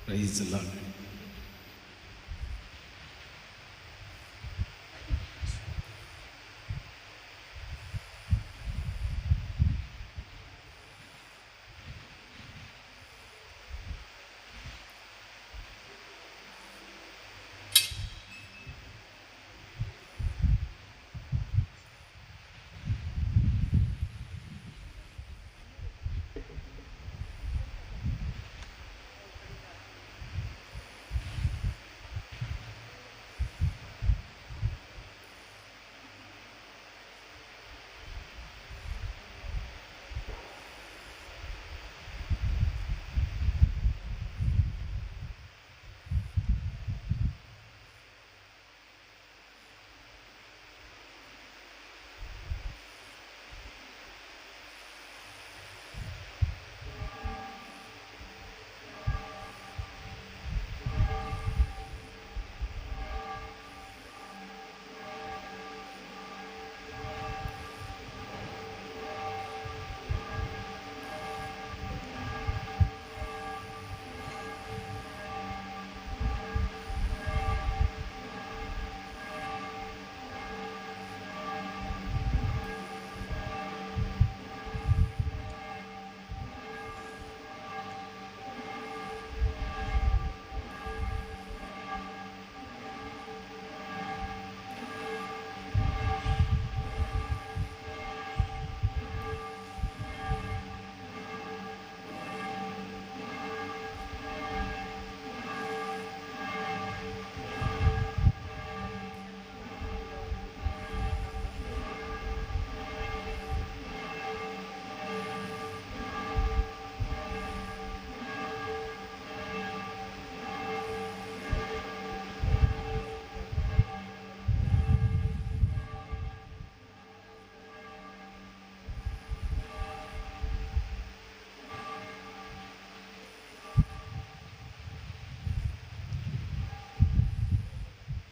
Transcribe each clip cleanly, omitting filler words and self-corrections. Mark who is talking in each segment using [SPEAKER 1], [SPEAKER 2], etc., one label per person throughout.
[SPEAKER 1] Praise the Lord.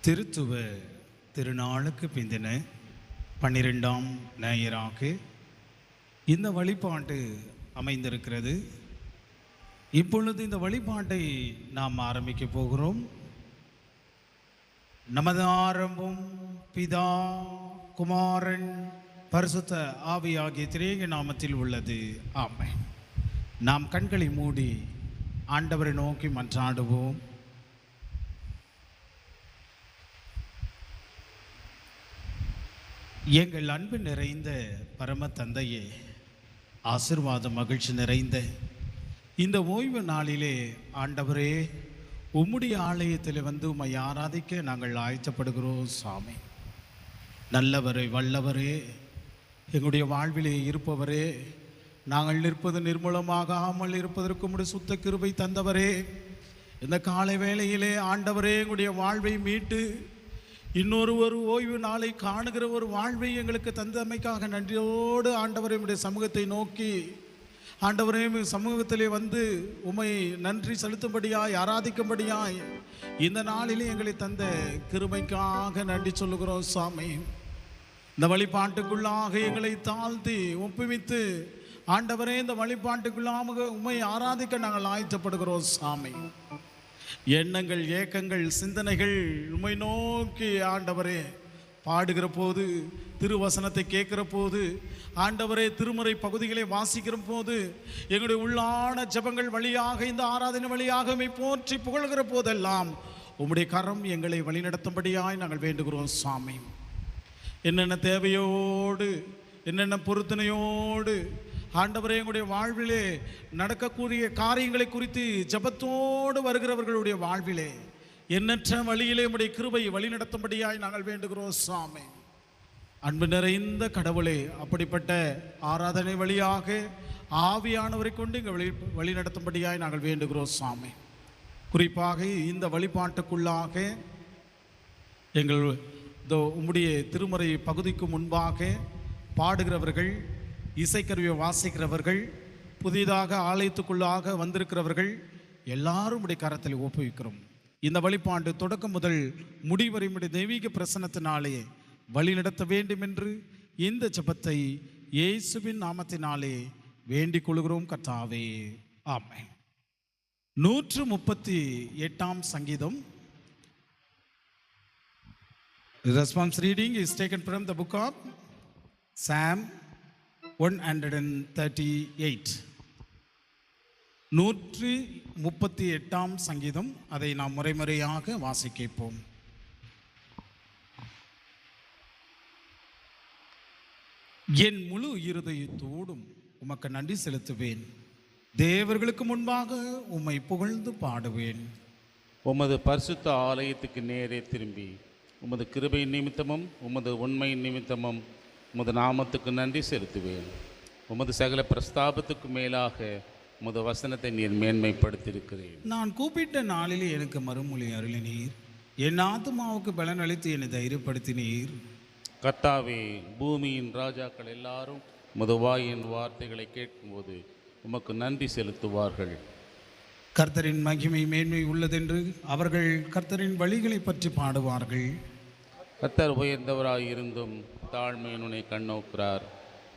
[SPEAKER 1] திருத்துவ திருநாளுக்கு பிந்தின 12ஆம் ஞாயிறாக இந்த வழிபாட்டு அமைந்திருக்கிறது. இப்பொழுது இந்த வழிபாட்டை நாம் ஆரம்பிக்க போகிறோம். நமது ஆரம்பம் பிதா, குமாரன், பரிசுத்த ஆவியாகிய திரேக நாமத்தில் உள்ளது. ஆமென். நாம் கண்களை மூடி ஆண்டவரை நோக்கி மன்றாடுவோம். எங்கள் அன்பு நிறைந்த பரம தந்தையே, ஆசீர்வாத மகிழ்ச்சி நிறைந்த இந்த ஓய்வு நாளிலே ஆண்டவரே, உம்முடைய ஆலயத்தில் வந்து உம்மை ஆராதிக்க நாங்கள் ஆயத்தப்படுகிறோம். சாமி, நல்லவரே, வல்லவரே, எங்களுடைய வாழ்விலே இருப்பவரே, நாங்கள் நிற்பது நிர்மூலமாகாமல் இருப்பதற்கு உம்முடைய சுத்த கிருபை தந்தவரே, இந்த காலை வேளையிலே ஆண்டவரே எங்களுடைய வாழ்வை மீட்டு இன்னொரு ஓய்வு நாளை காணுகிற ஒரு வாழ்வை எங்களுக்கு தந்தமைக்காக நன்றியோடு ஆண்டவரே உம்முடைய சமூகத்தை நோக்கி ஆண்டவரே சமூகத்திலே வந்து உம்மை நன்றி செலுத்தும்படியாய் ஆராதிக்கும்படியாய் இந்த நாளிலே எங்களை தந்த கிருபைக்காக நன்றி சொல்லுகிறோம். சாமி, இந்த வழிபாட்டுக்குள்ளாக எங்களை தாழ்த்தி ஒப்புவித்து ஆண்டவரே இந்த வழிபாட்டுக்குள்ளாக உம்மை ஆராதிக்க நாங்கள் ஆயத்தப்படுகிறோம். சாமி, எண்ணங்கள், ஏக்கங்கள், சிந்தனைகள் உம்மை நோக்கி ஆண்டவரே பாடுகிற போது, திருவசனத்தை கேட்கிற போது, ஆண்டவரே திருமுறை பகுதிகளை வாசிக்கிற போது, எங்களுடைய உள்ளான ஜெபங்கள் வழியாக இந்த ஆராதனை வழியாக உம்மை போற்றி புகழ்கிற போதெல்லாம் உம்முடைய கரம் எங்களை வழிநடத்தும்படியாய் நாங்கள் வேண்டுகிறோம். சாமி, என்னென்ன தேவையோடு, என்னென்ன பொருத்தனையோடு ஆண்டவரே எங்களுடைய வாழ்விலே நடக்கக்கூடிய காரியங்களை குறித்து ஜெபத்தோடு வருகிறவர்களுடைய வாழ்விலே எண்ணற்ற வழியிலே உம்முடைய கிருபை வழிநடத்தும்படியாய் நாங்கள் வேண்டுகிறோம். சாமி, அன்பு நிறைந்த கடவுளே, அப்படிப்பட்ட ஆராதனை வழியாக ஆவியானவரை கொண்டு இங்கே வழிநடத்தும்படியாய் நாங்கள் வேண்டுகிறோம். சாமி, குறிப்பாக இந்த வழிபாட்டுக்குள்ளாக எங்கள் உம்முடைய திருமறை பகுதிக்கு முன்பாக பாடுகிறவர்கள், இசைக்கருவியை வாசிக்கிறவர்கள், புதிதாக ஆலயத்துக்குள்ளாக வந்திருக்கிறவர்கள் எல்லாரும் உடைய கரத்தில் ஒப்புவிக்கிறோம். இந்த வழிபாடு தொடக்கம் முதல் முடிவரை உடைய தெய்வீக பிரசன்னத்தினாலே வழி நடத்த வேண்டும் என்று இந்த ஜெபத்தை இயேசுவின் நாமத்தினாலே வேண்டிக் கொள்கிறோம் கர்த்தாவே. ஆமென். 138 சங்கீதம். The response reading is taken from the book of Psalm 138. 138 சங்கீதம். அதை நாம் முறைமுறையாக வாசிப்போம். என் முழு இருதயத்தோடும் உமக்கு நன்றி செலுத்துவேன், தேவர்களுக்கு முன்பாக உம்மை புகழ்ந்து பாடுவேன்.
[SPEAKER 2] உமது பரிசுத்த ஆலயத்துக்கு நேரே திரும்பி உமது கிருபை நிமித்தமும் உமது உண்மை நிமித்தமும் உமது நாமத்துக்கு நன்றி செலுத்துவேன். உமது சகல பிரஸ்தாபத்துக்கு மேலாக உமது வசனத்தை நீர் மேன்மைப்படுத்தியிருக்கிறேன்.
[SPEAKER 1] நான் கூப்பிட்ட நாளிலே எனக்கு மறுமொழி அருளினீர், என் ஆத்துமாவுக்கு பலன் அளித்து என்னை தைரியப்படுத்தினீர்.
[SPEAKER 2] கர்த்தாவே, பூமியின் ராஜாக்கள் எல்லாரும் உமது வாயின் வார்த்தைகளை கேட்கும்போது உமக்கு நன்றி செலுத்துவார்கள்.
[SPEAKER 1] கர்த்தரின் மகிமை மேன்மை உள்ளதென்று அவர்கள் கர்த்தரின் வழிகளை பற்றி பாடுவார்கள்.
[SPEAKER 2] கர்த்தர் உயர்ந்தவராய் இருந்தும் தாழ்மையினுனை கண்ணோக்கிறார்,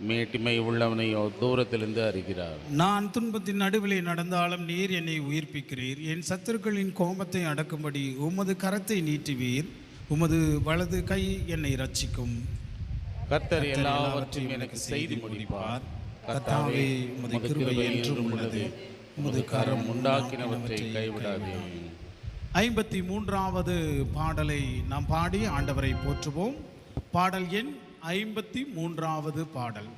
[SPEAKER 2] மேட்டிமை உள்ளவனையோ தூரத்திலிருந்து அறிகிறார்.
[SPEAKER 1] நான் துன்பத்தின் நடுவிலே நடந்தாலும் நீர் என்னை உயிர்ப்பிக்கிறீர், என் சத்துருக்களின் கோபத்தை அடக்கும்படி உமது கரத்தை நீட்டுவீர், உமது வலது கை என்னை ரட்சிக்கும்.
[SPEAKER 2] கர்த்தர் எல்லாவற்றையும் எனக்கு செய்து முடிப்பார். கர்த்தாவே, உமது கிருபை என்றும் உள்ளது, உமது கரம் உண்டாக்கினவற்றை கைவிடாதே.
[SPEAKER 1] 53வது பாடலை நாம் பாடி ஆண்டவரை போற்றுவோம். பாடல் எண் 53வது பாடல்.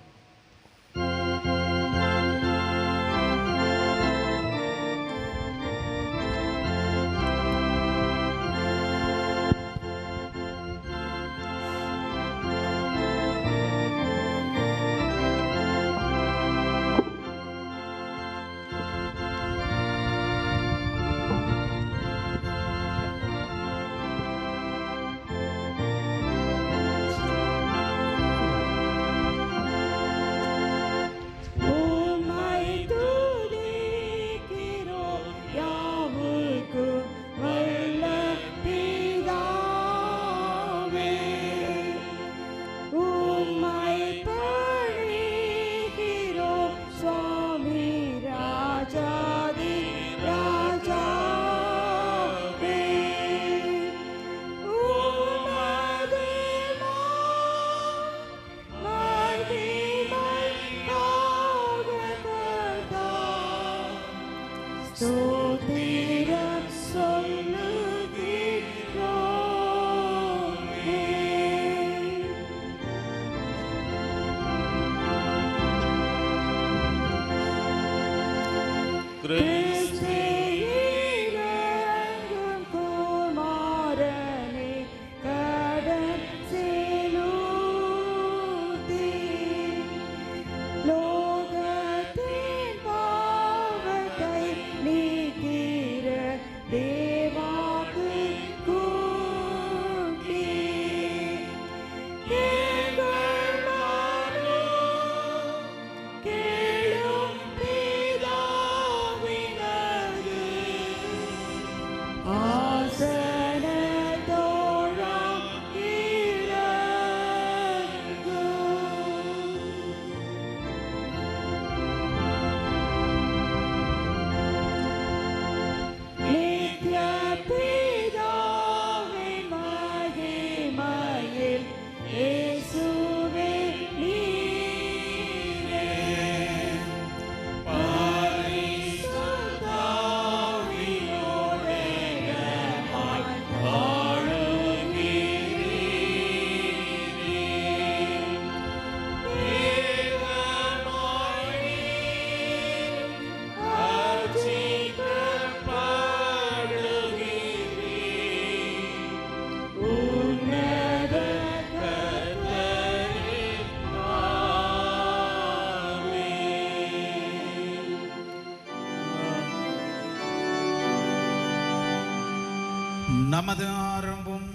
[SPEAKER 1] நமது ஆரம்பம்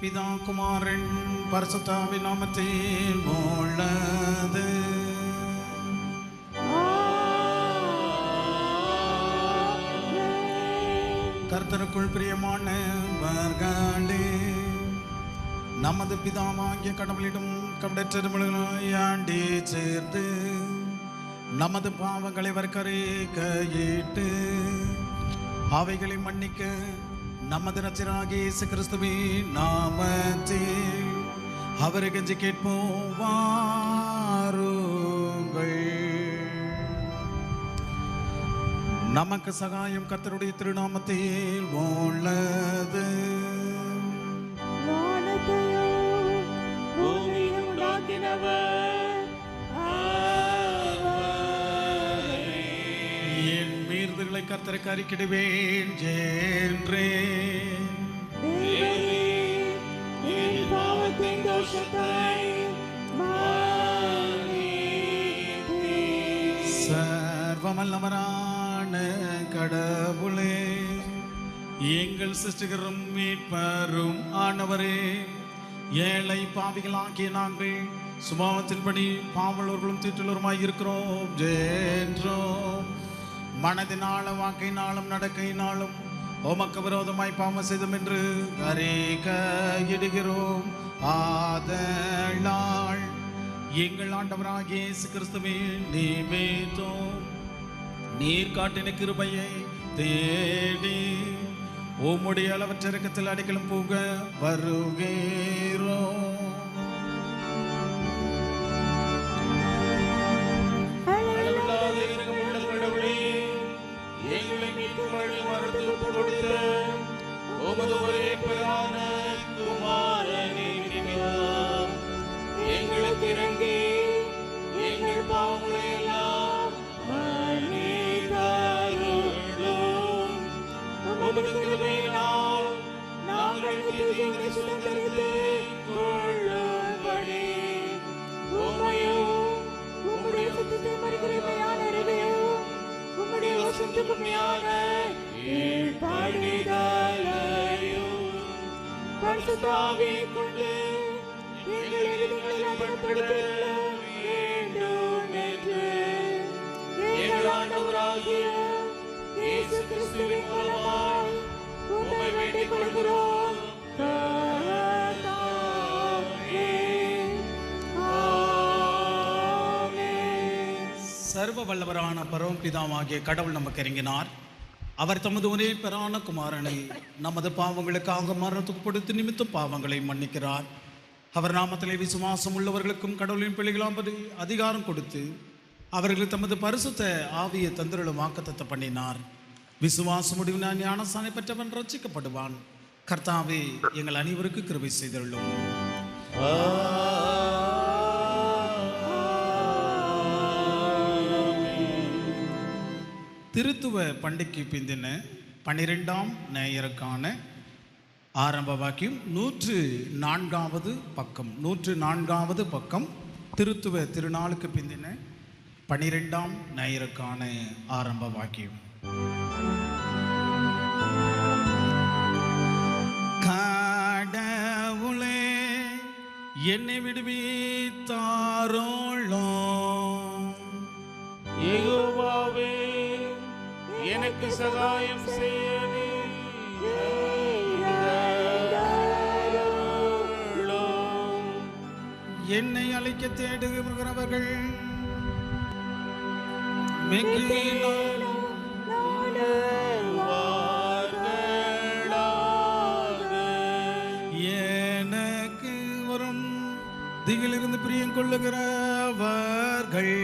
[SPEAKER 1] பிதா குமாரன் பரிசுத்தாவின் நாமத்தில் உள்ளது. கர்த்தருக்குள் பிரியமானவர்களே, நமது பிதாவாகிய கடவுளிடம் கபடற்றவர்களாண்டி சேர்ந்து நமது பாவங்களை வர்க்கரையிட்டு அவைகளை மன்னிக்க நமது இரட்சகராகிய இயேசு கிறிஸ்துவின் நாமத்தில் அவரை கெஞ்சி கேட்போம். வாருங்கள். நமக்கு சகாயம் கர்த்தருடைய திருநாமத்தில் உள்ளது. என் மீறுதல்களை கர்த்தருக்கு அறிக்கையிடுவேன் என்றேன். சர்வவல்லவரான கடவுளே, எங்கள் சிருஷ்டிகரும் மீட்பரும் ஆனவரே, ஏழை பாவிகளாகிய நாங்கள் சுபாவத்தின்படி பாவலர்களும் தீட்டுள்ளவருமாய் இருக்கிறோம் என்றோம். மனதினாலும் வாக்கையினாலும் நடக்கையினாலும் உமக்கு விரோதமாய் பாவம் செய்தோம் என்று அறிக்கையிடுகிறோம். ஆதலால் எங்கள் ஆண்டவராகிய இயேசு கிறிஸ்துவின் நிமித்தம் நீர் காட்டின கிருபையை தேடி உம்முடைய அளவற்ற இரக்கத்தில் அடைக்கலம் போக வருகிறோம்.
[SPEAKER 3] உமது ஒரே பிரான குமாரனே நிமித்தம் எங்களுக்கு இறங்கி எங்கள் பாவங்களை எல்லாம் மன்னித்தருளும். உமது கிருபையினால் நாங்கள் தீர்வை சுதந்தரித்துக் கொள்ளும்படி உம்மையும் உம்முடைய சத்தத்தை மறுக்கிறைமையான அறிவையும் உம்முடைய வசனத்துக்கு உண்மையான கீழ்ப்படிதலையும் பரிசுத்த ஆவியைக் கொண்டு எங்கள் இதயங்களை பலப்படுத்த வேண்டும் என்று எங்கள் ஆண்டவராகிய இயேசு கிறிஸ்துவின் மூலமாய் உம்மை வேண்டிக் கொள்கிறோம்.
[SPEAKER 1] சர்வ வல்லவரான பரமபிதாவாகிய கடவுள் நமக்கு இறங்கினார். அவர் தமது ஒரே பெறான குமாரனை நமது பாவங்களுக்காக மரணத்துக்கு கொடுத்து நிமித்தம் பாவங்களை மன்னிக்கிறார். அவர் நாமத்திலே விசுவாசம் உள்ளவர்களுக்கும் கடவுளின் பிள்ளைகளாம்படி அதிகாரம் கொடுத்து அவர்கள் தமது பரிசுத்த ஆவியை தந்திரலும் வாக்குத்தத்தம் பண்ணினார். விசுவாச முடிவு ஞானஸ்தானை பெற்றவன் ரட்சிக்கப்படுவான். கர்த்தாவே, எங்கள் அனைவருக்கு கிருபை செய்துள்ளோம். திருத்துவ பண்டிகைக்கு பிந்தின 12ஆம் ஞாயிறுக்கான ஆரம்ப வாக்கியம் 104வது பக்கம். 104வது பக்கம் திருத்துவ திருநாளுக்கு பிந்தின 12ஆம் ஞாயிறுக்கான ஆரம்ப வாக்கியம். கடவுளே, என்னை விடுவித்தாரோளோம்.
[SPEAKER 3] யெகோவாவே, எனக்கு சகாயம் செய்ய
[SPEAKER 1] என்னை அழைக்க தேடுகிறவர்கள் எனக்கு வரும் திகிலிருந்து பிரியம் கொள்ளுகிறவர்கள்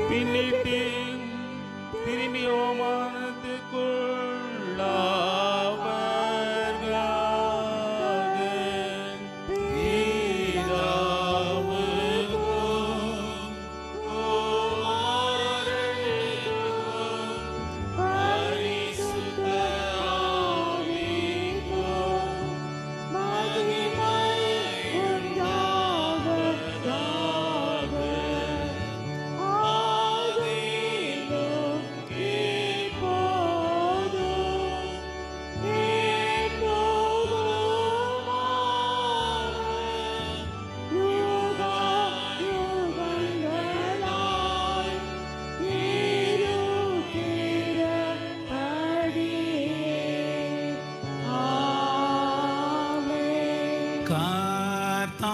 [SPEAKER 3] பின்னிட்டு திரும்பி
[SPEAKER 1] கர்த்தாவே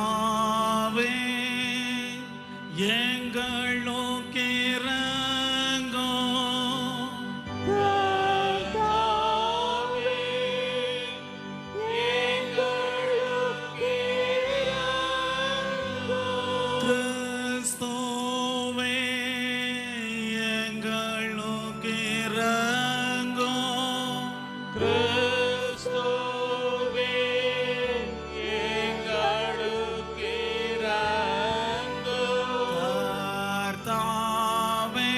[SPEAKER 1] எங்களுக்கு இரங்கும்.
[SPEAKER 3] கர்த்தாவே எங்களுக்கு இரங்கும்.
[SPEAKER 1] கிறிஸ்துவே எங்களுக்கு இரங்கும்.
[SPEAKER 3] கிறிஸ்துவே எங்களுக்கு இரங்கும்.
[SPEAKER 1] கர்த்தாவே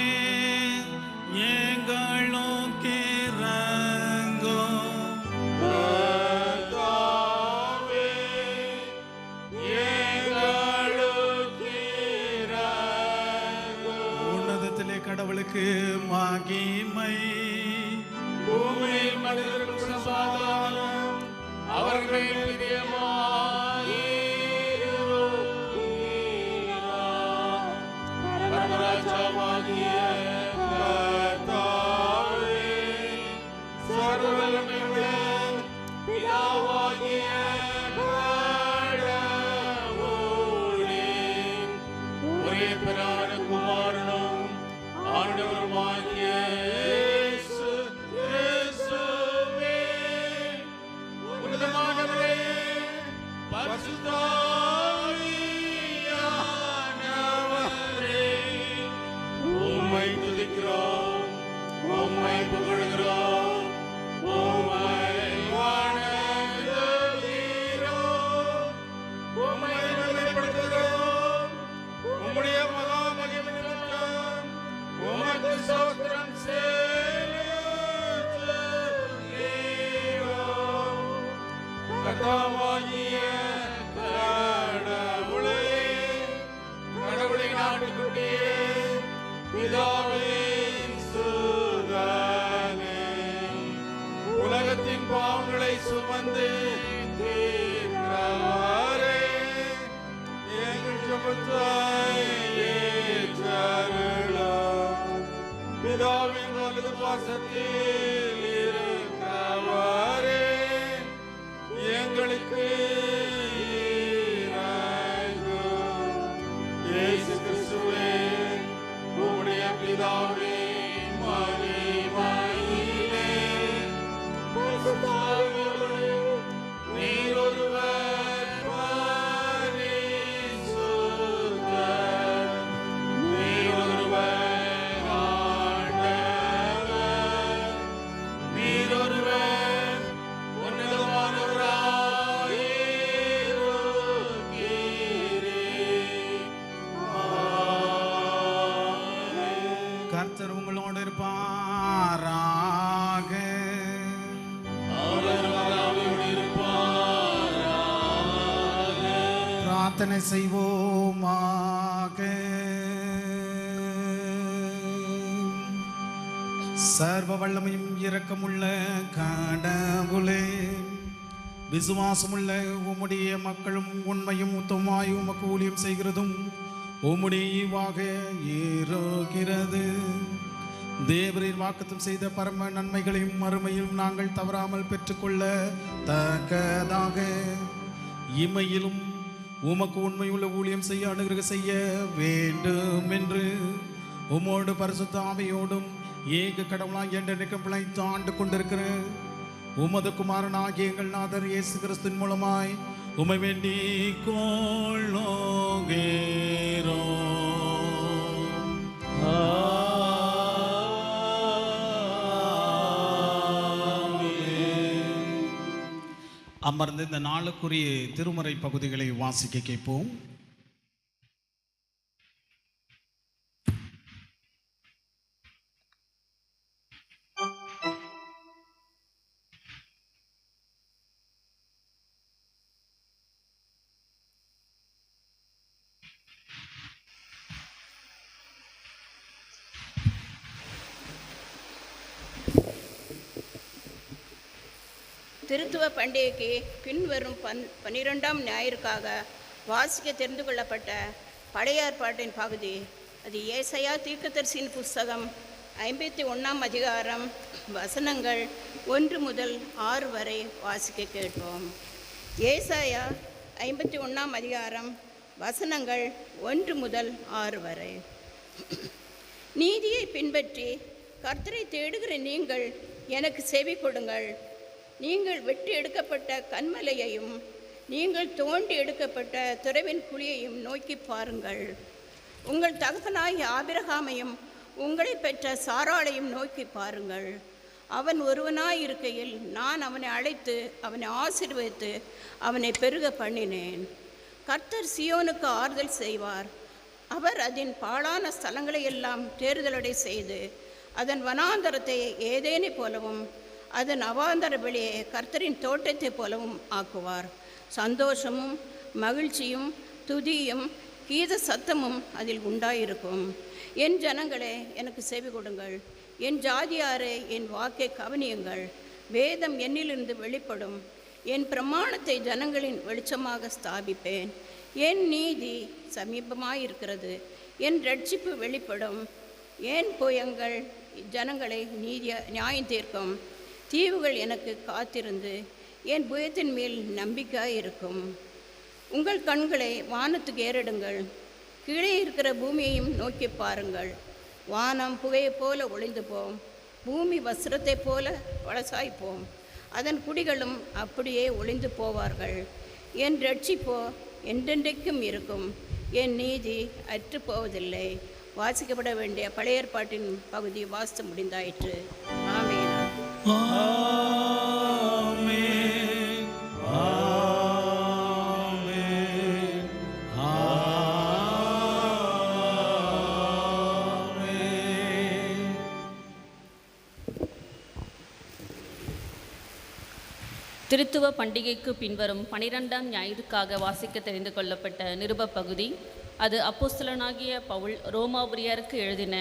[SPEAKER 1] எங்களுக்கு இரங்கும்.
[SPEAKER 3] கர்த்தாவே எங்களுக்கு இரங்கும்.
[SPEAKER 1] உன்னதத்திலே கடவுளுக்கு மகிமை.
[SPEAKER 3] பூமியில் மனிதர்களுக்கு சமாதானம், அவர்கள் பிரியமாயிருக்கிறார். பரமராஜாவாகிய கர்த்தாவே, சர்வவல்லமையுள்ள பிதாவாகிய கடவுளே, ஒரே பிரான குமாரனும் ஆண்டவருமாகிய இயேசு கிறிஸ்துவே, உன்னதமானவரே, பரிசுத்த ஆவியானவரே, உம்மை துதிக்கிறோம், உம்மை புகழுகிறோம், உம்மை வணங்குகிறோம், உம்மை மகிமைப்படுத்துகிறோம். உம்முடைய மகா மகிமை நிமித்தம் உமக்கு ஸ்தோத்திரம் செலுத்துகிறோம். கர்த்தாவாகிய கடவுளே, கடவுளின் ஆட்டுக்குட்டியே, பிதாவின் சுதனே, உலகத்தின் பாவங்களை சுமந்து தீர்க்கிறவரே, எங்கள் ஜெபத்தை ஏற்றருளும். பிதாவின் வலது பாசத்தில் இருக்கிறவரே, எங்களுக்கு இரங்கும். இயேசு கிறிஸ்துவே, உம்முடைய பிதாவின் மகிமையிலே பரிசுத்த ஆவியோடு நீர் ஒருவர் பரிசுத்தர், நீர் ஒருவர் ஆண்டவர், நீர் ஒருவர் உன்னதமானவராயிருக்கிறீர். ஆமென்.
[SPEAKER 1] கர்த்தர் உங்களோடு இருப்பாராக.
[SPEAKER 3] அவர் ஆவியோடு இருப்பாராக.
[SPEAKER 1] பிரார்த்தனை செய்வோமாக. சர்வ வல்லமையும் இரக்கமுள்ள கடவுளே, விசுவாசமுள்ள உம்முடைய மக்களும் உண்மையும் உத்தமாய் உமக்கு ஊழியம் செய்கிறதும் உம்முடைய ஈவாக இருக்கிறது. தேவரீர் வாக்குத்தம் செய்த பரம நன்மைகளையும் மறுமையும் நாங்கள் தவறாமல் பெற்றுக்கொள்ள தக்கதாக இமையிலும் உமக்கு உண்மையுள்ள ஊழியம் செய்ய அனுகிரகம் செய்ய வேண்டும் என்று உமோடு பரிசுத்த ஆவியோடும் ஏக கடவுளாய் என்றென்றைக்கும் பிழைத்து ஆண்டு கொண்டிருக்கிற உமது குமாரனாகிய எங்கள் நாதர் இயேசு கிறிஸ்துவின் மூலமாய் உமை வேண்டிக் கொள்ளுகிறோம். அமர்ந்து இந்த நாளுக்குரிய திருமறை பகுதிகளை வாசிக்க கேட்போம்.
[SPEAKER 4] திருத்துவ பண்டிகைக்கு பின்வரும் 12ஆம் ஞாயிற்காக வாசிக்க தெரிந்து கொள்ளப்பட்ட பழைய ஏற்பாட்டின் பகுதி. அது ஏசாயா தீர்க்கதரிசியின் புஸ்தகம் 51ஆம் அதிகாரம் வசனங்கள் 1 முதல் 6 வரை வாசிக்க கேட்போம். ஏசாயா 51ஆம் அதிகாரம் வசனங்கள் 1 முதல் 6 வரை. நீதியை பின்பற்றி கர்த்தரை தேடுகிற நீங்கள் எனக்கு செவி கொடுங்கள். நீங்கள் வெட்டி எடுக்கப்பட்ட கன்மலையையும் நீங்கள் தோண்டி எடுக்கப்பட்ட துறவின் குழியையும் நோக்கி பாருங்கள். உங்கள் தகப்பனாகிய ஆபிரகாமையும் உங்களை பெற்ற சாராளையும் நோக்கி பாருங்கள். அவன் ஒருவனாயிருக்கையில் நான் அவனை அழைத்து அவனை ஆசீர்வதித்து அவனை பெருக பண்ணினேன். கர்த்தர் சீயோனுக்கு ஆறுதல் செய்வார். அவர் அதன் பாழான ஸ்தலங்களை எல்லாம் தேறுதலடை செய்து அதன் வனாந்தரத்தை ஏதேனை போலவும் அதன் அவாந்தர வெளியே கர்த்தரின் தோட்டத்தைப் போலவும் ஆக்குவார். சந்தோஷமும் மகிழ்ச்சியும் துதியும் கீத சத்தமும் அதில் உண்டாயிருக்கும். என் ஜனங்களே எனக்கு செவி கொடுங்கள். என் ஜாதியாரே என் வாக்கை கவனியுங்கள். வேதம் என்னிலிருந்து வெளிப்படும். என் பிரமாணத்தை ஜனங்களின் வெளிச்சமாக ஸ்தாபிப்பேன். என் நீதி சமீபமாயிருக்கிறது. என் ரட்சிப்பு வெளிப்படும். ஏன் புயங்கள் ஜனங்களை நியாயம் தீர்க்கும். தீவுகள் எனக்கு காத்திருந்து என் புயத்தின் மேல் நம்பிக்கை இருக்கும். உங்கள் கண்களை வானத்துக்கு ஏறிடுங்கள். கீழே இருக்கிற பூமியையும் நோக்கி பாருங்கள். வானம் புகையைப் போல ஒளிந்து போம். பூமி வஸ்திரத்தைப் போல பழசாய்ப்போம். அதன் குடிகளும் அப்படியே ஒளிந்து போவார்கள். என் ரட்சிப்போ என்றென்றைக்கும் இருக்கும். என் நீதி அற்று போவதில்லை. வாசிக்கப்பட வேண்டிய பழைய ஏற்பாட்டின் பகுதி வாசித்து முடிந்தாயிற்று. ஆமென்.
[SPEAKER 3] ஆமென். ஆமென். ஆமென்.
[SPEAKER 5] திருத்துவ பண்டிகைக்கு பின்வரும் 12ஆம் ஞாயிறுக்காக வாசிக்க தெரிந்து கொள்ளப்பட்ட நிருப பகுதி. அது அப்போஸ்தலனாகிய பவுல் ரோமாபுரியருக்கு எழுதின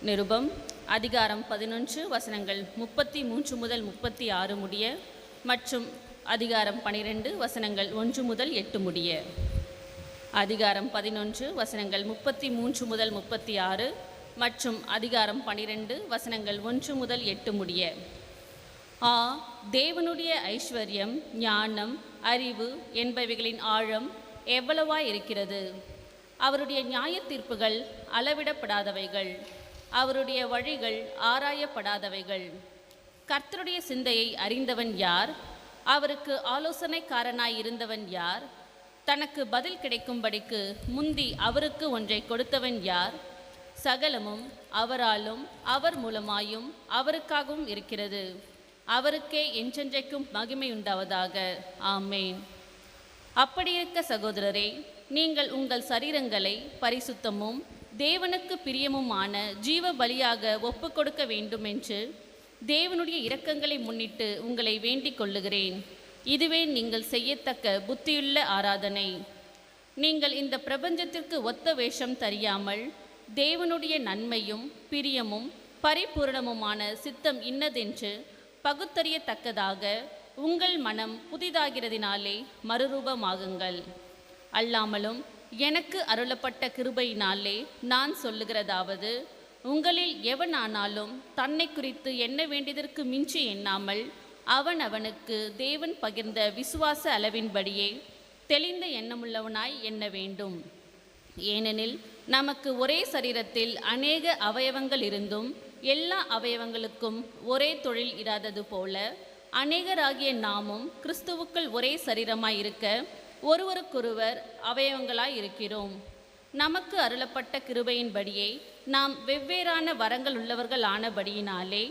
[SPEAKER 5] நிருபம், அதிகாரம் 11 வசனங்கள் 33 முதல் 36 முடிய மற்றும் அதிகாரம் 12 வசனங்கள் 1 முதல் 8 முடிய. அதிகாரம் 11 வசனங்கள் 33 முதல் 36 மற்றும் அதிகாரம் 12 வசனங்கள் 1 முதல் 8 முடிய. தேவனுடைய ஐஸ்வர்யம், ஞானம், அறிவு என்பவைகளின் ஆழம் எவ்வளவாய் இருக்கிறது! அவருடைய நியாய தீர்ப்புகள் அளவிடப்படாதவைகள், அவருடைய வழிகள் ஆராயப்படாதவைகள். கர்த்தருடைய சிந்தையை அறிந்தவன் யார்? அவருக்கு ஆலோசனைக்காரனாய் இருந்தவன் யார்? தனக்கு பதில் கிடைக்கும்படிக்கு முந்தி அவருக்கு ஒன்றை கொடுத்தவன் யார்? சகலமும் அவராலும் அவர் மூலமாயும் அவருக்காகவும் இருக்கிறது. அவருக்கே என்றென்றைக்கும் மகிமை உண்டாவதாக. ஆமேன். அப்படியிருக்க சகோதரரே, நீங்கள் உங்கள் சரீரங்களை பரிசுத்தமும் தேவனுக்கு பிரியமுமான ஜீவ பலியாக ஒப்பு கொடுக்க வேண்டுமென்று தேவனுடைய இரக்கங்களை முன்னிட்டு உங்களை வேண்டிக் கொள்ளுகிறேன். இதுவே நீங்கள் செய்யத்தக்க புத்தியுள்ள ஆராதனை. நீங்கள் இந்த பிரபஞ்சத்திற்கு ஒத்த வேஷம் தெரியாமல் தேவனுடைய நன்மையும் பிரியமும் பரிபூரணமுமான சித்தம் இன்னதென்று பகுத்தறியத்தக்கதாக உங்கள் மனம் புதிதாகிறதினாலே மறுரூபமாகுங்கள். அல்லாமலும் எனக்கு அருளப்பட்ட கிருபையினாலே நான் சொல்லுகிறதாவது, உங்களில் எவனானாலும் தன்னை குறித்து எண்ண வேண்டியதற்கு மிஞ்சி எண்ணாமல் அவனுக்கு தேவன் பகிர்ந்த விசுவாச அளவின்படியே தெளிந்த எண்ணமுள்ளவனாய் எண்ண வேண்டும். ஏனெனில் நமக்கு ஒரே சரீரத்தில் அநேக அவயவங்கள் இருந்தும் எல்லா அவயவங்களுக்கும் ஒரே தொழில் இராதது போல அநேகராகிய நாமும் கிறிஸ்துவுக்குள் ஒரே சரீரமாய் இருக்க ஒருவருக்கொருவர் அவயவங்களாய் இருக்கிறோம். நமக்கு அருளப்பட்ட கிருபையின்படியே நாம் வெவ்வேறான வரங்கள் உள்ளவர்கள் ஆனபடியினாலே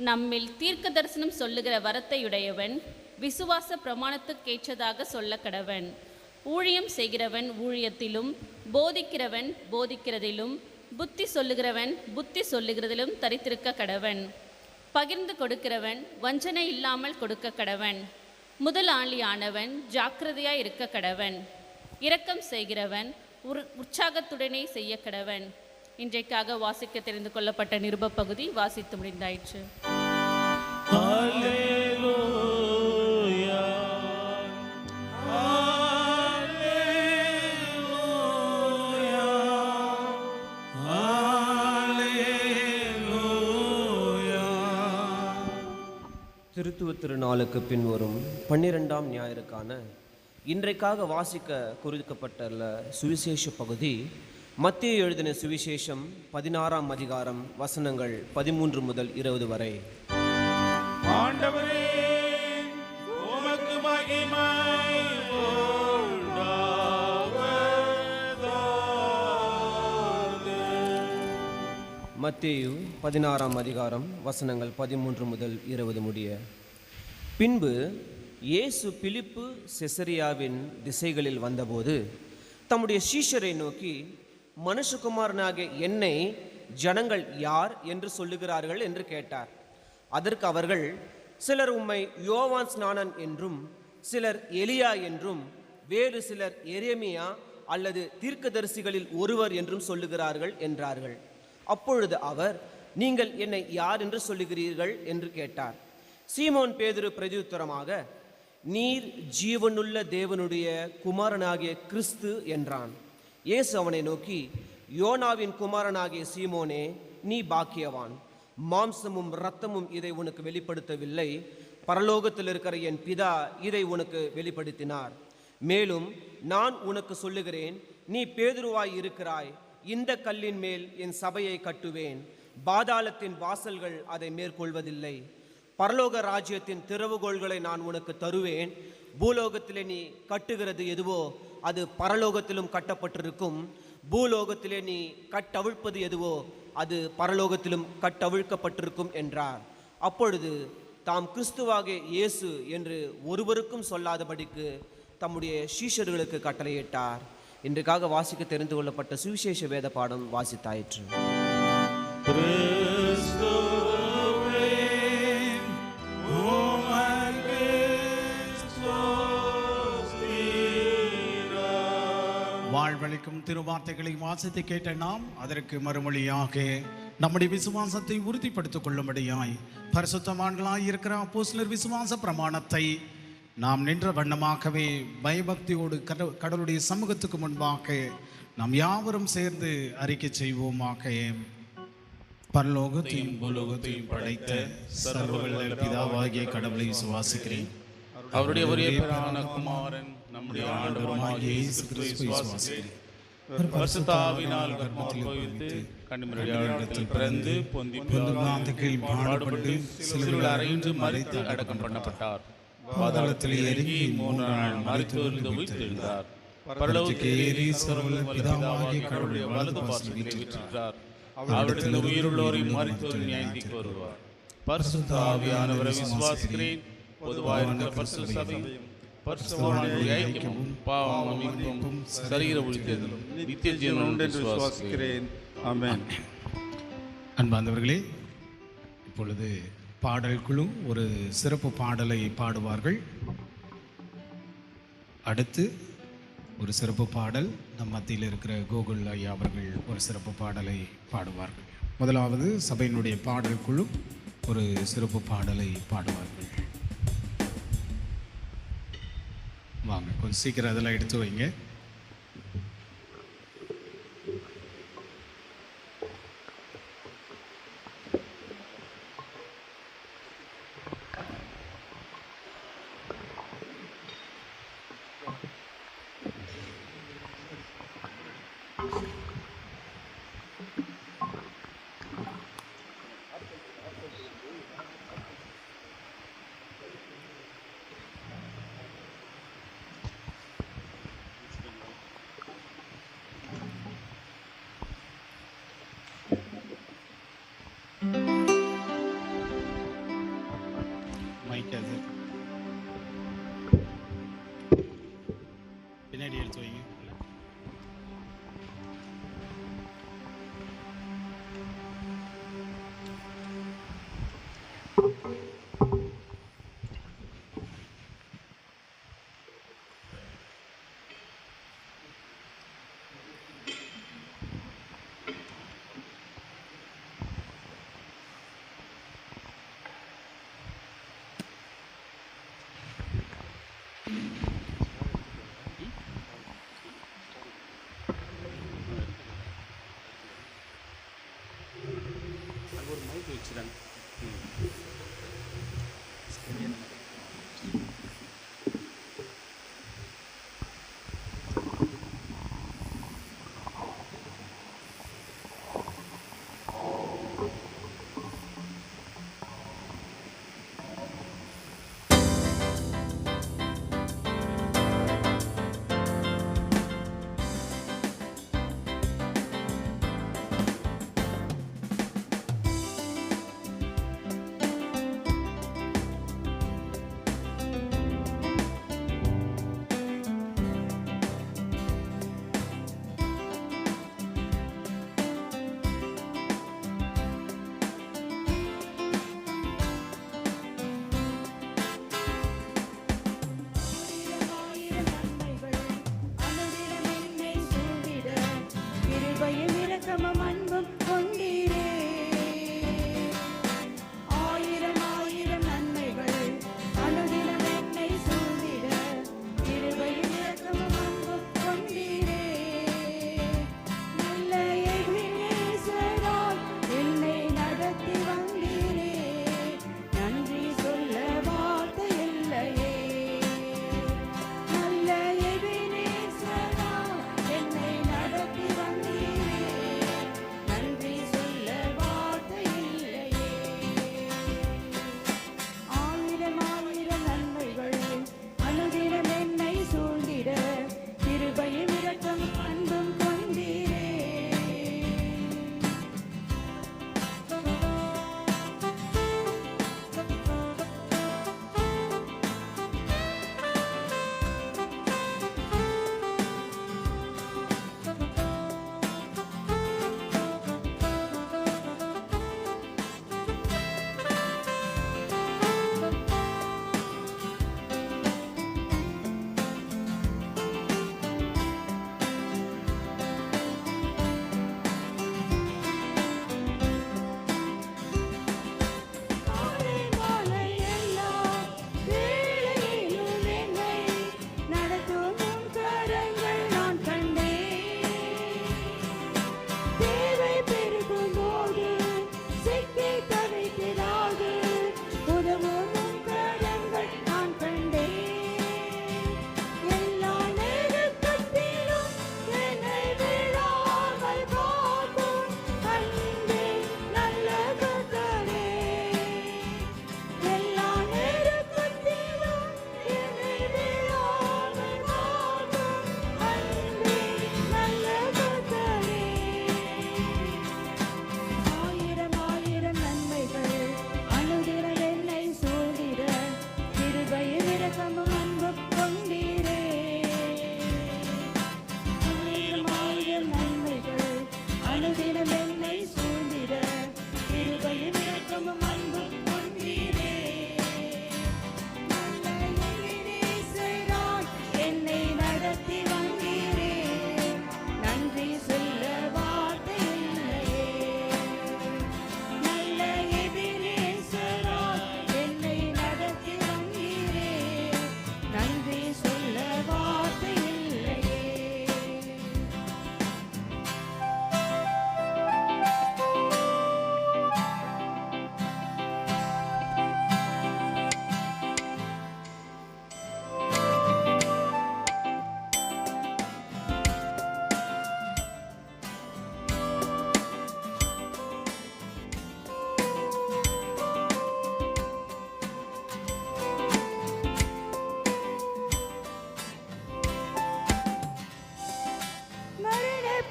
[SPEAKER 5] நம்மில் தீர்க்க தரிசனம் சொல்லுகிற வரத்தையுடையவன் விசுவாச பிரமாணத்துக்கேற்றதாக சொல்ல கடவன். ஊழியம் செய்கிறவன் ஊழியத்திலும், போதிக்கிறவன் போதிக்கிறதிலும், புத்தி சொல்லுகிறவன் புத்தி சொல்லுகிறதிலும் தரித்திருக்க கடவன். பகிர்ந்து கொடுக்கிறவன் வஞ்சனை இல்லாமல் கொடுக்க கடவன். முதலாளியானவன் ஜாக்கிரதையாய் இருக்க கடவன். இரக்கம் செய்கிறவன் உற்சாகத்துடனே செய்ய கடவன். இன்றைக்காக வாசிக்க தெரிந்து கொள்ளப்பட்ட நிருப பகுதி வாசித்து முடிந்தாயிற்று.
[SPEAKER 6] திருத்துவ திருநாளுக்கு பின்வரும் 12ஆம் ஞாயிறுக்கான இன்றைக்காக வாசிக்க குறிக்கப்பட்டுள்ள சுவிசேஷ பகுதி மத்தேயு எழுதின சுவிசேஷம் 16ஆம் அதிகாரம் வசனங்கள் 13 முதல் 20 வரை.
[SPEAKER 3] ஆண்டவரே உமக்கு மகிமை
[SPEAKER 6] மத்தேயு 16ஆம் அதிகாரம் வசனங்கள் 13 முதல் 20 முடிய. பின்பு இயேசு பிலிப்பு செசரியாவின் திசைகளில் வந்தபோது தம்முடைய சீஷரை நோக்கி, மனுஷகுமாரனாகிய என்னை ஜனங்கள் யார் என்று சொல்லுகிறார்கள் என்று கேட்டார். அதற்கு அவர்கள், சிலர் உம்மை யோவான் ஸ்நானன் என்றும், சிலர் எலியா என்றும், வேறு சிலர் எரேமியா அல்லது தீர்க்கதரிசிகளில் ஒருவர் என்றும் சொல்லுகிறார்கள் என்றார்கள். அப்பொழுது அவர், நீங்கள் என்னை யார் என்று சொல்லுகிறீர்கள் என்று கேட்டார். சீமோன் பேதுரு பிரதியுத்தரமாக, நீர் ஜீவனுள்ள தேவனுடைய குமாரனாகிய கிறிஸ்து என்றான். இயேசு அவனை நோக்கி, யோனாவின் குமாரனாகிய சீமோனே, நீ பாக்கியவான். மாம்சமும் இரத்தமும் இதை உனக்கு வெளிப்படுத்தவில்லை, பரலோகத்தில் இருக்கிற என் பிதா இதை உனக்கு வெளிப்படுத்தினார். மேலும் நான் உனக்கு சொல்லுகிறேன், நீ பேதுருவாய் இருக்கிறாய். இந்த கல்லின் மேல் என் சபையை கட்டுவேன், பாதாளத்தின் வாசல்கள் அதை மேற்கொள்வதில்லை. பரலோக ராஜ்யத்தின் திறவுகோள்களை நான் உனக்கு தருவேன். பூலோகத்திலே நீ கட்டுகிறது எதுவோ அது பரலோகத்திலும் கட்டப்பட்டிருக்கும், பூலோகத்திலே நீ கட்டவிழ்ப்பது எதுவோ அது பரலோகத்திலும் கட்டவிழ்க்கப்பட்டிருக்கும் என்றார். அப்பொழுது தாம் கிறிஸ்துவாகிய இயேசு என்று ஒருவருக்கும் சொல்லாதபடிக்கு தம்முடைய சீஷர்களுக்கு கட்டளையிட்டார். இன்றைக்காக வாசிக்க தெரிந்து கொள்ளப்பட்ட சுவிசேஷ வேத பாடம் வாசித்தாயிற்று.
[SPEAKER 1] வாழ்வளிக்கும் திருவார்த்தைகளை வாசித்து கேட்ட நாம் அதற்கு மறுமொழியாக நம்முடைய விசுவாசத்தை உறுதிப்படுத்திக் கொள்ளும்படியாய் பரிசுத்தவான்களாய் இருக்கிற அப்போஸ்தலர் விசுவாச பிரமாணத்தை நாம் நின்ற வண்ணமாகவே பயபக்தியோடு கடவுளுடைய சமூகத்துக்கு முன்பாக நாம் யாவரும் சேர்ந்து அறிக்கை செய்வோமாக. பரலோகத்தையும் பூலோகத்தையும் படைத்த சர்வவல்ல பிதாவாகிய கடவுளை விசுவாசிக்கிறேன்.
[SPEAKER 2] அவருடைய ஒரே பேரான குமாரன் நம்முடைய ஆண்டவராகிய இயேசு கிறிஸ்துவை விசுவாசிக்கிறேன். பரிசுத்த ஆவியினால் கர்ப்பத்தில் வைத்து கன்னிமரியாளிடத்தில் பிறந்து பொந்தி பிலாத்துக்கு பாடுபட்டு சிலுவையில் அறைந்து மரித்து அடக்கம் பண்ணப்பட்டார். பாதாளத்தில் இறங்கி 3 நாள் மரித்தோரிலிருந்து உயிர்த்தெழுந்தார். பரலோகத்துக்கு ஏறி சர்வவல்ல பிதாவாகிய கடவுளுடைய வலது பாதத்தில் வீற்றிருக்கிறார். அவரிடத்தில் உயிருள்ளோரையும் மரித்தோரையும் நியாயந்தீர்க்க வருவார். பரிசுத்த ஆவியானவரை விசுவாசிக்கிறேன். பொதுவாக இருக்கிற பரிசுத்த சபையும் பரிசுத்தவான்களுடைய ஐக்கியமும் பாவ மன்னிப்பும் சரீர உயிர்த்தெழுதலும் நித்திய ஜீவனும் உண்டு என்று விசுவாசிக்கிறேன். ஆமென்.
[SPEAKER 1] அன்பார்ந்தவர்களே, இப்பொழுது பாடல் குழு ஒரு சிறப்பு பாடலை பாடுவார்கள். அடுத்து ஒரு சிறப்பு பாடல் நம் மத்தியில் இருக்கிற கோகுல் ஐயா அவர்கள் ஒரு சிறப்பு பாடலை பாடுவார்கள். முதலாவது சபையினுடைய பாடல் குழு ஒரு சிறப்பு பாடலை பாடுவார்கள். வாங்க, கொஞ்சம் சீக்கிரம் அதெல்லாம் எடுத்து வைங்க.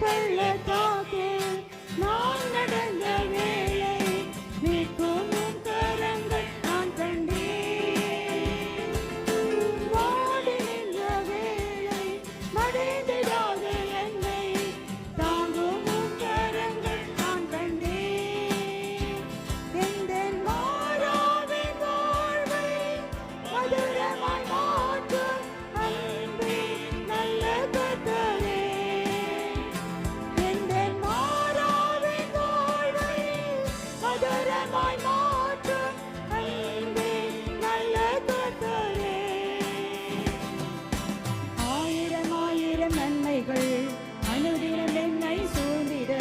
[SPEAKER 7] பள்ளத்தாக்கில் நான் நடந்த வேளை மீட்கும் உம் கரங்கள் நான் கண்டேன். வாடி நின்ற வேளை மடிந்திடாத என்னை தாங்கும் உம் கரங்கள் நான் கண்டேன். எந்தன் மாறாவின் வாழ்வை மதுரமாய் மாற்றும் அன்பே நல்ல கர்த்தரே. எந்தன் மாறாவின் வாழ்வை மதுரமாய் மாற்றும் அன்பே நல்ல கர்த்தரே. ஆயிரம் ஆயிரம் நன்மைகள் அனுதினம் என்னை சூழ்ந்திட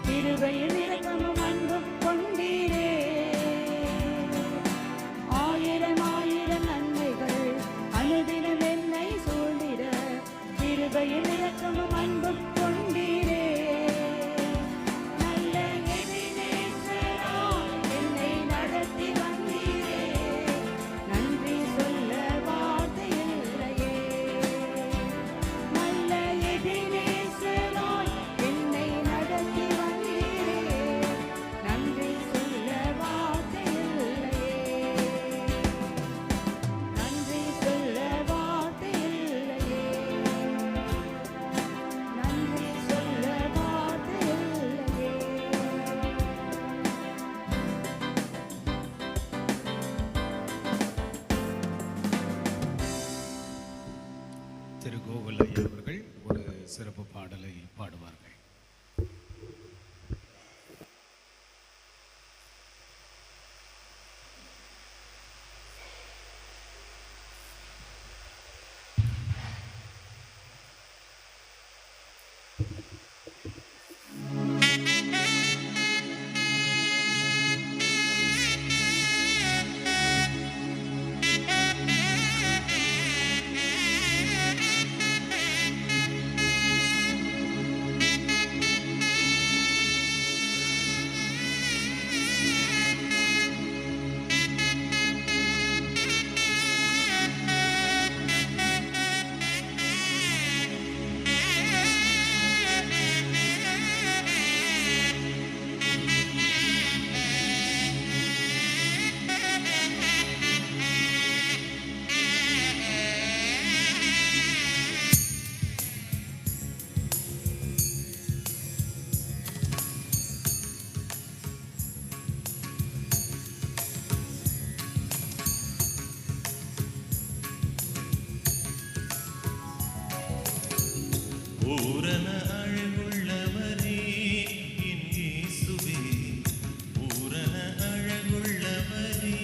[SPEAKER 7] கிருபையும் இரக்கமும் அன்பும் கொண்டீரே. ஆயிரம் ஆயிரம் நன்மைகள் அனுதினம் என்னை சூழ்ந்திட கிருபையும் இரக்கமும் அன்பும் கொண்டீரே. நல்ல எபினேசராய் என்னை நடத்தி வந்தீரே. நன்றி சொல்ல வார்த்தை இல்லையே. நல்ல எபினேசராய் என்னை நடத்தி வந்தீரே. நன்றி சொல்ல வார்த்தை இல்லையே. நன்றி சொல்ல வார்த்தை இல்லையே. நன்றி சொல்ல வார்த்தை இல்லையே.
[SPEAKER 1] திரு கோகுல் ஐயா அவர்கள் ஒரு சிறப்பு பாடலை பாடுவார்கள்.
[SPEAKER 3] பூரண அழகுள்ளவரே என் இயேசுவே, பூரண அழகுள்ளவரே,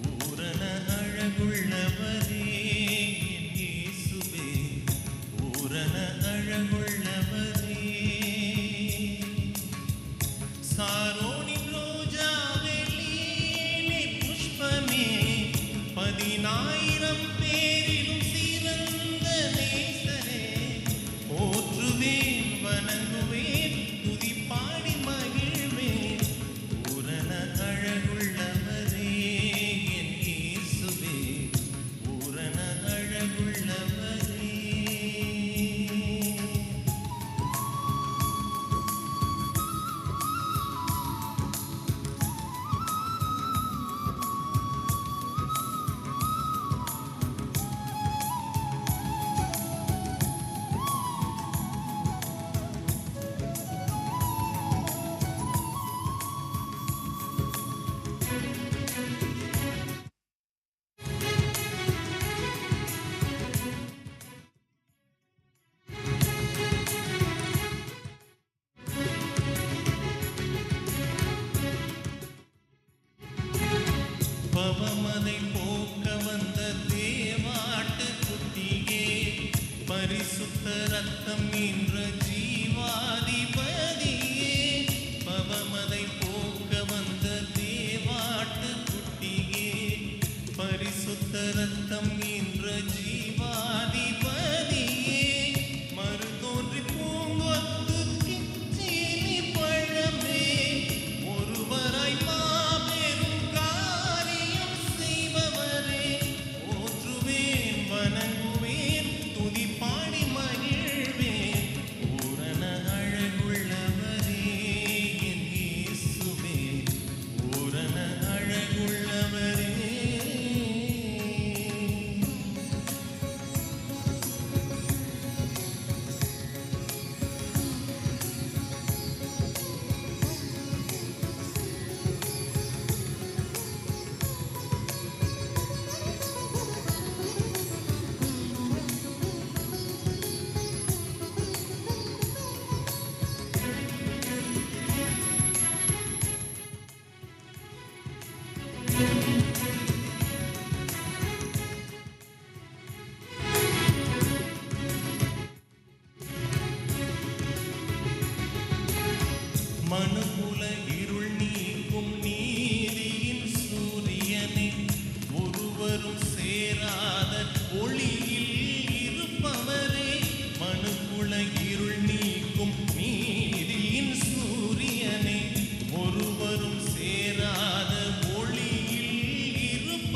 [SPEAKER 3] பூரண அழகுள்ளவரே என் இயேசுவே, பூரண அழகுள்ளவரே. சாரோனின் ரோஜாவே லீலி புஷ்பமே, 10,000 பேரிலும் சிறந்த நேசரே, போற்றுவேன் வணங்குவேன் துதிப்பாடி மகிழ்வேன். பூரண அழகுள்ளவரே என் இயேசுவே, பூரண அழகுள்ளவரே. பவமதை போக்க வந்த தேவாட்டு குட்டியே, பரிசுத்த ரத்தம் என்ற ஜீவாதிபதியே. பவமதை போக்க வந்த தேவாட்டு குட்டியே, பரிசுத்த ரத்தம் என்ற ஜீவாதிபதியே. மறுதோன்றி பூங்கொத்து கிச்சிலி பழமே, ஒருவராய் மாபெரும் காரியம் செய்பவரே, போற்றுவேன் வணங்குவேன் துதிப்பாடி மகிழ்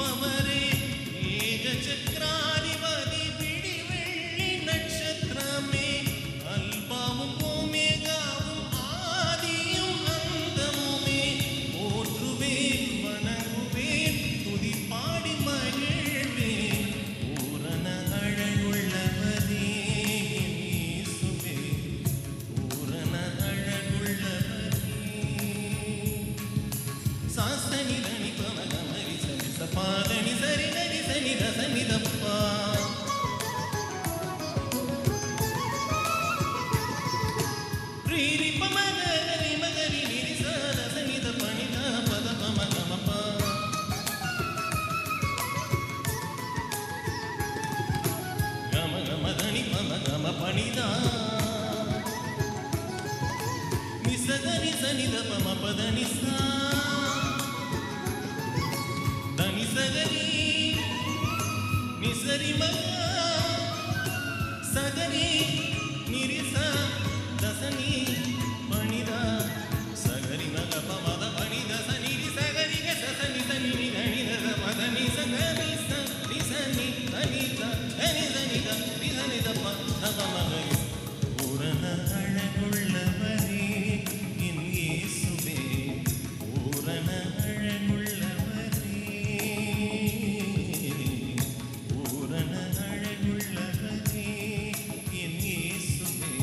[SPEAKER 3] துதிப்பவரே ஏக சக்கராதிபதி பிடிவெள்ளி நட்சத்திரமே அல்பாவும் ஓமேகாவும் ஆதியும் அந்தமுமே போற்றுவேன் வணங்குவேன் துதி பாடி மகிழ்வேன் பூரண அழகுள்ளவரே இயேசுவே பூரண அழகுள்ளவரே சாஸ்தனி தனி பமகமரி சரி சபாதனி சரி நரி சனி தசனி தப்பா ரீரி பமகரி மகரி நிரி சதசனி தபனி தபத பமகமப்பா கம கமதனி பமகம பனிதா நிசதனி சனி தபம பதனி சா தனி சகரி நிசரி மகா சகரி நிரிச தசனி பணிதா சகரி மக பமத பணித சனிரி சகரி கசனி தனி தனி தத மதனி சகரி சனி தனித தனி தனித விதனி தப்ப தப மகரி பூரண அழகுள்ளவரே என் இயேசுவே பூரண அழகுள்ளவரே பூரண அழகுள்ளவரே என் இயேசுவே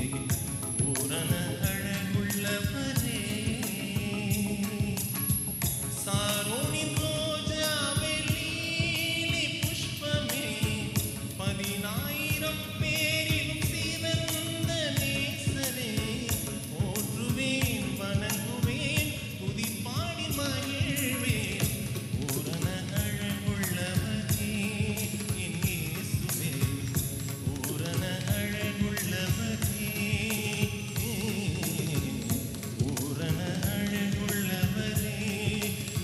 [SPEAKER 3] பூரண அழகுள்ளவரே சாரோனின் ரோஜாவே லீலி புஷ்பமே 10,000 பேரிலும் சிறந்த நேசரே போற்றுவேன் வணங்குவேன் துதி பாடி மகிழ்வேன் பூரண அழகுள்ளவரே என் இயேசுவே பூரண அழகுள்ளவரே பூரண அழகுள்ளவரே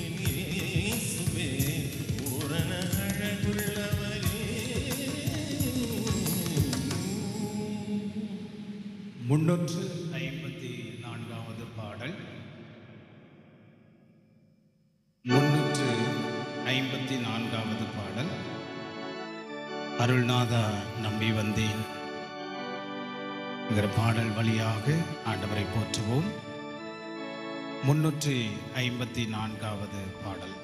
[SPEAKER 3] என் இயேசுவே பூரண அழகுள்ளவரே.
[SPEAKER 1] முன்னூற்று 54வது பாடல் 354வது பாடல் அருள்நாதா நம்பி வந்தேன் என்கிற பாடல் வழியாக ஆண்டவரை போற்றுவோம். 354வது பாடல்.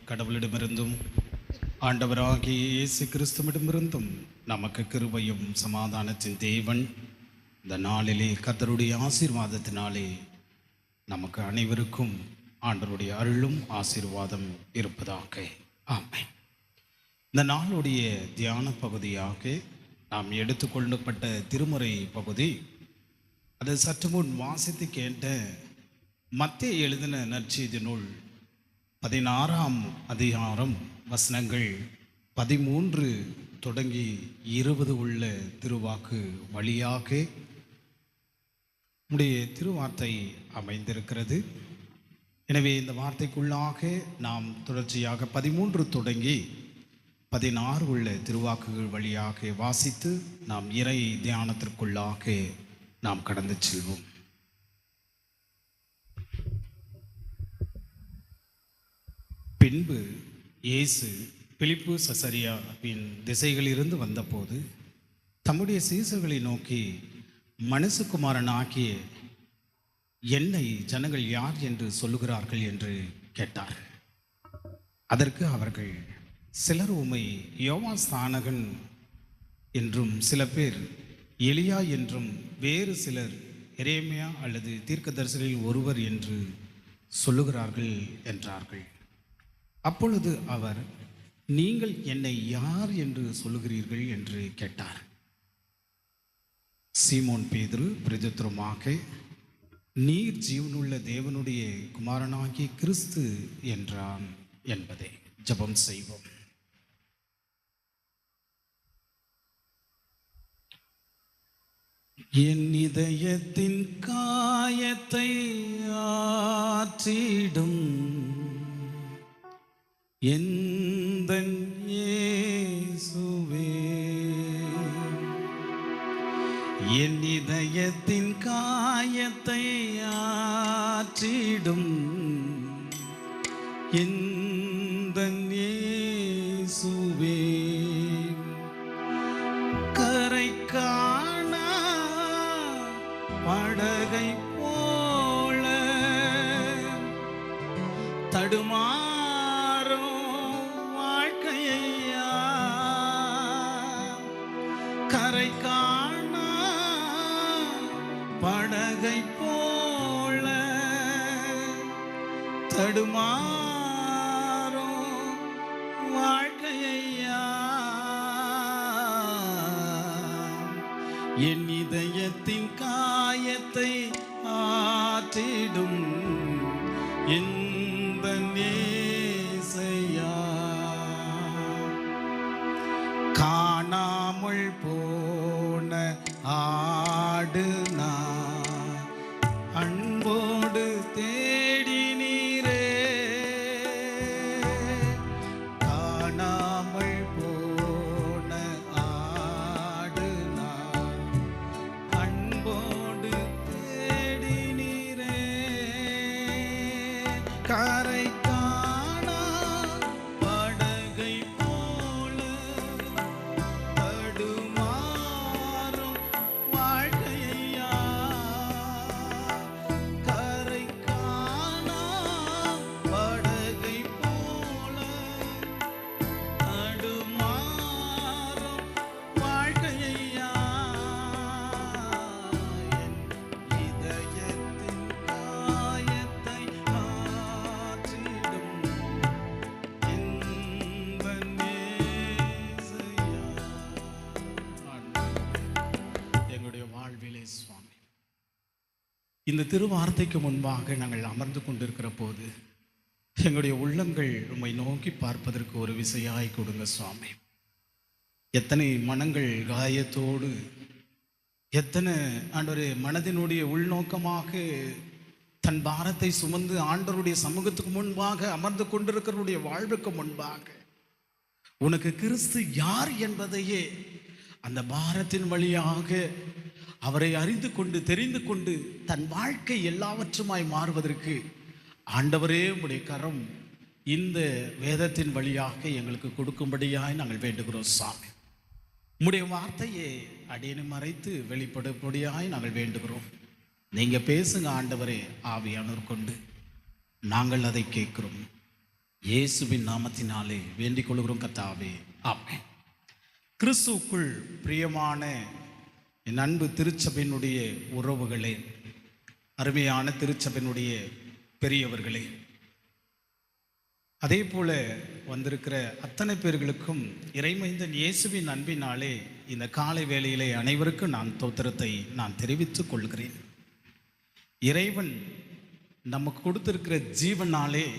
[SPEAKER 1] கடவுளிடமிருந்தும் ஆண்டவராகிய இயேசு கிறிஸ்துவிடமிருந்தும் நமக்கு கிருபையும் சமாதானத்தின் தேவன் இந்த நாளிலே கர்த்தருடைய ஆசீர்வாதத்தினாலே நமக்கு அனைவருக்கும் ஆண்டவருடைய அருளும் ஆசீர்வாதம் இருப்பதாக. ஆமென். இந்த நாளுடைய தியான பகுதியாக நாம் எடுத்துக்கொள்ளப்பட்ட திருமுறை பகுதி, அது சற்று முன் வாசித்து கேட்ட மத்தேயு எழுதின நற்செய்தி நூல் 16ஆம் அதிகாரம் வசனங்கள் 13 தொடங்கி 20 உள்ள திருவாக்கு வழியாக நம்முடைய திருவார்த்தை அமைந்திருக்கிறது. எனவே இந்த வார்த்தைக்குள்ளாக நாம் தொடர்ச்சியாக 13 தொடங்கி 16 உள்ள திருவாக்குகள் வழியாக வாசித்து நாம் இறை தியானத்திற்குள்ளாக நாம் கடந்து செல்வோம். பின்பு இயேசு பிலிப்பு செசரியாவின் திசைகளிலிருந்து வந்தபோது தம்முடைய சீசர்களை நோக்கி, மனுஷகுமாரன் ஆகிய என்னை ஜனங்கள் யார் என்று சொல்லுகிறார்கள் என்று கேட்டார். அதற்கு அவர்கள், சிலர் உம்மை யோவான் ஸ்நானகன் என்றும், சில பேர் எலியா என்றும், வேறு சிலர் எரேமியா அல்லது தீர்க்கதரிசிகளில் ஒருவர் என்று சொல்லுகிறார்கள் என்றார்கள். அப்பொழுது அவர், நீங்கள் என்னை யார் என்று சொல்லுகிறீர்கள் என்று கேட்டார். சீமோன் பேதுரு பிரதியுத்தரமாக, நீர் ஜீவனுள்ள தேவனுடைய குமாரனாகிய கிறிஸ்து என்றான் என்பதை. ஜெபம் செய்வோம். என் இதயத்தின் காயத்தை ஆற்றிடும் எந்தன் இயேசுவே, என் இதயத்தின் காயத்தை ஆற்றிடும் எந்தன் இயேசுவே, கரை காணா படகை போல தடுமாறும் வாழ்க்கையா, கரை காணா படகை போல தடுமாறும் வாழ்க்கையா, என் இதயத்தின் காயத்தை ஆற்றிடும் இந்த நேசையா, காணாமல் போன ஆடு நான் அன்போடு தேடினீரே, காணாமல் போன ஆடு நான் அன்போடு தேடினீரே, கரை காணா படகை போல தடுமாறும் வாழ்க்கையா, கரை காணா படகை போல தடுமாறும் வாழ்க்கையா, என் இதயத்தின் காயத்தை ஆற்றிடும் இந்த நேசையா. எங்களுடைய வாழ்விலே சுவாமி, இந்த திருவார்த்தைக்கு முன்பாக நாங்கள் அமர்ந்து கொண்டிருக்கிற போது எங்களுடைய உள்ளங்கள் உம்மை நோக்கி பார்ப்பதற்கு ஒரு விசையாய் கொடுங்க சுவாமி. எத்தனை மனங்கள் காயத்தோடு, எத்தனை ஆண்டவரே மனதினுடைய உள்நோக்கமாக தன் பாரத்தை சுமந்து ஆண்டவருடைய சமூகத்துக்கு முன்பாக அமர்ந்து கொண்டிருக்கிறவருடைய வாழ்வுக்கு முன்பாக உனக்கு கிறிஸ்து யார் என்பதையே அந்த பாரத்தின் வழியாக அவரை அறிந்து கொண்டு தெரிந்து கொண்டு தன் வாழ்க்கை எல்லாவற்றுமாய் மாறுவதற்கு ஆண்டவரே உம்முடைய கரம் இந்த வேதத்தின் வழியாக எங்களுக்கு கொடுக்கும்படியாய் நாங்கள் வேண்டுகிறோம் சாமி. உம்முடைய வார்த்தையை அடியனை மறைத்து வெளிப்படும்படியாய் நாங்கள் வேண்டுகிறோம். நீங்கள் பேசுங்க ஆண்டவரே, ஆவியானவர் கொண்டு நாங்கள் அதை கேட்கிறோம். இயேசுவின் நாமத்தினாலே வேண்டிக் கொள்கிறோம் கர்த்தாவே, ஆமென். கிறிஸ்துவுக்குள் பிரியமான என் அன்பு திருச்சபையினுடைய உறவுகளே, அருமையான திருச்சபையினுடைய பெரியவர்களே, அதே போல வந்திருக்கிற அத்தனை பேர்களுக்கும் இறைமைந்தன் இயேசுவின் அன்பினாலே இந்த காலை வேளையிலே அனைவருக்கும் நான் தோத்திரத்தை நான் தெரிவித்துக் கொள்கிறேன். இறைவன் நமக்கு கொடுத்திருக்கிற ஜீவனாலே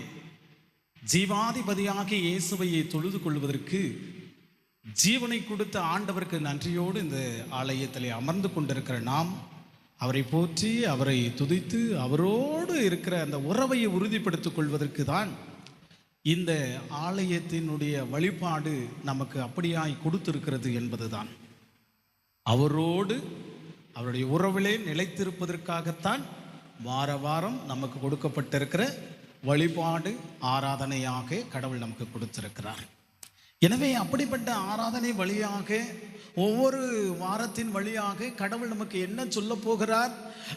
[SPEAKER 1] ஜீவாதிபதியாகிய இயேசுவையை தொழுது கொள்வதற்கு ஜீவனை கொடுத்த ஆண்டவருக்கு நன்றியோடு இந்த ஆலயத்தில் அமர்ந்து கொண்டிருக்கிற நாம் அவரை போற்றி அவரை துதித்து அவரோடு இருக்கிற அந்த உறவை உறுதிப்படுத்திக் கொள்வதற்கு தான் இந்த ஆலயத்தினுடைய வழிபாடு நமக்கு அப்படியாய் கொடுத்திருக்கிறது என்பதுதான். அவரோடு அவருடைய உறவிலே நிலைத்திருப்பதற்காகத்தான் வார வாரம் நமக்கு கொடுக்கப்பட்டிருக்கிற வழிபாடு ஆராதனையாக கடவுள் நமக்கு கொடுத்திருக்கிறார். எனவே அப்படிப்பட்ட ஆராதனை வழியாக ஒவ்வொரு வாரத்தின் வழியாக கடவுள் நமக்கு என்ன சொல்ல போகிறார்,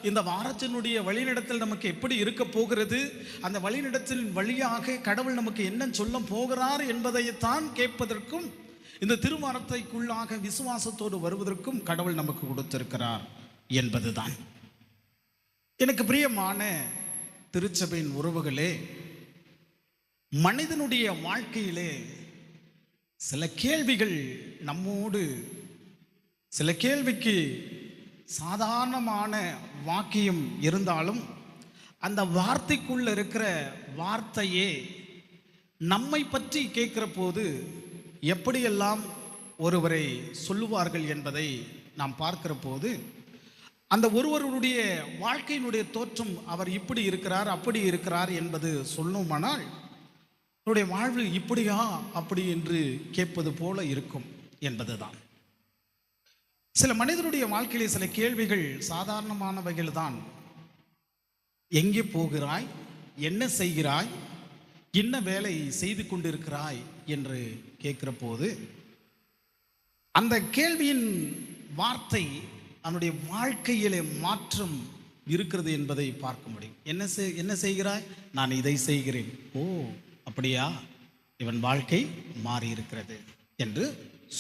[SPEAKER 1] இந்த வாரத்தினுடைய வழிநடத்தல் நமக்கு எப்படி இருக்க போகிறது, அந்த வழிநடத்தலின் வழியாக கடவுள் நமக்கு என்ன சொல்ல போகிறார் என்பதைத்தான் கேட்பதற்கும் இந்த திருவாரத்தைக்குள்ளாக விசுவாசத்தோடு வருவதற்கும் கடவுள் நமக்கு கொடுத்திருக்கிறார் என்பதுதான். எனக்கு பிரியமான திருச்சபையின் உறவுகளே, மனிதனுடைய வாழ்க்கையிலே சில கேள்விகள் நம்மோடு, சில கேள்விக்கு சாதாரணமான வாக்கியம் இருந்தாலும் அந்த வார்த்தைக்குள்ள இருக்கிற வார்த்தையே நம்மை பற்றி கேட்கிற போது எப்படியெல்லாம் ஒருவரை சொல்லுவார்கள் என்பதை நாம் பார்க்கிற போது அந்த ஒருவருடைய வாழ்க்கையினுடைய தோற்றம், அவர் இப்படி இருக்கிறார் அப்படி இருக்கிறார் என்பது சொல்லுமானால் அவருடைய வாழ்வு இப்படியா அப்படி என்று கேட்பது போல இருக்கும் என்பதுதான். சில மனிதனுடைய வாழ்க்கையிலே சில கேள்விகள் சாதாரணமானவைகள் தான். எங்கே போகிறாய், என்ன செய்கிறாய், என்ன வேலை செய்து கொண்டிருக்கிறாய் என்று கேட்கிற போது அந்த கேள்வியின் வார்த்தை அவனுடைய வாழ்க்கையிலே மாற்றம் இருக்கிறது என்பதை பார்க்க முடியும். என்ன செய்கிறாய், நான் இதை செய்கிறேன், ஓ அப்படியா, இவன் வாழ்க்கை மாறி இருக்கிறது என்று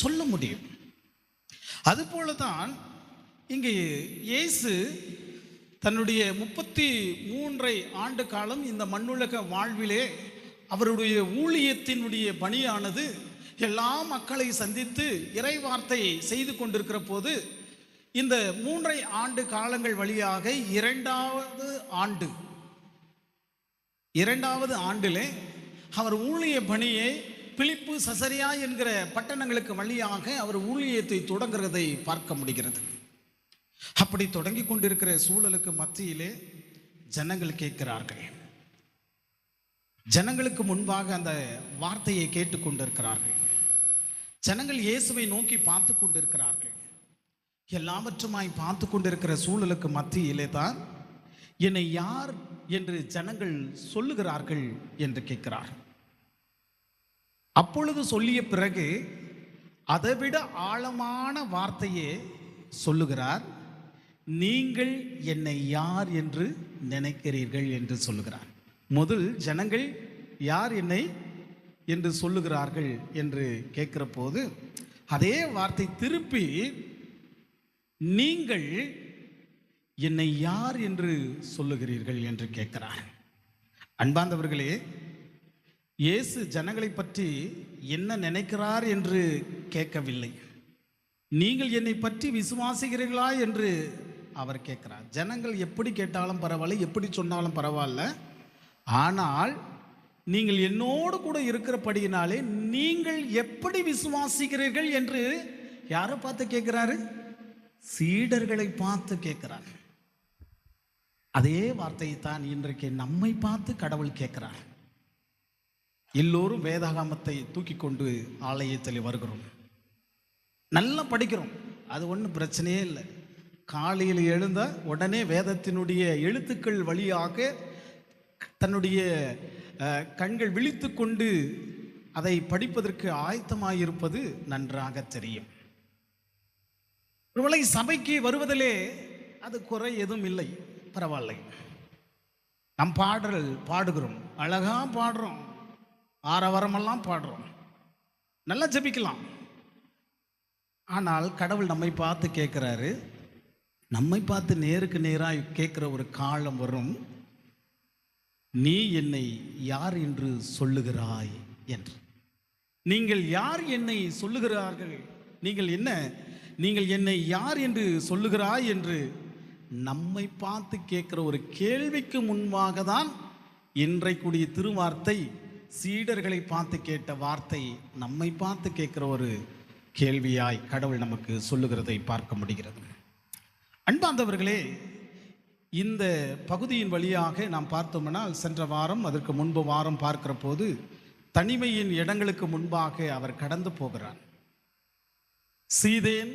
[SPEAKER 1] சொல்ல முடியும். அதுபோலதான் இங்கே இயேசு தன்னுடைய 33 ஆண்டு காலம் இந்த மண்ணுலக வாழ்விலே அவருடைய ஊழியத்தினுடைய பணியானது எல்லா மக்களை சந்தித்து இறை வார்த்தையை செய்து கொண்டிருக்கிற போது இந்த 3 ஆண்டு காலங்கள் வழியாக இரண்டாவது ஆண்டிலே அவர் ஊழிய பணியை பிலிப்பு, சசரியா என்கிற பட்டணங்களுக்கு வழியாக அவர் ஊழியத்தை தொடங்குறதை பார்க்க முடிகிறது. அப்படி தொடங்கி கொண்டிருக்கிற சூழலுக்கு மத்தியிலே ஜனங்கள் கேட்கிறார்கள். ஜனங்களுக்கு முன்பாக அந்த வார்த்தையை கேட்டுக்கொண்டிருக்கிறார்கள். ஜனங்கள் இயேசுவை நோக்கி பார்த்து கொண்டிருக்கிறார்கள். எல்லாவற்றுமாய் பார்த்து கொண்டிருக்கிற சூழலுக்கு மத்தியிலே தான் என்னை யார் என்று ஜனங்கள் சொல்லுகிறார்கள் என்று கேட்கிறார். அப்பொழுது சொல்லிய பிறகு அதைவிட ஆழமான வார்த்தையே சொல்லுகிறார். நீங்கள் என்னை யார் என்று நினைக்கிறீர்கள் என்று சொல்லுகிறார். முதல் ஜனங்கள் யார் என்னை என்று சொல்லுகிறார்கள் என்று கேட்கிற போது அதே வார்த்தை திருப்பி நீங்கள் என்னை யார் என்று சொல்லுகிறீர்கள் என்று கேட்கிறார். அன்பார்ந்தவர்களே, இயேசு ஜனங்களை பற்றி என்ன நினைக்கிறார் என்று கேட்கவில்லை. நீங்கள் என்னை பற்றி விசுவாசிக்கிறீர்களா என்று அவர் கேட்கிறார். ஜனங்கள் எப்படி கேட்டாலும் பரவாயில்ல, எப்படி சொன்னாலும் பரவாயில்ல, ஆனால் நீங்கள் என்னோடு கூட இருக்கிறபடியினாலே நீங்கள் எப்படி விசுவாசிக்கிறீர்கள் என்று யாரை பார்த்து கேட்கிறாரு? சீடர்களை பார்த்து கேட்கிறார். அதே வார்த்தையை தான் இன்றைக்கு நம்மை பார்த்து கடவுள் கேட்கிறார். எல்லோரும் வேதாகமத்தை தூக்கி கொண்டு ஆலயத்தில் வருகிறோம், நல்லா படிக்கிறோம், அது ஒன்றும் பிரச்சனையே இல்லை. காலையில் எழுந்த உடனே வேதத்தினுடைய எழுத்துக்கள் வழியாக தன்னுடைய கண்கள் விழித்து கொண்டு அதை படிப்பதற்கு ஆயத்தமாயிருப்பது நன்றாக தெரியும். ஒருவேளை சபைக்கு வருவதிலே அது குறை எதுவும் இல்லை, பரவாயில்லை. நம் பாடுகிறோம், அழகா பாடுறோம், ஆரவாரமெல்லாம் பாடுறோம், நல்லா ஜெபிக்கலாம். ஆனால் கடவுள் நம்மை பார்த்து கேட்குறாரு, நம்மை பார்த்து நேருக்கு நேராக கேட்குற ஒரு காலம் வரும், நீ என்னை யார் என்று சொல்லுகிறாய் என்று. நீங்கள் யார் என்னை சொல்லுகிறார்கள், நீங்கள் என்னை யார் என்று சொல்லுகிறாய் என்று நம்மை பார்த்து கேட்குற ஒரு கேள்விக்கு முன்பாக தான் இன்றைக்குரிய திருவார்த்தை சீடர்களை பார்த்து கேட்ட வார்த்தை நம்மை பார்த்து கேட்குற ஒரு கேள்வியாய் கடவுள் நமக்கு சொல்லுகிறதை பார்க்க முடிகிறது. அன்பார்ந்தவர்களே, இந்த பகுதியின் வழியாக நாம் பார்த்தோம்னால் சென்ற வாரம் அதற்கு முன்பு வாரம் பார்க்கிற போது தனிமையின் இடங்களுக்கு முன்பாக அவர் கடந்து போகிறார். சீதேன்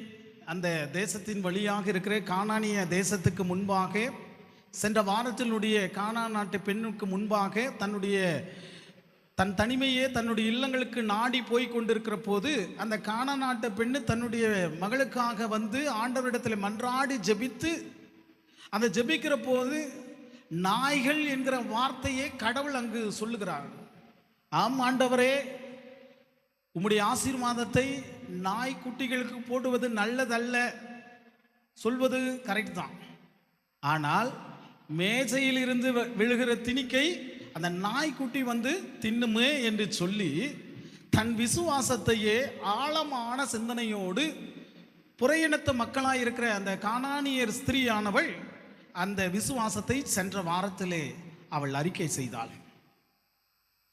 [SPEAKER 1] அந்த தேசத்தின் வழியாக இருக்கிற கானானிய தேசத்துக்கு முன்பாக, சென்ற வாரத்தினுடைய கானான் நாட்டு பெண்ணுக்கு முன்பாக தன் தனிமையே தன்னுடைய இல்லங்களுக்கு நாடி போய் கொண்டிருக்கிற போது அந்த கானான் நாட்டு பெண்ணு தன்னுடைய மகளுக்காக வந்து ஆண்டவரிடத்தில் மன்றாடி ஜெபித்து, அந்த ஜெபிக்கிற போது நாய்கள் என்கிற வார்த்தையை கடவுள் அங்கு சொல்லுகிறார். ஆம் ஆண்டவரே, உம்முடைய ஆசீர்வாதத்தை நாய்க்குட்டிகளுக்கு போடுவது நல்லதல்ல, சொல்வது கரெக்ட் தான். ஆனால் மேஜையில் இருந்து விழுகிற திணிக்கை அந்த நாய்க்குட்டி வந்து தின்னுமே என்று சொல்லி தன் விசுவாசத்தையே ஆழமான சிந்தனையோடு புறையினத்த மக்களாக இருக்கிற அந்த கானானியர் ஸ்திரீயானவள் அந்த விசுவாசத்தை சென்ற வாரத்திலே அவள் அறிக்கை செய்தாள்.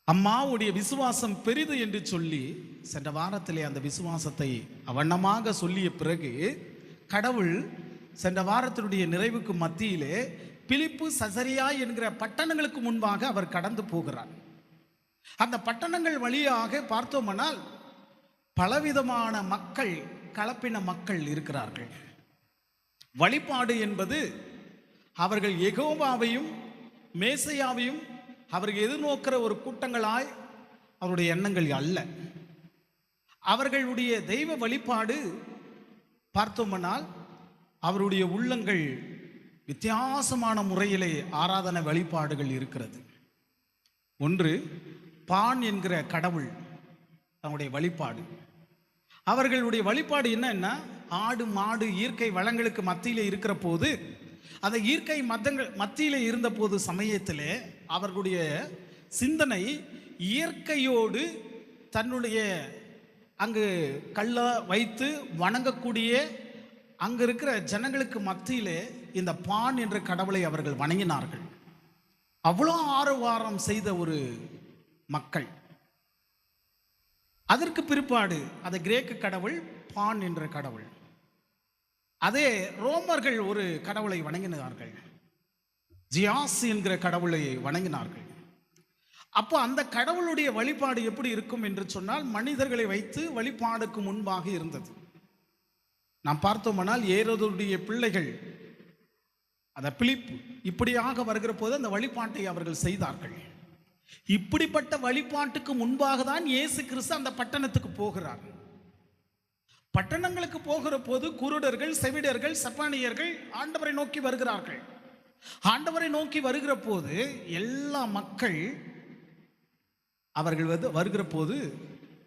[SPEAKER 1] அம்மாவுடைய விசுவாசம் பெரிது என்று சொல்லி சென்ற வாரத்திலே அந்த விசுவாசத்தை அவண்ணமாக சொல்லிய பிறகு கடவுள் சென்ற வாரத்தினுடைய நிறைவுக்கு மத்தியிலே பிலிப்பு சசரியா என்கிற பட்டணங்களுக்கு முன்பாக அவர் கடந்து போகிறார். அந்த பட்டணங்கள் வழியாக பார்த்தோமானால் பலவிதமான மக்கள், கலப்பின மக்கள் இருக்கிறார்கள். வழிபாடு என்பது அவர்கள் யெகோவாவையும் மேசையாவையும் அவர்கள் எதிர்நோக்கிற ஒரு கூட்டங்களாய் அவருடைய எண்ணங்கள் அல்ல. அவர்களுடைய தெய்வ வழிபாடு பார்த்தோமானால் அவருடைய உள்ளங்கள் வித்தியாசமான முறையிலே ஆராதனை வழிபாடுகள் இருக்கிறது. ஒன்று பான் என்கிற கடவுள் தன்னுடைய வழிபாடு. அவர்களுடைய வழிபாடு என்னன்னா, ஆடு மாடு இயற்கை வளங்களுக்கு மத்தியில் இருக்கிற போது, அந்த இயற்கை மத்தியில் இருந்த போது சமயத்தில் அவர்களுடைய சிந்தனை இயற்கையோடு தன்னுடைய அங்கு கல்ல வைத்து வணங்கக்கூடிய அங்கு இருக்கிற ஜனங்களுக்கு மத்தியிலே இந்த பான் என்ற கடவுளை அவர்கள் வணங்கினார்கள். அவ்வளோ ஆரவாரம் செய்த ஒரு மக்கள். அதற்கு பிற்பாடு அந்த கிரேக்க கடவுள் பான் என்ற கடவுள். அதே ரோமர்கள் ஒரு கடவுளை வணங்கினார்கள், ஜியாஸ் என்கிற கடவுளை வணங்கினார்கள். அப்போ அந்த கடவுளுடைய வழிபாடு எப்படி இருக்கும் என்று சொன்னால், மனிதர்களை வைத்து வழிபாடுக்கு முன்பாக இருந்தது. நாம் பார்த்தோமானால் ஏரோதுடைய பிள்ளைகள் அந்த பிலிப்பு இப்படியாக வருகிற போது அந்த வழிபாட்டை அவர்கள் செய்தார்கள். இப்படிப்பட்ட வழிபாட்டுக்கு முன்பாக தான் இயேசு கிறிஸ்து அந்த பட்டணத்துக்கு போகிறார். பட்டணங்களுக்கு போகிற போது குருடர்கள், செவிடர்கள், சப்பானியர்கள் ஆண்டவரை நோக்கி வருகிறார்கள். ஆண்டவரை நோக்கி வருகிற போது எல்லா மக்கள் அவர்கள் வருகிற போது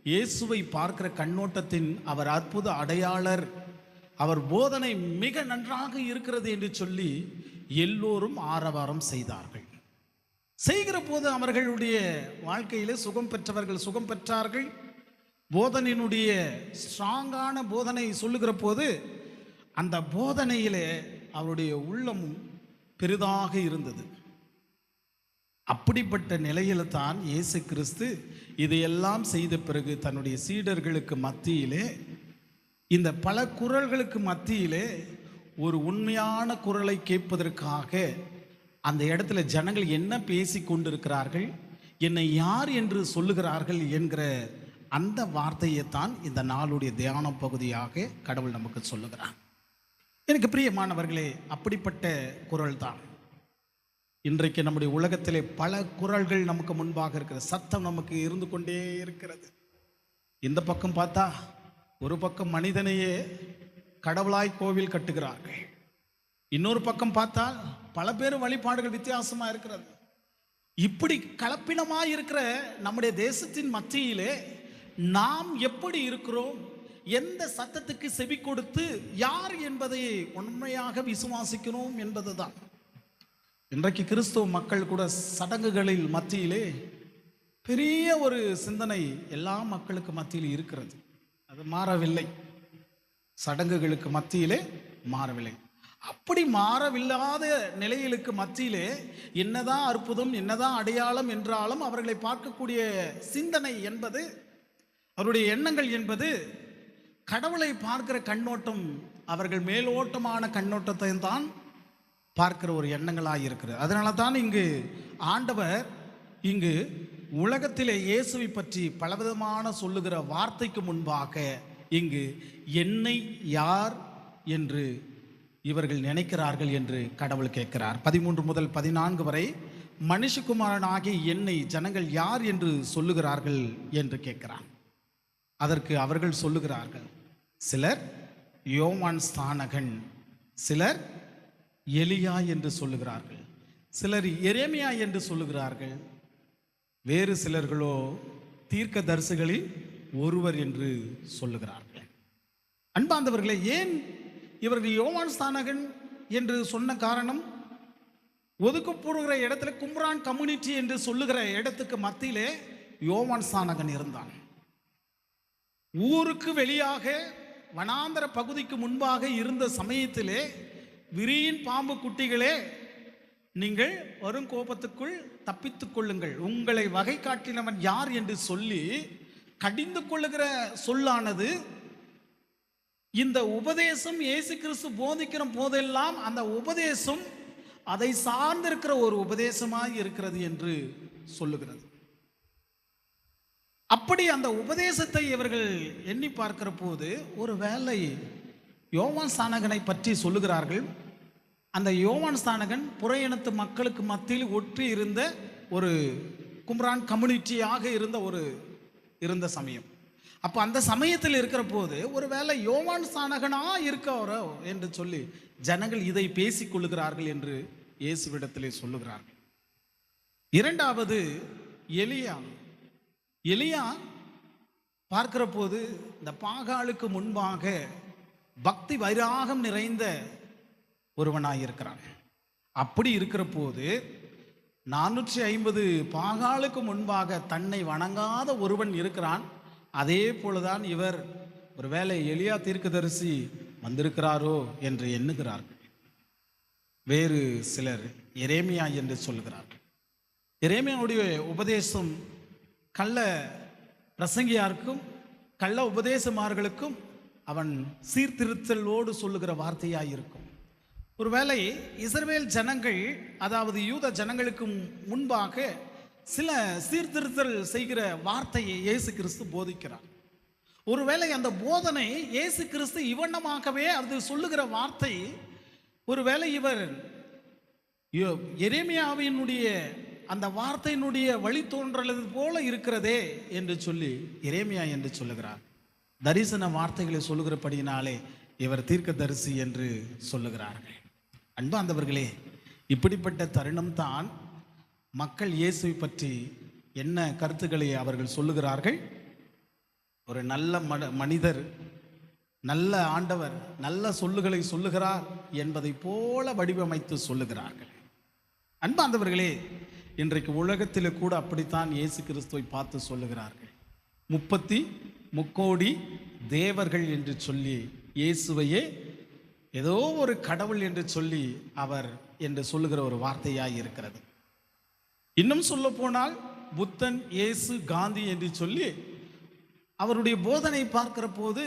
[SPEAKER 1] இயேசுவை பார்க்கிற கண்ணோட்டத்தின் அவர் அற்புத அடையாளர், அவர் போதனை மிக நன்றாக இருக்கிறது என்று சொல்லி எல்லோரும் ஆரவாரம் செய்தார்கள். செய்கிற போது அவர்களுடைய வாழ்க்கையிலே சுகம் பெற்றவர்கள் சுகம் பெற்றார்கள். போதனையினுடைய ஸ்ட்ராங்கான போதனை சொல்லுகிற போது அந்த போதனையிலே அவருடைய உள்ளம் பெரிதாக இருந்தது. அப்படிப்பட்ட நிலையில் தான் இயேசு கிறிஸ்து இதையெல்லாம் செய்த பிறகு தன்னுடைய சீடர்களுக்கு மத்தியிலே, இந்த பல குரல்களுக்கு மத்தியிலே ஒரு உண்மையான குரலை கேட்பதற்காக அந்த இடத்துல ஜனங்கள் என்ன பேசி கொண்டிருக்கிறார்கள், என்னை யார் என்று சொல்லுகிறார்கள் என்கிற அந்த வார்த்தையைத்தான் இந்த நாளுடைய தியான பகுதியாக கடவுள் நமக்கு சொல்லுகிறார். எனக்கு பிரியமானவர்களே, அப்படிப்பட்ட குரல் தான் இன்றைக்கு நம்முடைய உலகத்திலே பல குரல்கள் நமக்கு முன்பாக இருக்கிற சத்தம் நமக்கு இருந்து கொண்டே இருக்கிறது. இந்த பக்கம் பார்த்தா ஒரு பக்கம் மனிதனையே கடவுளாய் கோவில் கட்டுகிறார்கள், இன்னொரு பக்கம் பார்த்தால் பல பேர் வழிபாடுகள் வித்தியாசமாக இருக்கிறது. இப்படி கலப்பினமாக இருக்கிற நம்முடைய தேசத்தின் மத்தியிலே நாம் எப்படி இருக்கிறோம், எந்த சத்தத்துக்கு செவி கொடுத்து யார் என்பதை உண்மையாக விசுவாசிக்கிறோம் என்பதுதான். இன்றைக்கு கிறிஸ்துவ மக்கள் கூட சடங்குகளில் மத்தியிலே பெரிய ஒரு சிந்தனை எல்லா மக்களுக்கு மத்தியில் இருக்கிறது. அது மாறவில்லை, சடங்குகளுக்கு மத்தியிலே மாறவில்லை. அப்படி மாறவில்லாத நிலைகளுக்கு மத்தியிலே என்னதான் அற்புதம், என்னதான் அடையாளம் என்றாலும் அவர்களை பார்க்கக்கூடிய சிந்தனை என்பது, அவருடைய எண்ணங்கள் என்பது, கடவுளை பார்க்கிற கண்ணோட்டம் அவர்கள் மேலோட்டமான கண்ணோட்டத்தை தான் பார்க்கிற ஒரு எண்ணங்களாக இருக்கிறது. அதனால தான் இங்கு ஆண்டவர் இங்கு உலகத்திலே இயேசுவை பற்றி பலவிதமான சொல்லுகிற வார்த்தைக்கு முன்பாக இங்கு என்னை யார் என்று இவர்கள் நினைக்கிறார்கள் என்று கடவுள் கேட்கிறார். 13 முதல் 14 வரை மனுஷகுமாரனாகிய என்னை ஜனங்கள் யார் என்று சொல்லுகிறார்கள் என்று கேட்கிறார். அதற்கு அவர்கள் சொல்லுகிறார்கள், சிலர் யோவான் ஸ்நானகன், சிலர் எலியா என்று சொல்லுகிறார்கள், சிலர் எரேமியா என்று சொல்லுகிறார்கள், வேறு சிலர்களோ தீர்க்கதரிசிகளில் ஒருவர் என்று சொல்லுகிறார்கள். அன்பார்ந்தவர்களே, ஏன் இவர்கள் யோவான் ஸ்நானகன் என்று சொன்ன காரணம், ஒதுக்கப்படுகிற இடத்துல கும்ரான் கம்யூனிட்டி என்று சொல்லுகிற இடத்துக்கு மத்தியிலே யோவான் ஸ்நானகன் இருந்தான். ஊருக்கு வெளியாக வனாந்தர பகுதிக்கு முன்பாக இருந்த சமயத்திலே, விரியின் பாம்பு குட்டிகளே, நீங்கள் வரும் கோபத்துக்குள் தப்பித்துக் கொள்ளுங்கள், உங்களை வகை காட்டினவன் யார் என்று சொல்லி கடிந்து கொள்ளுகிற சொல்லானது, இந்த உபதேசம் இயேசு கிறிஸ்து போதிக்கிற போதெல்லாம் அந்த உபதேசம் அதை சார்ந்திருக்கிற ஒரு உபதேசமாய் இருக்கிறது என்று சொல்லுகிறது. அப்படி அந்த உபதேசத்தை இவர்கள் எண்ணி பார்க்கிற போது, ஒரு வேளை யோவான் ஸ்நானகனை பற்றி சொல்லுகிறார்கள். அந்த யோவான் ஸ்நானகன் புற இனத்து மக்களுக்கு மத்தியில் ஒற்றி இருந்த ஒரு கும்ரான் கம்யூனிட்டியாக இருந்த சமயம். அப்போ அந்த சமயத்தில் இருக்கிற போது ஒரு வேளை யோவான் ஸ்நானகனா இருக்கவரோ என்று சொல்லி ஜனங்கள் இதை பேசிக் கொள்ளுகிறார்கள் என்று இயேசுவிடத்திலே சொல்லுகிறார்கள். இரண்டாவது எலியா பார்க்கிற போது இந்த பாகாலுக்கு முன்பாக பக்தி வைராகம் நிறைந்த ஒருவனாயிருக்கிறான். அப்படி இருக்கிற போது 450 பாகாலுக்கு முன்பாக தன்னை வணங்காத ஒருவன் இருக்கிறான். அதே போலதான் இவர் ஒருவேளை எலியா தீர்க்கதரிசி வந்திருக்கிறாரோ என்று எண்ணுகிறார்கள். வேறு சிலர் எரேமியா என்று சொல்லுகிறார்கள். எரேமியாவுடைய உபதேசம் கள்ள பிரசங்கியாருக்கும் கள்ள உபதேசமார்களுக்கும் அவன் சீர்திருத்தலோடு சொல்லுகிற வார்த்தையாயிருக்கும். ஒருவேளை இஸ்ரவேல் ஜனங்கள், அதாவது யூத ஜனங்களுக்கு முன்பாக சில சீர்திருத்தல் செய்கிற வார்த்தையை இயேசு கிறிஸ்து போதிக்கிறார். ஒருவேளை அந்த போதனை இயேசு கிறிஸ்து இவண்ணமாகவே அது சொல்லுகிற வார்த்தை, ஒருவேளை இவர் எரேமியாவினுடைய அந்த வார்த்தையினுடைய வழித்தோன்றல் போல இருக்கிறதே என்று சொல்லி எரேமியா என்று சொல்லுகிறார். தரிசன வார்த்தைகளை சொல்லுகிறபடியினாலே இவர் தீர்க்கதரிசி என்று சொல்லுகிறார்கள். அன்பார்ந்தவர்களே, இப்படிப்பட்ட தருணம் தான் மக்கள் இயேசுவை பற்றி என்ன கருத்துக்களை அவர்கள் சொல்லுகிறார்கள். ஒரு நல்ல மனிதர், நல்ல ஆண்டவர், நல்ல சொல்லுகளை சொல்லுகிறார் என்பதை போல வடிவமைத்து சொல்லுகிறார்கள். அன்பார்ந்தவர்களே, இன்றைக்கு உலகத்தில் கூட அப்படித்தான் இயேசு கிறிஸ்துவை பார்த்து சொல்லுகிறார்கள். 33 தேவர்கள் என்று சொல்லி இயேசுவையே ஏதோ ஒரு கடவுள் என்று சொல்லி அவர் என்று சொல்லுகிற ஒரு வார்த்தையாய் இருக்கிறது. இன்னும் சொல்ல போனால் புத்தன், இயேசு, காந்தி என்று சொல்லி அவருடைய போதனை பார்க்கிற போது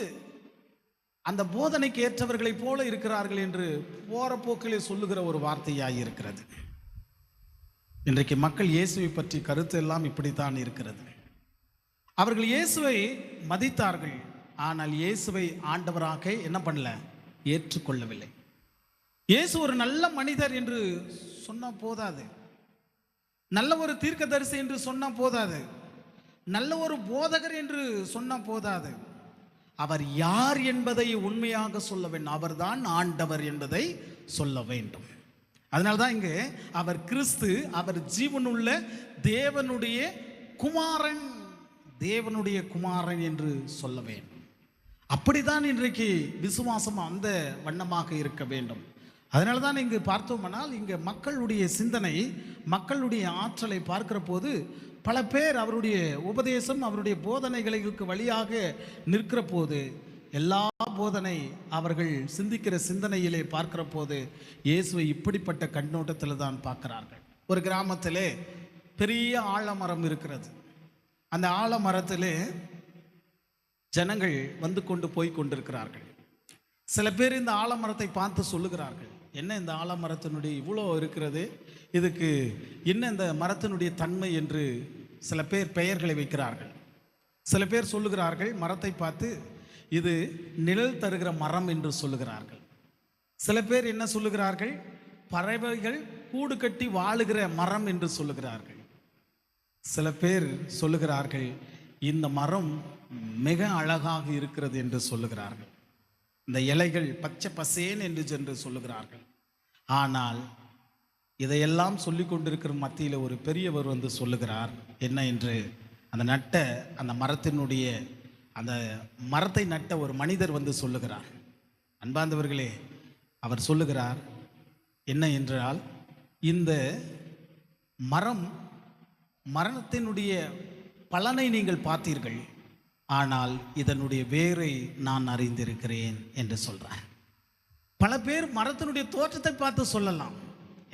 [SPEAKER 1] அந்த போதனைக்கு ஏற்றவர்களைப் போல இருக்கிறார்கள் என்று போற போக்கிலே சொல்லுகிற ஒரு வார்த்தையாய் இருக்கிறது. இன்றைக்கு மக்கள் இயேசுவை பற்றி கருத்து எல்லாம் இப்படித்தான் இருக்கிறது. அவர்கள் இயேசுவை மதித்தார்கள், ஆனால் இயேசுவை ஆண்டவராக என்ன பண்ணல, ஏற்றுக்கொள்ளவில்லை. இயேசு ஒரு நல்ல மனிதர் என்று சொன்ன போதாது, நல்ல ஒரு தீர்க்கதரிசி என்று சொன்ன போதாது, நல்ல ஒரு போதகர் என்று சொன்ன போதாது, அவர் யார் என்பதை உண்மையாக சொல்ல வேண்டும். அவர்தான் ஆண்டவர் என்பதை சொல்ல வேண்டும். அதனால்தான் இங்கு அவர் கிறிஸ்து, அவர் ஜீவனுள்ள தேவனுடைய குமாரன், தேவனுடைய குமாரன் என்று சொல்ல வேண்டும். அப்படிதான் இன்றைக்கு விசுவாசம் அந்த வண்ணமாக இருக்க வேண்டும். அதனால தான் இங்கு பார்த்தோம்னால் இங்கு மக்களுடைய சிந்தனை, மக்களுடைய ஆற்றலை பார்க்கிற போது பல பேர் அவருடைய உபதேசம், அவருடைய போதனைகளுக்கு வழியாக நிற்கிற போது, எல்லா போதனை அவர்கள் சிந்திக்கிற சிந்தனையிலே பார்க்கிற போது இயேசுவை இப்படிப்பட்ட கண்ணோட்டத்தில் தான் பார்க்கிறார்கள். ஒரு கிராமத்திலே பெரிய ஆலமரம் இருக்கிறது. அந்த ஆலமரத்திலே ஜனங்கள் வந்து கொண்டு போய் கொண்டிருக்கிறார்கள். சில பேர் இந்த ஆலமரத்தை பார்த்து சொல்லுகிறார்கள், என்ன இந்த ஆலமரத்தினுடைய இவ்வளோ இருக்கிறது, இதுக்கு என்ன இந்த மரத்தினுடைய தன்மை என்று சில பேர் பெயர்களை வைக்கிறார்கள். சில பேர் சொல்லுகிறார்கள், மரத்தை பார்த்து இது நிழல் தருகிற மரம் என்று சொல்லுகிறார்கள். சில பேர் என்ன சொல்லுகிறார்கள், பறவைகள் கூடு கட்டி வாழுகிற மரம் என்று சொல்லுகிறார்கள். சில பேர் சொல்லுகிறார்கள், இந்த மரம் மிக அழகாக இருக்கிறது என்று சொல்லுகிறார்கள். இந்த இலைகள் பச்சை பசேன் என்று சொல்லுகிறார்கள். ஆனால் இதையெல்லாம் சொல்லி கொண்டிருக்கிற மத்தியில் ஒரு பெரியவர் வந்து சொல்லுகிறார், என்ன என்று, அந்த மரத்தினுடைய அந்த மரத்தை நட்ட ஒரு மனிதர் வந்து சொல்லுகிறார். அன்பார்ந்தவர்களே, அவர் சொல்லுகிறார் என்ன என்றால், இந்த மரணத்தினுடைய பலனை நீங்கள் பார்த்தீர்கள், ஆனால் இதனுடைய வேரை நான் அறிந்திருக்கிறேன் என்று சொல்றார். பல பேர் மரத்தினுடைய தோற்றத்தை பார்த்து சொல்லலாம்,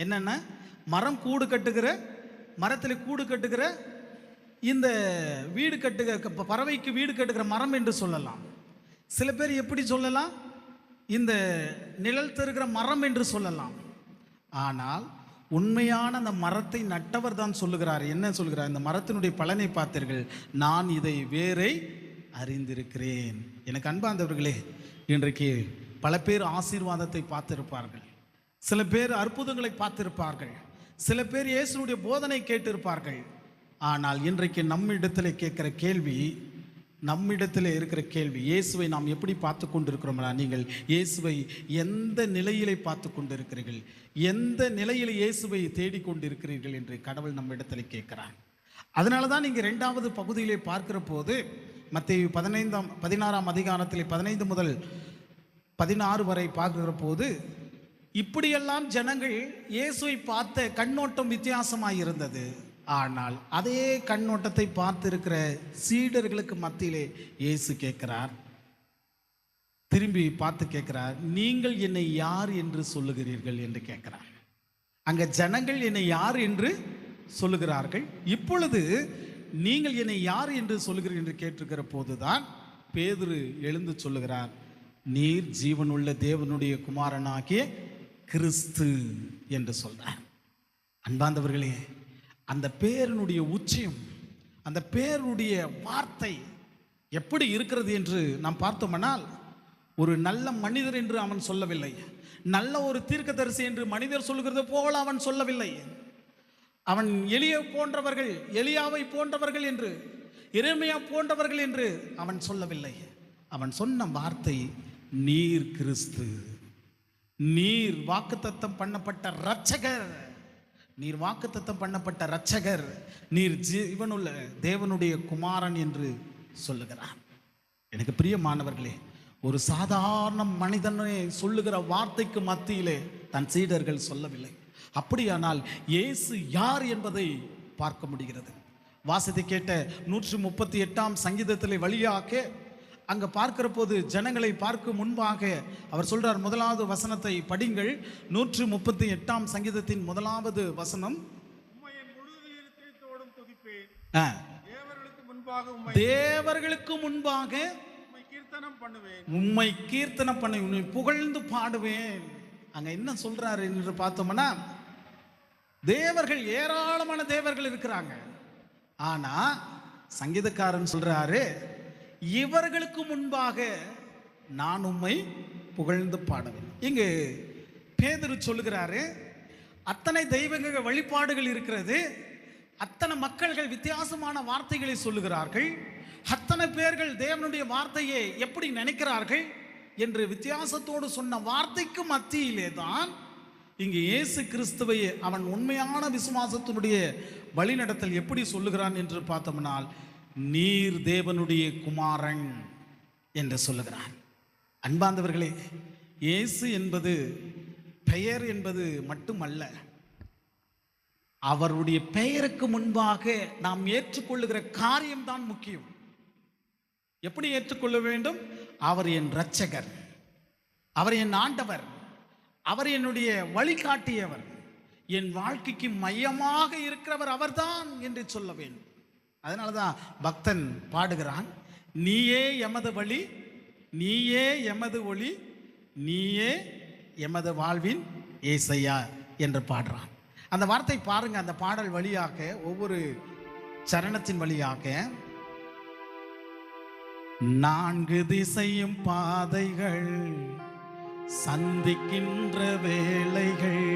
[SPEAKER 1] என்னென்ன மரம் கூடு கட்டுகிற, மரத்தில் கூடு கட்டுகிற, இந்த வீடு கட்டுகிற பறவைக்கு வீடு கட்டுகிற மரம் என்று சொல்லலாம். சில பேர் எப்படி சொல்லலாம், இந்த நிழல் தருகிற மரம் என்று சொல்லலாம். ஆனால் உண்மையான அந்த மரத்தை நட்டவர் தான் சொல்லுகிறார், என்ன சொல்கிறார், இந்த மரத்தினுடைய பலனை பார்த்தீர்கள், நான் இதை வேரை அறிந்திருக்கிறேன். எனக்கு அன்பார்ந்தவர்களே, இன்றைக்கு பல பேர் ஆசீர்வாதத்தை பார்த்திருப்பார்கள், சில பேர் அற்புதங்களை பார்த்திருப்பார்கள், சில பேர் இயேசுடைய போதனை கேட்டிருப்பார்கள். ஆனால் இன்றைக்கு நம்மிடத்தில் கேட்கிற கேள்வி, நம்மிடத்தில் இருக்கிற கேள்வி, இயேசுவை நாம் எப்படி பார்த்து கொண்டிருக்கிறோம்னா, நீங்கள் இயேசுவை எந்த நிலையிலே பார்த்து கொண்டிருக்கிறீர்கள், எந்த நிலையில் இயேசுவை தேடிக்கொண்டிருக்கிறீர்கள் என்று கடவுள் நம்மிடத்தில் கேட்கிறார். அதனால தான் நீங்கள் 2வது பகுதியிலே பார்க்கிற போது மத்தேயு 16ஆம் அதிகாரத்தில் 15 முதல் 16 வரை பார்க்கிற போது, இப்படியெல்லாம் ஜனங்கள் இயேசுவை பார்த்த கண்ணோட்டம் வித்தியாசமாக இருந்தது. ஆனால் அதே கண்ணோட்டத்தை பார்த்திருக்கிற சீடர்களுக்கு மத்தியிலே இயேசு கேட்கிறார், திரும்பி பார்த்து கேட்கிறார், நீங்கள் என்னை யார் என்று சொல்லுகிறீர்கள் என்று கேட்கிறார். அங்க ஜனங்கள் என்னை யார் என்று சொல்லுகிறார்கள், இப்பொழுது நீங்கள் என்னை யார் என்று சொல்லுகிறீர்கள் என்று கேட்டிருக்கிற போதுதான் பேதுரு எழுந்து சொல்லுகிறார், நீர் ஜீவனுள்ள தேவனுடைய குமாரனாகிய கிறிஸ்து என்று சொல்றார். அன்பார்ந்தவர்களே, அந்த பேரினுடைய உச்சம், அந்த பேருடைய வார்த்தை எப்படி இருக்கிறது என்று நாம் பார்த்தோம்னால், ஒரு நல்ல மனிதர் என்று அவன் சொல்லவில்லை, நல்ல ஒரு தீர்க்கதரிசி என்று மனிதர் சொல்லுகிறது போல அவன் சொல்லவில்லை. அவன் எலியாவை போன்றவர்கள் என்று, எரேமியா போன்றவர்கள் என்று அவன் சொல்லவில்லை. அவன் சொன்ன வார்த்தை, நீர் கிறிஸ்து, நீர் வாக்குத்தத்தம் பண்ணப்பட்ட இரட்சகர், நீர் வாக்குத்தத்தம் பண்ணப்பட்ட இரட்சகர், நீர் ஜீவனுள்ள தேவனுடைய குமாரன் என்று சொல்லுகிறார். எனக்கு பிரியமானவர்களே, ஒரு சாதாரண மனிதனை சொல்லுகிற வார்த்தைக்கு மத்தியிலே தன் சீடர்கள் சொல்லவில்லை. அப்படியானால் இயேசு யார் என்பதை பார்க்க முடிகிறது. வாசத்தை கேட்ட 138ஆம் சங்கீதத்திலே வழியாக அங்கே பார்க்கிற போது ஜனங்களை பார்க்கும் முன்பாக அவர் சொல்றார், 1வது வசனத்தை படிங்கள். 138ஆம் சங்கீதத்தின் 1வது வசனம், தேவர்களுக்கு முன்பாக உம்மை கீர்த்தனம் பண்ணுவேன், உம்மை புகழ்ந்து பாடுவேன். அங்க என்ன சொல்றாரு என்று பார்த்தோம்னா, தேவர்கள், ஏராளமான தேவர்கள் இருக்கிறாங்க. ஆனா சங்கீதக்காரன் சொல்றாரு, இவர்களுக்கு முன்பாக நான் உம்மை புகழ்ந்து பாடுவேன். இங்கு பேதுரு சொல்லுகிறாரு, அத்தனை தெய்வங்க வழிபாடுகள் இருக்கிறது, அத்தனை மக்கள்கள் வித்தியாசமான வார்த்தைகளை சொல்லுகிறார்கள், அத்தனை பேர்கள் தேவனுடைய வார்த்தையை எப்படி நினைக்கிறார்கள் என்று வித்தியாசத்தோடு சொன்ன வார்த்தைக்கு மத்தியிலே தான் இங்கு இயேசு கிறிஸ்துவை அவன் உண்மையான விசுவாசத்தினுடைய வழிநடத்தல் எப்படி சொல்லுகிறான் என்று பார்த்தோம்னால், நீர் தேவனுடைய குமாரன் என்று சொல்லுகிறான். அன்பார்ந்தவர்களே, இயேசு என்பது பெயர் என்பது மட்டுமல்ல, அவருடைய பெயருக்கு முன்பாக நாம் ஏற்றுக்கொள்ளுகிற காரியம்தான் முக்கியம். எப்படி ஏற்றுக்கொள்ள வேண்டும்? அவர் என் இரட்சகர், அவர் என் ஆண்டவர், அவர் என்னுடைய வழிகாட்டியவர், என் வாழ்க்கைக்கு மையமாக இருக்கிறவர் அவர்தான் என்று சொல்ல வேண்டும். அதனால தான் பக்தன் பாடுகிறான், நீயே எமது வழி, நீயே எமது ஒளி, நீயே எமது வாழ்வின் ஏசையா என்று பாடுறான். அந்த வார்த்தை பாருங்க, அந்த பாடல் வழியாக ஒவ்வொரு சரணத்தின் வழியாக, நான்கு திசையும் பாதைகள் சந்திக்கின்ற வேளைகள்,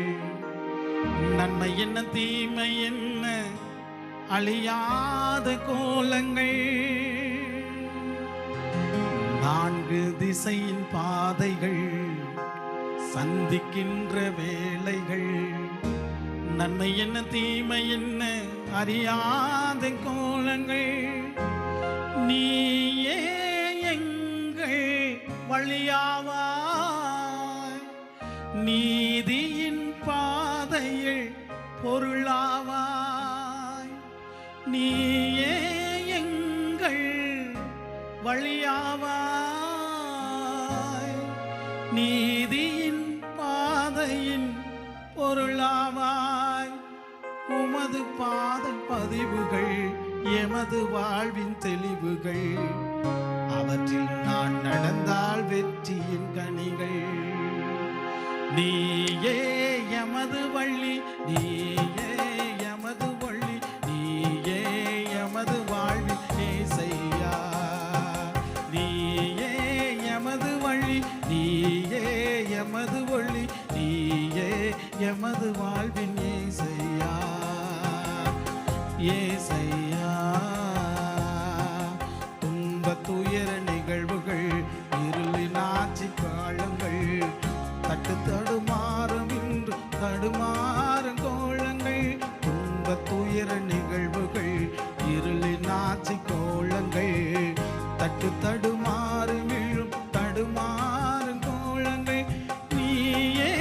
[SPEAKER 1] நன்மை என்ன தீமை என்ன அழியாத கோலங்கள், நான்கு திசையின் பாதைகள் சந்திக்கின்ற வேளைகள், நன்மை என்ன தீமை என்ன அறியாத கோலங்கள், நீயே எங்கள் வழியாவாய், நீதியின் பாதையில் பொருளாவாய், நீயே எங்கள் வழியாவாய், நீதியின் பாதையின் பொருளாவாய், உமது பாத பதிவுகள் எமது வாழ்வின் தெளிவுகள், அவற்றில் நான் நடந்தால் வெற்றியின் கனிகள், நீயே எமது வழி, நீயே எமது வழி, நீயே எமது வாழ்வின் ஏசையா, நீயே எமது வழி, நீயே எமது வழி, நீயே எமது வாழ்வின் ஏசையா, ஏசையா. துன்ப துயர நிகழ்வுகள், இருளின் ஆட்சி காலங்கள், தட்டு தடுமாறும் இன்று தடுமாறும் கோலங்கள், துன்ப துயர நிகழ்வுகள், இருளின் ஆட்சி கோலங்கள், தட்டு தடுமாறும் விழும் தடுமாறும் கோலங்கள், நீயே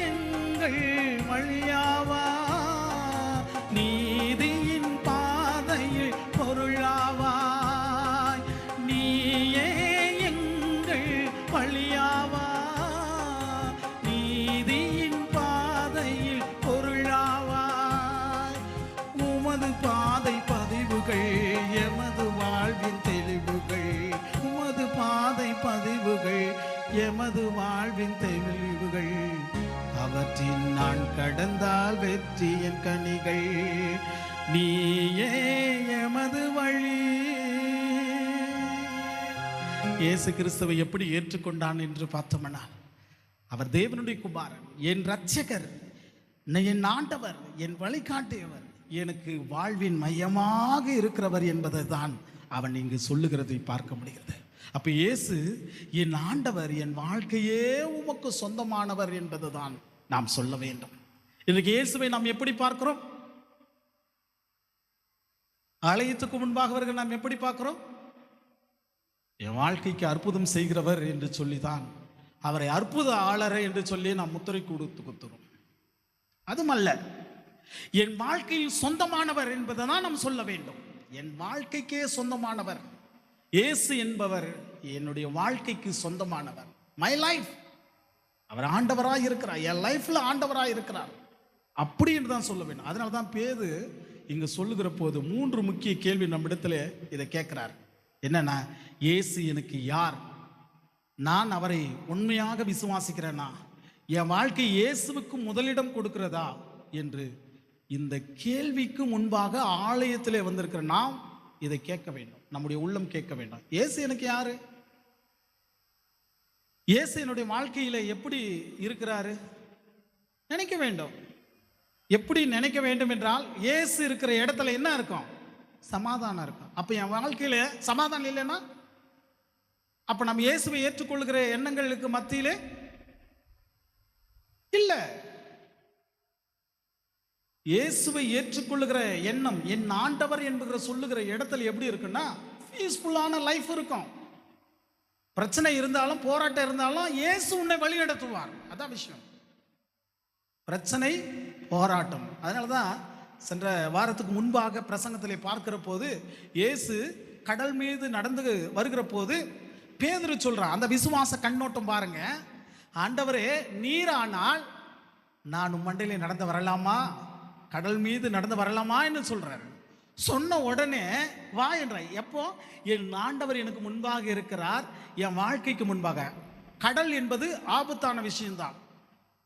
[SPEAKER 1] எங்கள் வழியாவா, நீதியின் பாதையில் பொருளாவாய், நீயே எங்கள் வழியாவா, நீதியின் பாதையில் பொருளாவாய், உமது பாதை பதிவுகள் எமது வாழ்வின் தெளிவுகள், உமது பாதை பதிவுகள் எமது வாழ்வின் தெளிவுகள், அவற்றில் நான் கடந்தால் வெற்றியின் கனிகள், நீயே எமது வழி. இயேசு கிறிஸ்துவை எப்படி ஏற்றுக்கொண்டான் என்று பார்த்தோம்னா, அவர் தேவனுடைய குமாரன், என் இரட்சகர், என் ஆண்டவர், என் வழிகாட்டியவர், எனக்கு வாழ்வின் மையமாக இருக்கிறவர் என்பதை தான் அவன் இங்கு சொல்லுகிறதை பார்க்க முடிகிறது. அப்ப இயேசு என் ஆண்டவர், என் வாழ்க்கையே உமக்கு சொந்தமானவர் என்பது தான் நாம் சொல்ல வேண்டும். இன்றைக்கு இயேசுவை நாம் எப்படி பார்க்கிறோம்? ஆலயத்துக்கு முன்பாக வருகிற நாம் எப்படி பார்க்கிறோம்? என் வாழ்க்கைக்கு அற்புதம் செய்கிறவர் என்று சொல்லிதான், அவரை அற்புத ஆளரை என்று சொல்லி நாம் முத்திரை கொடுத்து குத்துறோம். அதுமல்ல, என் வாழ்க்கையில் சொந்தமானவர் என்பதை தான் நாம் சொல்ல வேண்டும். என் வாழ்க்கைக்கே சொந்தமானவர் இயேசு என்பவர், என்னுடைய வாழ்க்கைக்கு சொந்தமானவர். மை லைஃப், அவர் ஆண்டவராக இருக்கிறார், என் லைஃப்ல ஆண்டவராக இருக்கிறார், அப்படி என்று தான் சொல்ல வேண்டும். அதனால தான் பேது இங்கு சொல்லுகிற போது 3 முக்கிய கேள்வி நம்மிடத்துல இதை கேட்கிறார். என்னன்னா, இயேசு எனக்கு யார்? நான் அவரை உண்மையாக விசுவாசிக்கிறேனா? என் வாழ்க்கை இயேசுவுக்கு முதலிடம் கொடுக்கிறதா என்று இந்த கேள்விக்கு முன்பாக ஆலயத்திலே வந்திருக்கிற நாம் இதை கேட்க வேண்டும். நம்முடைய உள்ளம் கேட்க வேண்டும். இயேசு எனக்கு யாரு? இயேசு என்னுடைய வாழ்க்கையில எப்படி இருக்கிறாரு நினைக்க வேண்டும். எப்படி நினைக்க வேண்டும் என்றால், இயேசு இருக்கிற இடத்துல என்ன இருக்கும்? சமாதானம் இருக்கும். அப்ப என் வாழ்க்கையில சமாதானம் இல்லைன்னா, அப்ப நம்ம இயேசுவை ஏற்றுக்கொள்கிற எண்ணங்களுக்கு மத்தியிலே இல்ல. இயேசுவை ஏற்றுக்கொள்ளுகிற எண்ணம், என் ஆண்டவர் என்கிற சொல்லுகிற இடத்துல எப்படி இருக்குன்னா பீஸ்ஃபுல்லான லைஃப் இருக்கும். பிரச்சனை இருந்தாலும் போராட்டம் இருந்தாலும் இயேசு உன்னை வழி நடத்துவார். அதான் விஷயம். பிரச்சனை, போராட்டம். அதனால தான் சென்ற வாரத்துக்கு முன்பாக பிரசங்கத்திலே பார்க்கிற போது இயேசு கடல் மீது நடந்து வருகிற போது பேதுரு சொல்றான், அந்த விசுவாச கண்ணோட்டம் பாருங்க, ஆண்டவரே நீரானால் நான் மண்டையிலே நடந்து வரலாமா, கடல் மீது நடந்து வரலாமா என்று சொல்றாரு. சொன்ன உடனே வா என்றார். எப்போ? என் ஆண்டவர் எனக்கு முன்பாக இருக்கிறார், என் வாழ்க்கைக்கு முன்பாக. கடல் என்பது ஆபத்தான விஷயம்தான்,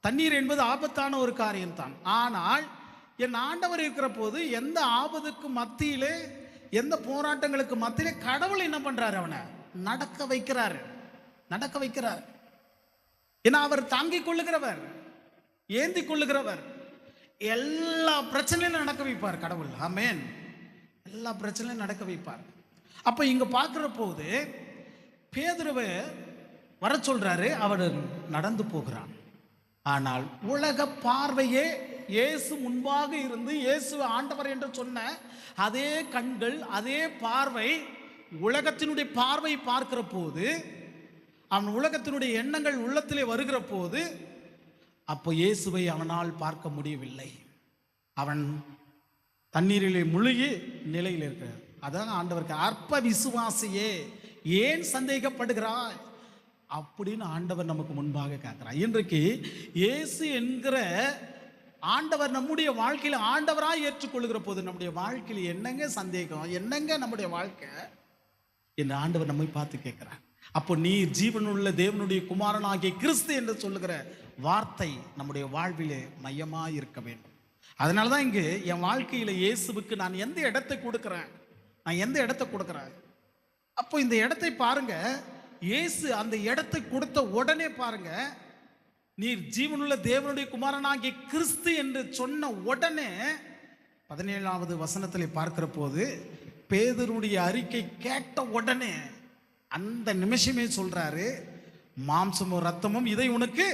[SPEAKER 1] தண்ணீர் என்பது ஆபத்தான ஒரு காரியம்தான். ஆனால் என் ஆண்டவர் இருக்கிற போது எந்த ஆபத்துக்கு மத்தியிலே, எந்த போராட்டங்களுக்கு மத்தியிலே கடவுள் என்ன பண்றாரு? அவனை நடக்க வைக்கிறாரு, நடக்க வைக்கிறார். ஏன்னா அவர் தாங்கிக் கொள்ளுகிறவர், ஏந்தி கொள்ளுகிறவர். எல்லா பிரச்சனையிலும் நடக்க வைப்பார் கடவுள். ஆமென். எல்லா பிரச்சனையும் நடக்க வைப்பார். அப்ப இங்க பார்க்கிற போது பேதுருவை வர சொல்றாரு, அவர் நடந்து போகிறான். ஆனால் உலக பார்வையே இயேசு முன்பாக இருந்து இயேசு ஆண்டவர் என்று சொன்ன அதே கண்கள், அதே பார்வை, உலகத்தினுடைய பார்வை பார்க்கிற போது, அவன் உலகத்தினுடைய எண்ணங்கள் உள்ளத்திலே வருகிற போது, அப்போ இயேசுவை அவனால் பார்க்க முடியவில்லை. அவன் தண்ணீரிலே முழுகி நிலையில் இருக்கிறார். அதான் ஆண்டவருக்கு அற்ப விசுவாசியே ஏன் சந்தேகப்படுகிறாய் அப்படின்னு ஆண்டவர் நமக்கு முன்பாக கேட்கிறார். இன்றைக்கு இயேசு என்கிற ஆண்டவர் நம்முடைய வாழ்க்கையில் ஆண்டவராக ஏற்றுக்கொள்கிற போது நம்முடைய வாழ்க்கையில் என்னங்க சந்தேகம், என்னங்க நம்முடைய வாழ்க்கை என்று ஆண்டவர் நம்மை பார்த்து கேட்கிறார். அப்போ நீ ஜீவனுள்ள தேவனுடைய குமாரனாகிய கிறிஸ்து என்று சொல்லுகிற வார்த்தை நம்முடைய வாழ்விலே மையமாக இருக்க வேண்டும். அதனால தான் இங்கு என் வாழ்க்கையில் இயேசுவுக்கு நான் எந்த இடத்தை கொடுக்குறேன், நான் எந்த இடத்தை கொடுக்குறேன். அப்போ இந்த இடத்தை பாருங்க, இயேசு அந்த இடத்தை கொடுத்த உடனே பாருங்க, நீர் ஜீவனுள்ள தேவனுடைய குமாரனாகிய கிறிஸ்து என்று சொன்ன உடனே 17வது வசனத்திலே பார்க்கிற போது பேதுருடைய அறிக்கை கேட்ட உடனே அந்த நிமிஷமே சொல்றாரு, மாம்சமும் ரத்தமும் இதை உனக்கு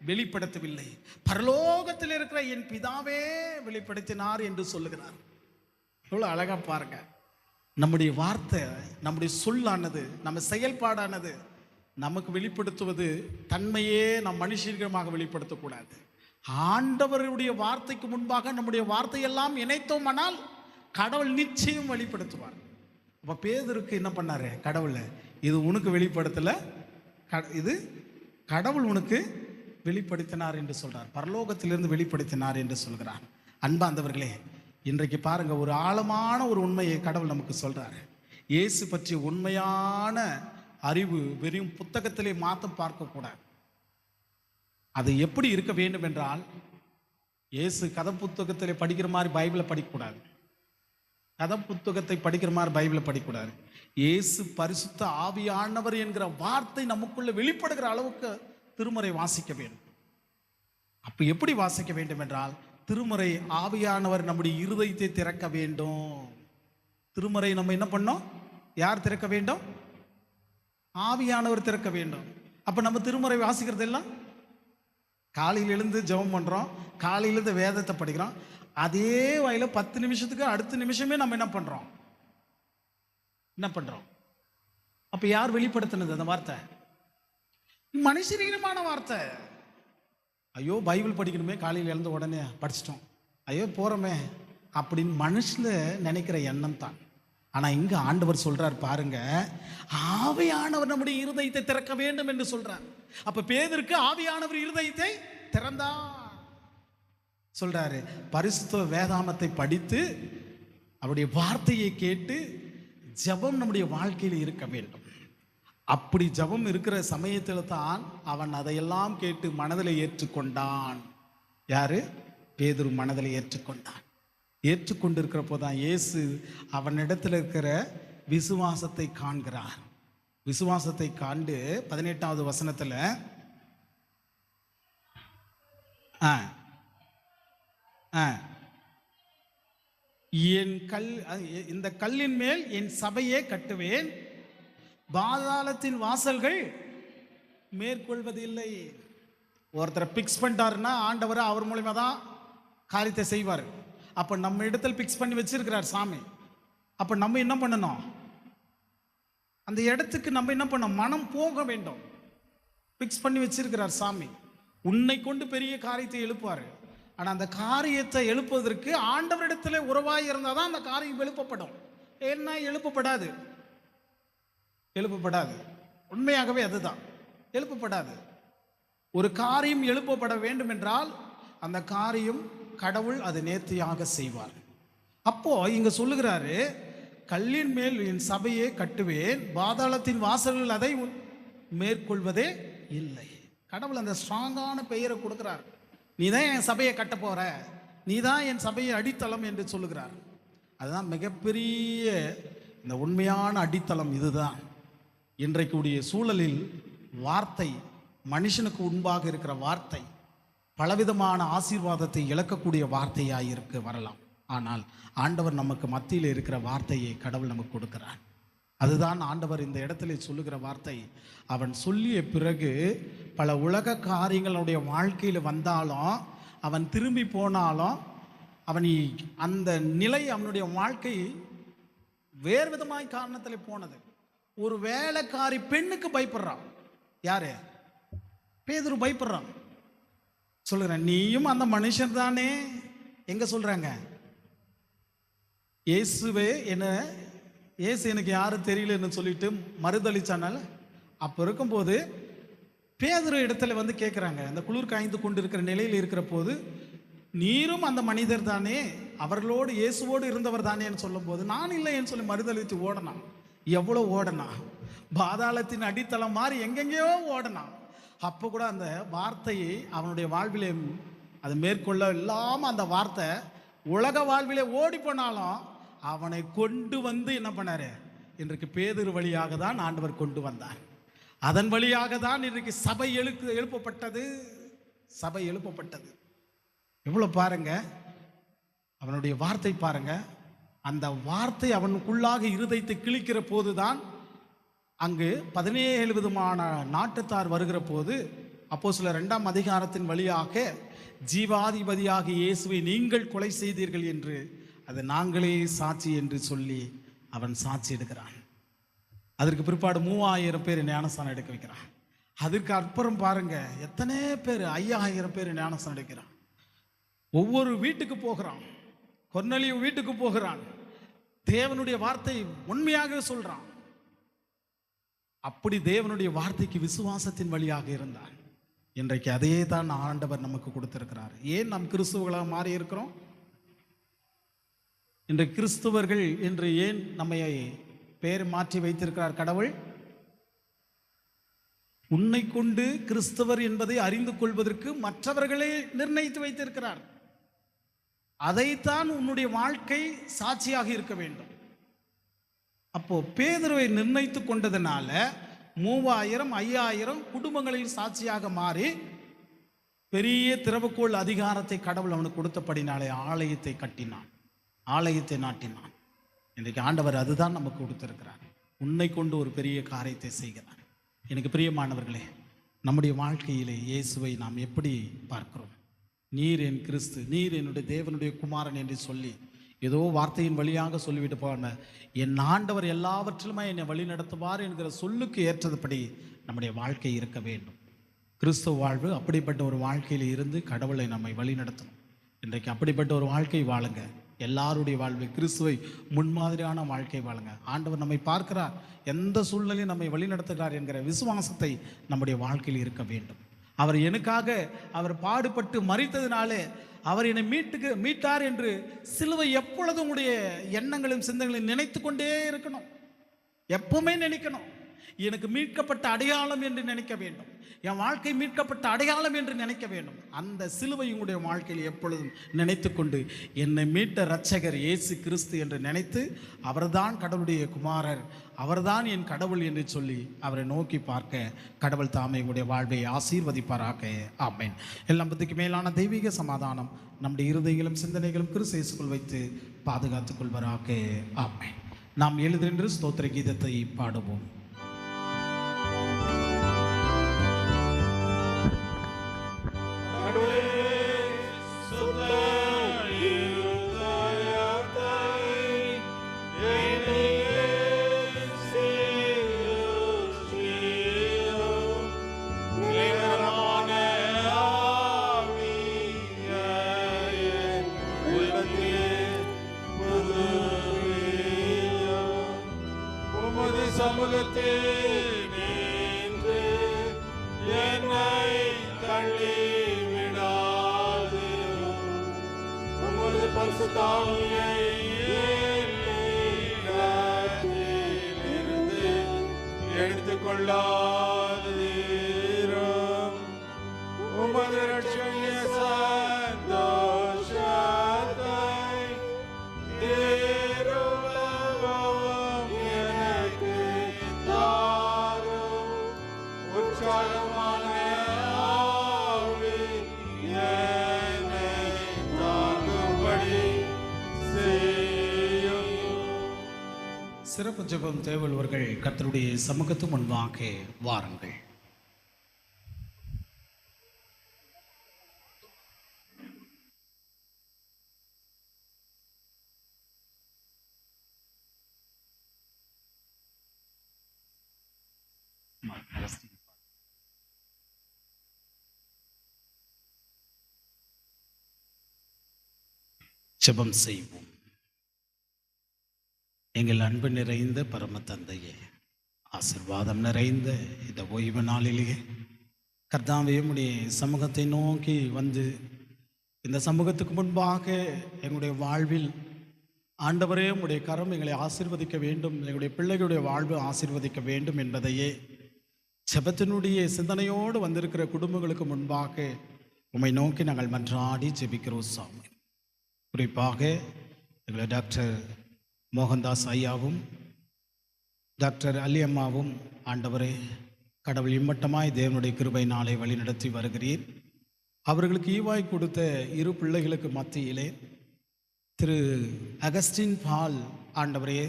[SPEAKER 1] வெளிப்படுத்தவில்லை, பரலோகத்தில் இருக்கிற என் பிதாவே வெளிப்படுத்தினார் என்று சொல்லுகிறார். எவ்வளவு அழகா பாருங்க. நம்முடைய வார்த்தை, நம்முடைய சொல்லானது, நம்ம செயல்பாடானது நமக்கு வெளிப்படுத்துவது தன்மையே நம் மனுஷீகமாக வெளிப்படுத்தக்கூடாது. ஆண்டவருடைய வார்த்தைக்கு முன்பாக நம்முடைய வார்த்தையெல்லாம் இணைத்தோமானால் கடவுள் நிச்சயம் வெளிப்படுத்துவார். அப்போ பேதுருக்கு என்ன பண்ணாரு? கடவுள் இது உனக்கு வெளிப்படுத்தல, இது கடவுள் உனக்கு வெளிப்படுத்தினார் என்று சொல்றார், பரலோகத்திலிருந்து வெளிப்படுத்தினார் என்று சொல்கிறார். அன்பார்ந்தவர்களே, இன்றைக்கு பாருங்க, ஒரு ஆழமான ஒரு உண்மையை கடவுள் நமக்கு சொல்றாரு. இயேசு பற்றிய உண்மையான அறிவு வெறும் புத்தகத்திலே மாற்றம் பார்க்கக்கூடாது. அது எப்படி இருக்க வேண்டும் என்றால், இயேசு கதை புத்தகத்திலே படிக்கிற மாதிரி பைபிளை படிக்கக்கூடாது, கதை புத்தகத்தை படிக்கிற மாதிரி பைபிளை படிக்கக்கூடாது. இயேசு பரிசுத்த ஆவியானவர் என்கிற வார்த்தை நமக்குள்ள வெளிப்படுகிற அளவுக்கு திருமுறை வாசிக்க வேண்டும். அப்ப எப்படி வாசிக்க வேண்டும் என்றால், திருமுறை ஆவியானவர் நம்முடைய இருதயத்தை திறக்க வேண்டும். திருமுறை நம்ம என்ன பண்ணோம்? யார் திறக்க வேண்டும்? ஆவியானவர் திறக்க வேண்டும். அப்ப நம்ம திருமுறை வாசிக்கிறது எல்லாம் காலையில் எழுந்து ஜெபம் பண்றோம், காலையிலிருந்து வேதத்தை படிக்கிறோம், அதே வயல 10 நிமிஷத்துக்கு அடுத்த நிமிஷமே நம்ம என்ன பண்றோம்? அப்ப யார் வெளிப்படுத்தினது அந்த வார்த்தை? மனுஷரீகமான வார்த்தை. ஐயோ பைபிள் படிக்கணுமே, காலையில் எழுந்த உடனே படிச்சிட்டோம், ஐயோ போறோமே அப்படின்னு மனுஷல நினைக்கிற எண்ணம் தான். ஆனா இங்க ஆண்டவர் சொல்றார் பாருங்க, ஆவியானவர் நம்முடைய இருதயத்தை திறக்க வேண்டும் என்று சொல்றார். அப்ப பேதுருக்கு ஆவியானவர் இருதயத்தை திறந்தார் சொல்றாரு. பரிசுத்த வேதாமத்தை படித்து அவருடைய வார்த்தையை கேட்டு ஜெபம் நம்முடைய வாழ்க்கையில் இருக்க வேண்டும். அப்படி ஜெபம் இருக்கிற சமயத்தில் தான் அவன் அதையெல்லாம் கேட்டு மனதில் ஏற்றுக்கொண்டான். யாரு? பேதுரு மனதில் ஏற்றுக்கொண்டான். ஏற்றுக்கொண்டிருக்கிற போதான் இயேசு அவனிடத்தில் இருக்கிற விசுவாசத்தை காண்கிறார். விசுவாசத்தை காண்டு 18வது வசனத்தில் இந்த கல்லின் மேல் என் சபையை கட்டுவேன், பாதாளத்தின் வாசல்கள் மேற்கொள்வதில்லை. ஒருத்தரை பிக்ஸ் பண்ணிட்டாருன்னா ஆண்டவர் அவர் மூலியமா தான் காரியத்தை செய்வார். அப்போ நம்ம இடத்தில் பிக்ஸ் பண்ணி வச்சிருக்கிறார் சாமி. அப்போ நம்ம என்ன பண்ணணும்? அந்த இடத்துக்கு நம்ம என்ன பண்ணணும்? மனம் போக வேண்டும். பிக்ஸ் பண்ணி வச்சிருக்கிறார் சாமி. உன்னை கொண்டு பெரிய காரியத்தை எழுப்புவார். ஆனால் அந்த காரியத்தை எழுப்புவதற்கு ஆண்டவரிடத்தில் உறவாக இருந்தால் தான் அந்த காரியம் எழுப்பப்படும். ஏன்னா எழுப்பப்படாது. உண்மையாகவே அதுதான், எழுப்பப்படாது. ஒரு காரியம் எழுப்பப்பட வேண்டும் என்றால் அந்த காரியம் கடவுள் அது நேர்த்தியாக செய்வார். அப்போ இங்க சொல்லுகிறாரு, கல்லின் மேல் என் சபையை கட்டுவேன், பாதாளத்தின் வாசல்கள் அதை மேற்கொள்வதே இல்லை. கடவுள் அந்த ஸ்ட்ராங்கான பெயரை கொடுக்கிறார். நீ தான் என் சபையை கட்ட போற, நீ தான் என் சபையை அடித்தளம் என்று சொல்லுகிறார். அதுதான் மிகப்பெரிய இந்த உண்மையான அடித்தளம். இதுதான் இன்றைக்குடைய சூழலில் வார்த்தை, மனுஷனுக்கு முன்பாக இருக்கிற வார்த்தை பலவிதமான ஆசீர்வாதத்தை இழக்கக்கூடிய வார்த்தையாக வரலாம். ஆனால் ஆண்டவர் நமக்கு மத்தியில் இருக்கிற வார்த்தையை கடவுள் நமக்கு கொடுக்கிறார். அதுதான் ஆண்டவர் இந்த இடத்துல சொல்லுகிற வார்த்தை. அவன் சொல்லிய பிறகு பல உலக காரியங்களுடைய வாழ்க்கையில் வந்தாலும், அவன் திரும்பி போனாலும், அவன் அந்த நிலை அவனுடைய வாழ்க்கை வேறு விதமாய் காரணத்தில் போனது. ஒரு வேலைக்காரி பெண்ணுக்கு பயப்படுறான். யாரு? பேதுரு பயப்படுறான். சொல்லுறேன், நீயும் அந்த மனுஷன் தானே. எங்க சொல்றாங்க? இயேசுவே இயேசு எனக்கு யாரும் தெரியலன்னு சொல்லிட்டு மறுதளிச்சானால. அப்போ இருக்கும்போது பேதுரு இடத்துல வந்து கேட்குறாங்க, அந்த குளிர் காய்ந்து கொண்டு இருக்கிற நிலையில் இருக்கிற போது, நீரும் அந்த மனிதர் தானே, அவர்களோடு இயேசுவோடு இருந்தவர் தானேன்னு சொல்லும் போது, நான் இல்லைன்னு சொல்லி மறுதளித்து ஓடனான். எவ்வளோ ஓடனான்? பாதாளத்தின் அடித்தளம் மாதிரி எங்கெங்கேயோ ஓடனான். அப்போ கூட அந்த வார்த்தையை அவனுடைய வாழ்விலே அது மேற்கொள்ள இல்லாமல் அந்த வார்த்தை உலக வாழ்விலே ஓடி போனாலும் அவனை கொண்டு வந்து என்ன பண்ணாரு? இன்றைக்கு பேதுரு வழியாக தான் ஆண்டவர் கொண்டு வந்தார். அதன் வழியாக தான் இன்றைக்கு சபை எழுப்பப்பட்டது. சபை எழுப்பப்பட்டது. எவ்வளோ பாருங்க, அவனுடைய வார்த்தை பாருங்க. அந்த வார்த்தை அவனுக்குள்ளாக இருதயத்தை கிழிக்கிற போதுதான் அங்கு 17 விதமான நாட்டுத்தார் வருகிற போது அப்போஸ்தலர் 2ஆம் அதிகாரத்தின் வழியாக ஜீவாதிபதியாக இயேசுவை நீங்கள் கொலை செய்தீர்கள் என்று அது நாங்களே சாட்சி என்று சொல்லி அவன் சாட்சி எடுக்கிறான். அதற்கு பிற்பாடு 3000 பேர் ஞானஸ்தானம் எடுக்க வைக்கிறான். அதற்கு அப்புறம் பாருங்க, எத்தனை பேர்? 5000 பேர் ஞானஸ்தானம் எடுக்கிறான். ஒவ்வொரு வீட்டுக்கு போகிறான். கொர்நேலியு வீட்டுக்கு போகிறான். தேவனுடைய வார்த்தை உண்மையாக சொல்றான். அப்படி தேவனுடைய வார்த்தைக்கு விசுவாசத்தின் வழியாக இருந்தான். இன்றைக்கு அதே தான் ஆண்டவர் நமக்கு கொடுத்திருக்கிறார். ஏன் நாம் கிறிஸ்துவர்களாக மாறி இருக்கிறோம்? இன்றைக்கு கிறிஸ்துவர்கள் என்று ஏன் நம்மை பெயர் மாற்றி வைத்திருக்கிறார் கடவுள்? உன்னை கொண்டு கிறிஸ்தவர் என்பதை அறிந்து கொள்வதற்கு மற்றவர்களே நிர்ணயித்து வைத்திருக்கிறார். அதைத்தான் உன்னுடைய வாழ்க்கை சாட்சியாக இருக்க வேண்டும். அப்போ பேதுருவை நிர்ணயித்து கொண்டதுனால 3000 5000 குடும்பங்களில் சாட்சியாக மாறி பெரிய திறவுகோள் அதிகாரத்தை கடவுள் அவனுக்கு கொடுத்தபடினாலே ஆலயத்தை கட்டினான், ஆலயத்தை நாட்டினான். இன்றைக்கு ஆண்டவர் அதுதான் நமக்கு கொடுத்திருக்கிறார். உன்னை கொண்டு ஒரு பெரிய காரியத்தை செய்கிறார். எனக்கு பிரியமானவர்களே, நம்முடைய வாழ்க்கையிலே இயேசுவை நாம் எப்படி பார்க்கிறோம்? நீர் என் கிறிஸ்து, நீர் என்னுடைய தேவனுடைய குமாரன் என்று சொல்லி ஏதோ வார்த்தையின் வழியாக சொல்லிவிட்டு போன என் ஆண்டவர் எல்லாவற்றிலுமே என்னை வழி நடத்துவார் என்கிற சொல்லுக்கு ஏற்றதுபடி நம்முடைய வாழ்க்கை இருக்க வேண்டும். கிறிஸ்துவ வாழ்வு அப்படிப்பட்ட ஒரு வாழ்க்கையில் இருந்து கடவுளை நம்மை வழி நடத்தணும். இன்றைக்கு அப்படிப்பட்ட ஒரு வாழ்க்கை வாழுங்க. எல்லாருடைய வாழ்வு கிறிஸ்துவை முன்மாதிரியான வாழ்க்கை வாழுங்க. ஆண்டவர் நம்மை பார்க்கிறார், எந்த சூழ்நிலையும் நம்மை வழி நடத்துகிறார் என்கிற விசுவாசத்தை நம்முடைய வாழ்க்கையில் இருக்க வேண்டும். அவர் எனக்காக அவர் பாடுபட்டு மரித்ததினாலே அவர் என்னை மீட்டார் என்று சிலுவை எப்பொழுதும் உங்களுடைய எண்ணங்களும் சிந்தனைகளையும் நினைத்து கொண்டே இருக்கணும். எப்பவுமே நினைக்கணும். எனக்கு மீட்கப்பட்ட அடையாளம் என்று நினைக்க வேண்டும். என் வாழ்க்கை மீட்கப்பட்ட அடையாளம் என்று நினைக்க வேண்டும். அந்த சிலுவை உங்களுடைய வாழ்க்கையில் எப்பொழுதும் நினைத்து கொண்டு என்னை மீட்ட இரட்சகர் இயேசு கிறிஸ்து என்று நினைத்து அவர்தான் கடவுளுடைய குமாரர், அவர்தான் என் கடவுள் என்று சொல்லி அவரை நோக்கி பார்க்க கடவுள் தாமே உங்களுடைய வாழ்வை ஆசீர்வதிப்பாராக. ஆமென். எல்லாம் பத்திக்கு மேலான தெய்வீக சமாதானம் நம்முடைய இருதயங்களும் சிந்தனைகளும் கிறிஸ்து இயேசுக்குள் வைத்து பாதுகாத்துக் கொள்வாராக. ஆமென். நாம் எழுதென்று ஸ்தோத்திர கீதத்தை பாடுவோம்.
[SPEAKER 3] சுத்த
[SPEAKER 1] சிறப்பு ஜெபம் தேவல்வர்கள் கர்த்தருடைய சமூகத்து முன்பாக வாருங்கள். ஜெபம் செய்வோம். எங்கள் அன்பு நிறைந்த பரம தந்தையே, ஆசீர்வாதம் நிறைந்த இந்த ஓய்வு நாளிலேயே கர்த்தாவே உம்முடைய சமூகத்தை நோக்கி வந்து இந்த சமூகத்துக்கு முன்பாக எங்களுடைய வாழ்வில் ஆண்டவரே உம்முடைய கரம் எங்களை ஆசீர்வதிக்க வேண்டும், எங்களுடைய பிள்ளைகளுடைய வாழ்வு ஆசீர்வதிக்க வேண்டும் என்பதையே ஜெபத்தினுடைய சிந்தனையோடு வந்திருக்கிற குடும்பங்களுக்கு முன்பாக உம்மை நோக்கி நாங்கள் மன்றாடி ஜெபிக்கிறோம் சாமி. குறிப்பாக எங்களை டாக்டர் மோகன்தாஸ் ஐயாவும் டாக்டர் அல்லியம்மாவும் ஆண்டவரே கடவுள் இம்மட்டமாய் தேவனுடைய கிருபை நாளை வழிநடத்தி வருகிறீர். அவர்களுக்கு ஈவாய் கொடுத்த இரு பிள்ளைகளுக்கு மத்தியிலே திரு அகஸ்டின் பால் ஆண்டவரே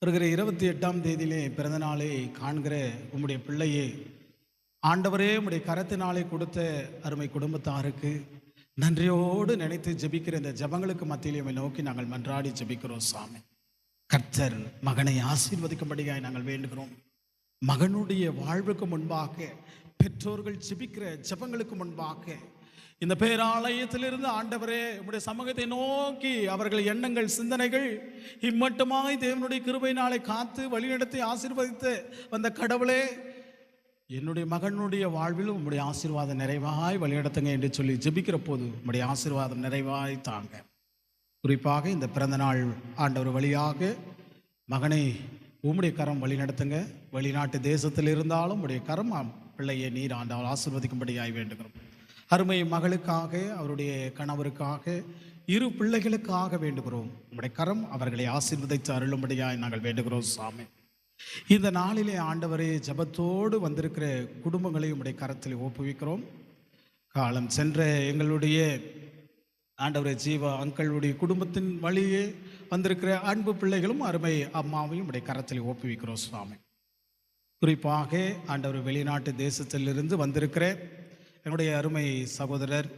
[SPEAKER 1] வருகிற 28ஆம் தேதியிலே பிறந்த நாளை காண்கிற உம்முடைய பிள்ளையே ஆண்டவரே உம்முடைய கரத்தினாலே கொடுத்த அருமை குடும்பத்தாருக்கு நன்றியோடு நினைத்து ஜெபிக்கிற இந்த ஜெபங்களுக்கு மத்தியிலே உம்மை நோக்கி நாங்கள் மன்றாடி ஜெபிக்கிறோம் சாமி. கர்த்தர் மகனை ஆசீர்வதிக்கும்படியாய் நாங்கள் வேண்டுகிறோம். மகனுடைய வாழ்வுக்கு முன்பாக பெற்றோர்கள் ஜெபிக்கிற ஜெபங்களுக்கு முன்பாக இந்த பேராலயத்திலிருந்து ஆண்டவரே உம்முடைய சமூகத்தை நோக்கி அவர்கள் எண்ணங்கள் சிந்தனைகள் இம்மட்டுமாய் தேவனுடைய கிருபை நாளை காத்து வழிநடத்தி ஆசீர்வதித்து வந்த கடவுளே, என்னுடைய மகனுடைய வாழ்விலும் உம்முடைய ஆசீர்வாதம் நிறைவாய் வழிநடத்துங்க என்று சொல்லி ஜெபிக்கிற போது உம்முடைய ஆசீர்வாதம் நிறைவாய் தாங்க. குறிப்பாக இந்த பிறந்த நாள் ஆண்டவர் வழியாக மகனை உம்முடைய கரம் வழி நடத்துங்க. வெளிநாட்டு தேசத்தில் இருந்தாலும் உடைய கரம் பிள்ளையை நீர் ஆண்டவர் ஆசீர்வதிக்கும்படியாய் வேண்டுகிறோம். அருமை மகளுக்காக அவருடைய கணவருக்காக இரு பிள்ளைகளுக்காக வேண்டுகிறோம். உம்முடைய கரம் அவர்களை ஆசீர்வதித்து அருளும்படியாய் நாங்கள் வேண்டுகிறோம் சாமி. இந்த நாளிலே ஆண்டவரே ஜெபத்தோடு வந்திருக்கிற குடும்பங்களை உம்முடைய கரத்தில் ஒப்புவிக்கிறோம். காலம் சென்ற எங்களுடைய ஆண்டவரே ஜீவா அங்களுடைய குடும்பத்தின் வழியே வந்திருக்கிற அன்பு பிள்ளைகளும் அருமை அம்மாவையும் உடைய கரத்தில் ஒப்புவிக்கிறோம் சுவாமி. குறிப்பாக ஆண்டவர் வெளிநாட்டு தேசத்திலிருந்து வந்திருக்கிற என்னுடைய அருமை சகோதரர்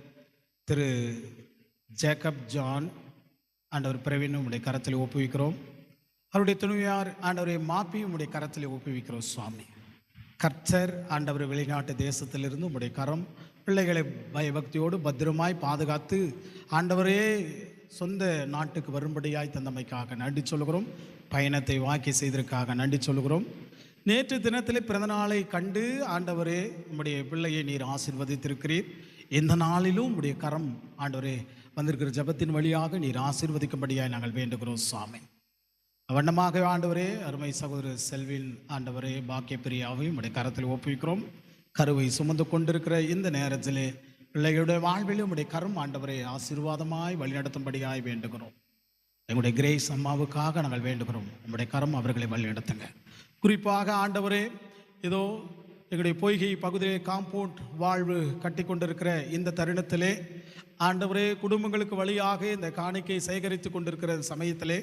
[SPEAKER 1] திரு ஜேக்கப் ஜான் ஆண்டவர் பிரவீனும் உடைய கரத்தில் ஒப்புவிக்கிறோம். அவருடைய துணைவியார் ஆண்டவரை மாப்பியும் உடைய கரத்தில் ஒப்புவிக்கிறோம் சுவாமி. கர்த்தர் ஆண்டவர் வெளிநாட்டு தேசத்திலிருந்து உடைய கரம் பிள்ளைகளை பயபக்தியோடு பத்திரமாய் பாதுகாத்து ஆண்டவரே சொந்த நாட்டுக்கு வரும்படியாய் தந்தமைக்காக நன்றி சொல்கிறோம். பயணத்தை வாக்கி செய்ததற்காக நன்றி சொல்கிறோம். நேற்று தினத்தில் பிறந்த நாளை கண்டு ஆண்டவரே உம்முடைய பிள்ளையை நீர் ஆசீர்வதித்திருக்கிறீர். இந்த நாளிலும் உம்முடைய கரம் ஆண்டவரே வந்திருக்கிற ஜெபத்தின் வழியாக நீர் ஆசீர்வதிக்கும்படியாய் நாங்கள் வேண்டுகிறோம் சாமி. வண்ணமாக ஆண்டவரே அருமை சகோதரர் செல்வின் ஆண்டவரே பாக்கிய பிரியாவையும் உடைய கரத்தில் ஒப்புவிக்கிறோம். கருவை சுமந்து கொண்டிருக்கிற இந்த நேரத்திலே பிள்ளைகளுடைய வாழ்விலும் உடைய கரம் ஆண்டவரை ஆசீர்வாதமாய் வழிநடத்தும்படியாய் வேண்டுகிறோம். எங்களுடைய கிரேஸ் அம்மாவுக்காக நாங்கள் வேண்டுகிறோம். உங்களுடைய கரம் அவர்களை வழிநடத்துங்க. குறிப்பாக ஆண்டவரே இதோ எங்களுடைய பொய்கை பகுதியிலே காம்பவுண்ட் வாழ்வு கட்டி கொண்டிருக்கிற இந்த தருணத்திலே ஆண்டவரே குடும்பங்களுக்கு வழியாக இந்த காணிக்கை சேகரித்து கொண்டிருக்கிற சமயத்திலே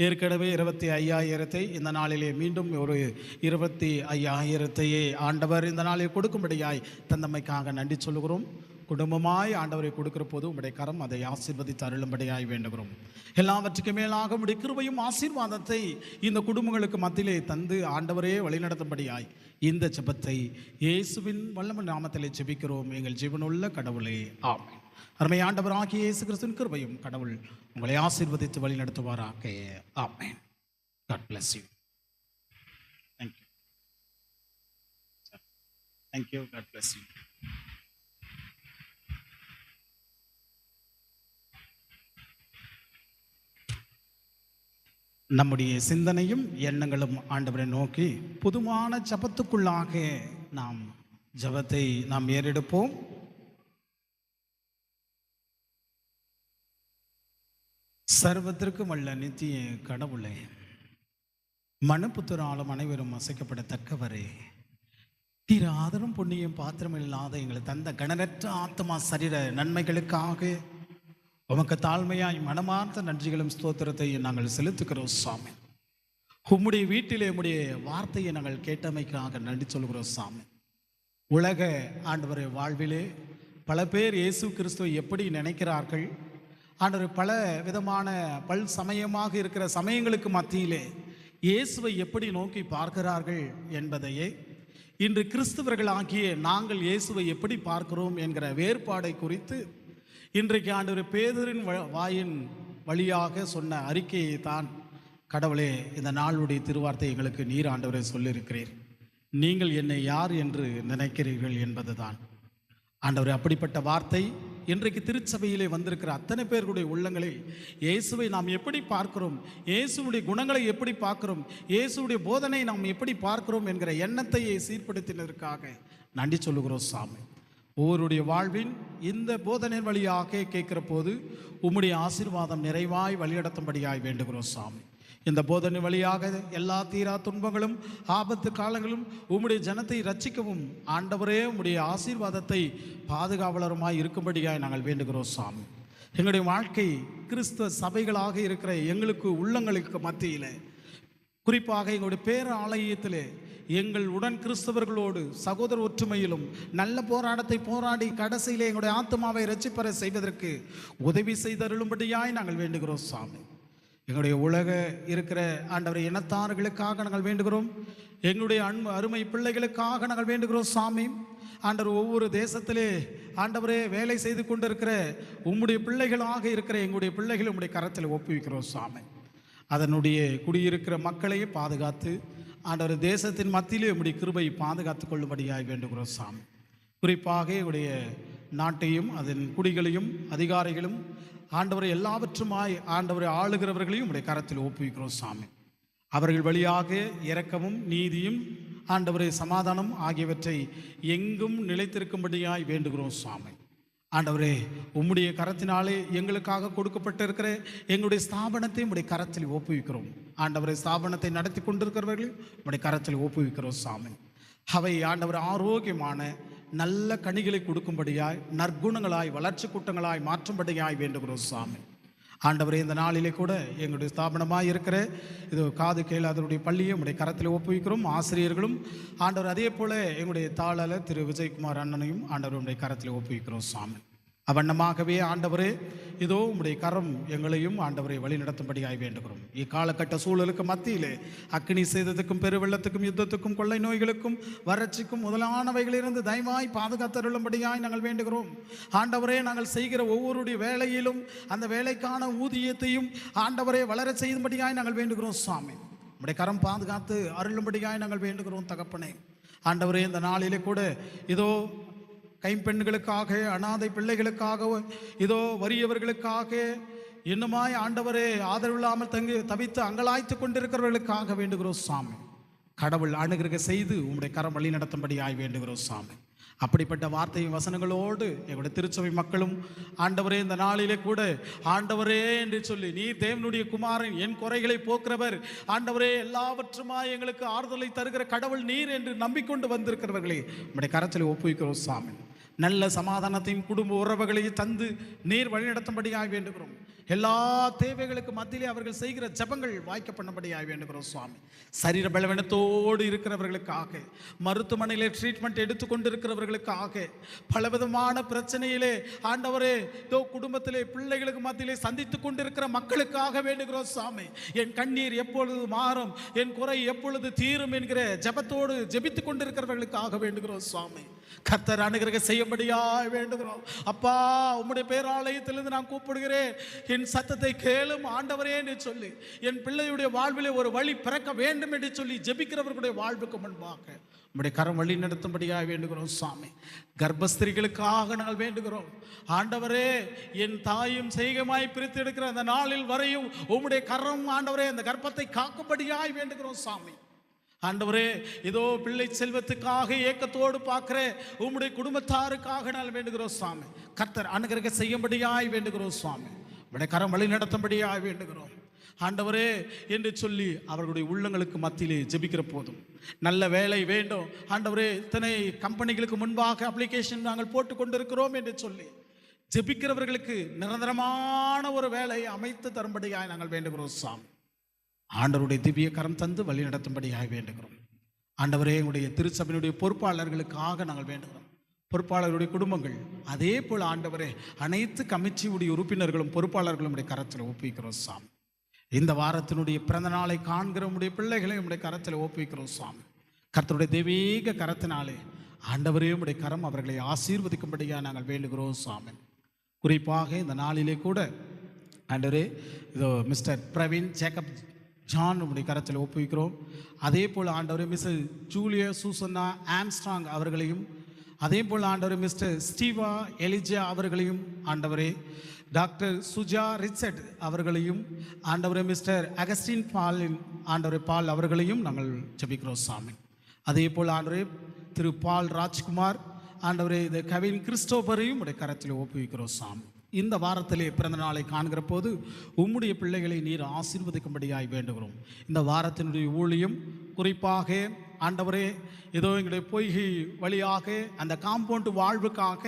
[SPEAKER 1] ஏற்கனவே 25,000 இந்த நாளிலே மீண்டும் ஒரு 25,000 ஆண்டவர் இந்த நாளில் கொடுக்கும்படியாய் தந்தமைக்காக நன்றி சொல்லுகிறோம். குடும்பமாய் ஆண்டவரை கொடுக்கிற போது உம்முடைய கரம் அதை ஆசீர்வதித்து அருளும்படியாய் வேண்டுகிறோம். எல்லாவற்றுக்கு மேலாக உம்முடைய கிருபையும் ஆசீர்வாதத்தை இந்த குடும்பங்களுக்கு மத்தியிலே தந்து ஆண்டவரே வழிநடத்தும்படியாய் இந்த ஜெபத்தை இயேசுவின் வல்லமை நாமத்திலே ஜெபிக்கிறோம் எங்கள் ஜீவனுள்ள கடவுளே, ஆமென். அருமை ஆண்டவராகிய இயேசு கிறிஸ்துவின் கிருபையும் கடவுள் உங்களை ஆசீர்வதித்து வழி நடத்துவாராக, ஆமென். God bless you. Thank you. Thank you. God bless you. நம்முடைய சிந்தனையும் எண்ணங்களும் ஆண்டவரை நோக்கி புதுமான ஜெபத்துக்குள்ளாக நாம் ஜெபத்தை ஏறெடுப்போம். சர்வத்திற்கும் வல்ல நித்திய கடவுளே, மனுப்புத்திராலும் அனைவரும் அசைக்கப்படத்தக்கவரே, தீர ஆதரம் புண்ணியம் பாத்திரம் இல்லாத எங்களை தந்த கணனற்ற ஆத்மா சரீர நன்மைகளுக்காக உமக்கு தாழ்மையாய் மனமார்ந்த நன்றிகளும் ஸ்தோத்திரத்தையும் நாங்கள் செலுத்துகிறோம் சாமி. உம்முடைய வீட்டிலே உம்முடைய வார்த்தையை நாங்கள் கேட்டமைக்காக நன்றி சொல்கிறோம் சாமி. உலக ஆண்டவரை வாழ்விலே பல பேர் இயேசு கிறிஸ்துவை எப்படி நினைக்கிறார்கள், ஆண்டவர் பல விதமான பல் சமயமாக இருக்கிற சமயங்களுக்கு மத்தியிலே இயேசுவை எப்படி நோக்கி பார்க்கிறார்கள் என்பதையே இன்று கிறிஸ்தவர்களாகிய நாங்கள் இயேசுவை எப்படி பார்க்கிறோம் என்கிற வேறுபாடை குறித்து இன்றைக்கு ஆண்டவர் பேதுருவின் வாயின் வழியாக சொன்ன அறிக்கையை தான் கடவுளே இந்த நாளுடைய திருவார்த்தை எங்களுக்கு நீர் ஆண்டவரை சொல்லியிருக்கிறீர். நீங்கள் என்னை யார் என்று நினைக்கிறீர்கள் என்பது தான் ஆண்டவர். அப்படிப்பட்ட வார்த்தை இன்றைக்கு திருச்சபையிலே வந்திருக்கிற அத்தனை பேர்களுடைய உள்ளங்களில் இயேசுவை நாம் எப்படி பார்க்கிறோம், இயேசுடைய குணங்களை எப்படி பார்க்கிறோம், இயேசுடைய போதனை நாம் எப்படி பார்க்கிறோம் என்கிற எண்ணத்தையே சீர்படுத்தினதற்காக நன்றி சொல்லுகிறோம் சாமி. ஒவ்வொருடைய வாழ்வின் இந்த போதனை வழியாக கேட்கிற போது உம்முடைய ஆசீர்வாதம் நிறைவாய் வழிநடத்தும்படியாய் வேண்டுகிறோம் சாமி. இந்த போதனை வழியாக எல்லா தீரா துன்பங்களும் ஆபத்து காலங்களும் உம்முடைய ஜனத்தை ரட்சிக்கவும் ஆண்டவரே உம்முடைய ஆசீர்வாதத்தை பாதுகாவலருமாய் இருக்கும்படியாய் நாங்கள் வேண்டுகிறோம் சாமி. எங்களுடைய வாழ்க்கை கிறிஸ்துவ சபைகளாக இருக்கிற எங்களுக்கு உள்ளங்களுக்கு மத்தியில், குறிப்பாக எங்களுடைய பேர ஆலயத்திலே எங்கள் உடன் கிறிஸ்தவர்களோடு சகோதர ஒற்றுமையிலும் நல்ல போராட்டத்தை போராடி கடைசியிலே எங்களுடைய ஆத்மாவை இரட்சிப்பற செய்வதற்கு உதவி செய்தருளும்படியாய் நாங்கள் வேண்டுகிறோம் சாமி. எங்களுடைய உலக இருக்கிற ஆண்டவரை இனத்தார்களுக்காக நாங்கள் வேண்டுகிறோம். எங்களுடைய அருமை பிள்ளைகளுக்காக நாங்கள் வேண்டுகிறோம் சாமி. ஆண்டவர் ஒவ்வொரு தேசத்திலே ஆண்டவரே வேலை செய்து கொண்டிருக்கிற உம்முடைய பிள்ளைகளாக இருக்கிற எங்களுடைய பிள்ளைகளை உம்முடைய கரத்தில் ஒப்புவிக்கிறோம் சாமி. அதனுடைய குடியிருக்கிற மக்களையும் பாதுகாத்து ஆண்டவர் தேசத்தின் மத்தியிலே உம்முடைய கிருபை பாதுகாத்து கொள்ளும்படியாய் வேண்டுகிறோம் சாமி. குறிப்பாக எங்களுடைய நாட்டையும் அதன் குடிகளையும் அதிகாரிகளும் ஆண்டவரை எல்லாவற்றுமாய் ஆண்டவரை ஆளுகிறவர்களையும் உடைய கரத்தில் ஒப்புவிக்கிறோம் சாமி. அவர்கள் வழியாக இரக்கமும் நீதியும் ஆண்டவரை சமாதானம் ஆகியவற்றை எங்கும் நிலைத்திருக்கும்படியாய் வேண்டுகிறோம் சாமி. ஆண்டவரே உம்முடைய கரத்தினாலே எங்களுக்காக கொடுக்கப்பட்டிருக்கிற எங்களுடைய ஸ்தாபனத்தை உடைய கரத்தில் ஒப்புவிக்கிறோம். ஆண்டவரை ஸ்தாபனத்தை நடத்தி கொண்டிருக்கிறவர்களையும் உடைய கரத்தில் ஒப்புவிக்கிறோம் சாமி. அவை ஆண்டவர் ஆரோக்கியமான நல்ல கனிகளை கொடுக்கும்படியாய் நற்குணங்களாய் வளர்ச்சி கூட்டங்களாய் மாற்றும்படியாய் வேண்டுகிறோம் சாமி. ஆண்டவரே இந்த நாளிலே கூட எங்களுடைய ஸ்தாபனமாக இருக்கிற இது காது கேளாதவருடைய பள்ளியை உடைய கரத்தில் ஒப்புவிக்கிறோம். ஆசிரியர்களும் ஆண்டவர் அதே போல எங்களுடைய தாளர் திரு விஜயகுமார் அண்ணனையும் ஆண்டவருடைய கரத்தில் ஒப்புவிக்கிறோம் சாமி. அவண்ணமாகவே ஆண்டவரே இதோ உம்முடைய கரம் எங்களையும் ஆண்டவரை வழி நடத்தும்படியாய் வேண்டுகிறோம். இக்காலகட்ட சூழலுக்கு மத்தியிலே அக்கினி சேதத்துக்கும் பெருவெள்ளத்துக்கும் யுத்தத்துக்கும் கொள்ளை நோய்களுக்கும் வறட்சிக்கும் முதலானவைகளிலிருந்து தயவாய் பாதுகாத்தருளும்படியாய் நாங்கள் வேண்டுகிறோம். ஆண்டவரே நாங்கள் செய்கிற ஒவ்வொருடைய வேலையிலும் அந்த வேலைக்கான ஊதியத்தையும் ஆண்டவரே வளர செய்யும்படியாய் நாங்கள் வேண்டுகிறோம் சாமி. உம்முடைய கரம் பாதுகாத்து அருளும்படியாய் நாங்கள் வேண்டுகிறோம் தகப்பனே. ஆண்டவரே இந்த நாளிலே கூட இதோ கைம்பெண்களுக்காக, அனாதை பிள்ளைகளுக்காக, இதோ வறியவர்களுக்காக, இன்னுமாய் ஆண்டவரே ஆதரவில்லாமல் தவித்து அங்கலாய்த்து கொண்டிருக்கிறவர்களுக்காக வேண்டுகிறோம் சாமி. கடவுள் அனுகிரக செய்து உம்முடைய கரம் வழி நடத்தும்படியாய் வேண்டுகிறோம் சாமி. அப்படிப்பட்ட வார்த்தையும் வசனங்களோடு எங்களுடைய திருச்சபை மக்களும் ஆண்டவரே இந்த நாளிலே கூட ஆண்டவரே என்று சொல்லி நீர் தேவனுடைய குமாரன், என் குறைகளை போக்குறவர், ஆண்டவரே எல்லாவற்றுமாய் எங்களுக்கு ஆறுதலை தருகிற கடவுள் நீர் என்று நம்பிக்கொண்டு வந்திருக்கிறவர்களே உம்முடைய கரத்தில் ஒப்புவிக்கிறோம் சாமி. நல்ல சமாதானத்தையும் குடும்ப உறவுகளையும் தந்து நீர் வழிநடத்தும்படியாக வேண்டுகிறோம். எல்லா தேவைகளுக்கு மத்தியிலே அவர்கள் செய்கிற ஜபங்கள் வாய்க்க பண்ணபடியாக வேண்டுகிறோம் சுவாமி. சரீர பலவீனத்தோடு இருக்கிறவர்களுக்காக, மருத்துவமனையிலே ட்ரீட்மெண்ட் எடுத்துக்கொண்டு இருக்கிறவர்களுக்காக, பலவிதமான பிரச்சனையிலே ஆண்டவரே இதோ குடும்பத்திலே பிள்ளைகளுக்கு மத்தியிலே சந்தித்து கொண்டிருக்கிற மக்களுக்காக வேண்டுகிறோம் சுவாமி. என் கண்ணீர் எப்பொழுது மாறும், என் குறை எப்பொழுது தீரும் என்கிற ஜபத்தோடு ஜெபித்து கொண்டிருக்கிறவர்களுக்காக வேண்டுகிறோம் சுவாமி. கர்த்தர் அனுகிரக செய்யும்படியாய் வேண்டுகிறோம். அப்பா உம்முடைய பேராலயத்திலிருந்து நான் கூப்பிடுகிறேன், என் சத்தத்தை கேளும் ஆண்டவரே என்று சொல்லி என் பிள்ளையுடைய வாழ்விலே ஒரு வழி பிறக்க வேண்டும் என்று சொல்லி ஜெபிக்கிறவர்களுடைய வாழ்வுக்கு முன்பாக உம்முடைய கரம் வழி நடத்தும்படியாக வேண்டுகிறோம் சாமி. கர்ப்பஸ்திரிகளுக்காக நாங்கள் வேண்டுகிறோம் ஆண்டவரே. என் தாயும் செய்கமாய் பிரித்து எடுக்கிற அந்த நாளில் வரையும் உம்முடைய கரம் ஆண்டவரே அந்த கர்ப்பத்தை காக்கும்படியாய் வேண்டுகிறோம் சாமி. ஆண்டவரே இதோ பிள்ளை செல்வத்துக்காக ஏக்கத்தோடு பார்க்கிற உம்முடைய குடும்பத்தாருக்காக நான் வேண்டுகிறோம் சுவாமி. கர்த்தர் அனுகிரக செய்யும்படியாய் வேண்டுகிறோம் சுவாமி. உடைய கரம் வழி நடத்தும்படியாய் வேண்டுகிறோம். ஆண்டவரே என்று சொல்லி அவர்களுடைய உள்ளங்களுக்கு மத்தியிலே ஜெபிக்கிற போதும், நல்ல வேலை வேண்டும் ஆண்டவரே, இத்தனை கம்பெனிகளுக்கு முன்பாக அப்ளிகேஷன் நாங்கள் போட்டு கொண்டிருக்கிறோம் என்று சொல்லி ஜெபிக்கிறவர்களுக்கு நிரந்தரமான ஒரு வேலையை அமைத்து தரும்படியாக நாங்கள் வேண்டுகிறோம் சாமி. ஆண்டவருடைய திவ்ய கரம் தந்து வழி நடத்தும்படியாக வேண்டுகிறோம். ஆண்டவரே, எங்களுடைய திருச்சபையினுடைய பொறுப்பாளர்களுக்காக நாங்கள் வேண்டுகிறோம். பொறுப்பாளர்களுடைய குடும்பங்கள், அதே போல் ஆண்டவரே அனைத்து கமிட்டியுடைய உறுப்பினர்களும் பொறுப்பாளர்களும் உடைய கரத்தில் ஒப்புவிக்கிறோம் சாமி. இந்த வாரத்தினுடைய பிறந்த நாளை காண்கிற உடைய பிள்ளைகளை உடைய கரத்தில் ஒப்புவிக்கிறோம் சாமி. கர்த்தருடைய தெய்வீக கரத்தினாலே ஆண்டவரே உடைய கரம் அவர்களை ஆசீர்வதிக்கும்படியாக நாங்கள் வேண்டுகிறோம் சாமி. குறிப்பாக இந்த நாளிலே கூட ஆண்டவரே இதோ மிஸ்டர் பிரவீன் ஜேக்கப் ஜான் உடைய கரத்தில் ஒப்புவிக்கிறோம். அதே போல் ஆண்டவரே மிஸ்டர் ஜூலியா சூசன்னா ஆம்ஸ்ட்ராங் அவர்களையும், அதே போல் ஆண்டவரே மிஸ்டர் ஸ்டீவா எலிஜா அவர்களையும், ஆண்டவரே டாக்டர் சுஜா ரிச்சர்ட் அவர்களையும், ஆண்டவரே மிஸ்டர் அகஸ்டின் பாலின் ஆண்டவரே பால் அவர்களையும் நாங்கள் ஜெபிக்கிறோம் சாமி. அதே போல் ஆண்டவரே திரு பால் ராஜ்குமார், ஆண்டவரே இது கவின் கிறிஸ்டோபரையும் உடைய கரத்தில் ஒப்புவிக்கிறோம் சாமி. இந்த வாரத்திலே பிறந்த நாளை காண்கிற போது உம்முடைய பிள்ளைகளை நீர் ஆசீர்வதிக்கும்படியாய் வேண்டுகிறோம். இந்த வாரத்தினுடைய ஊழியம் குறிப்பாக ஆண்டவரே ஏதோ எங்களுடைய பொய்கை வழியாக அந்த காம்பவுண்டு வாழ்வுக்காக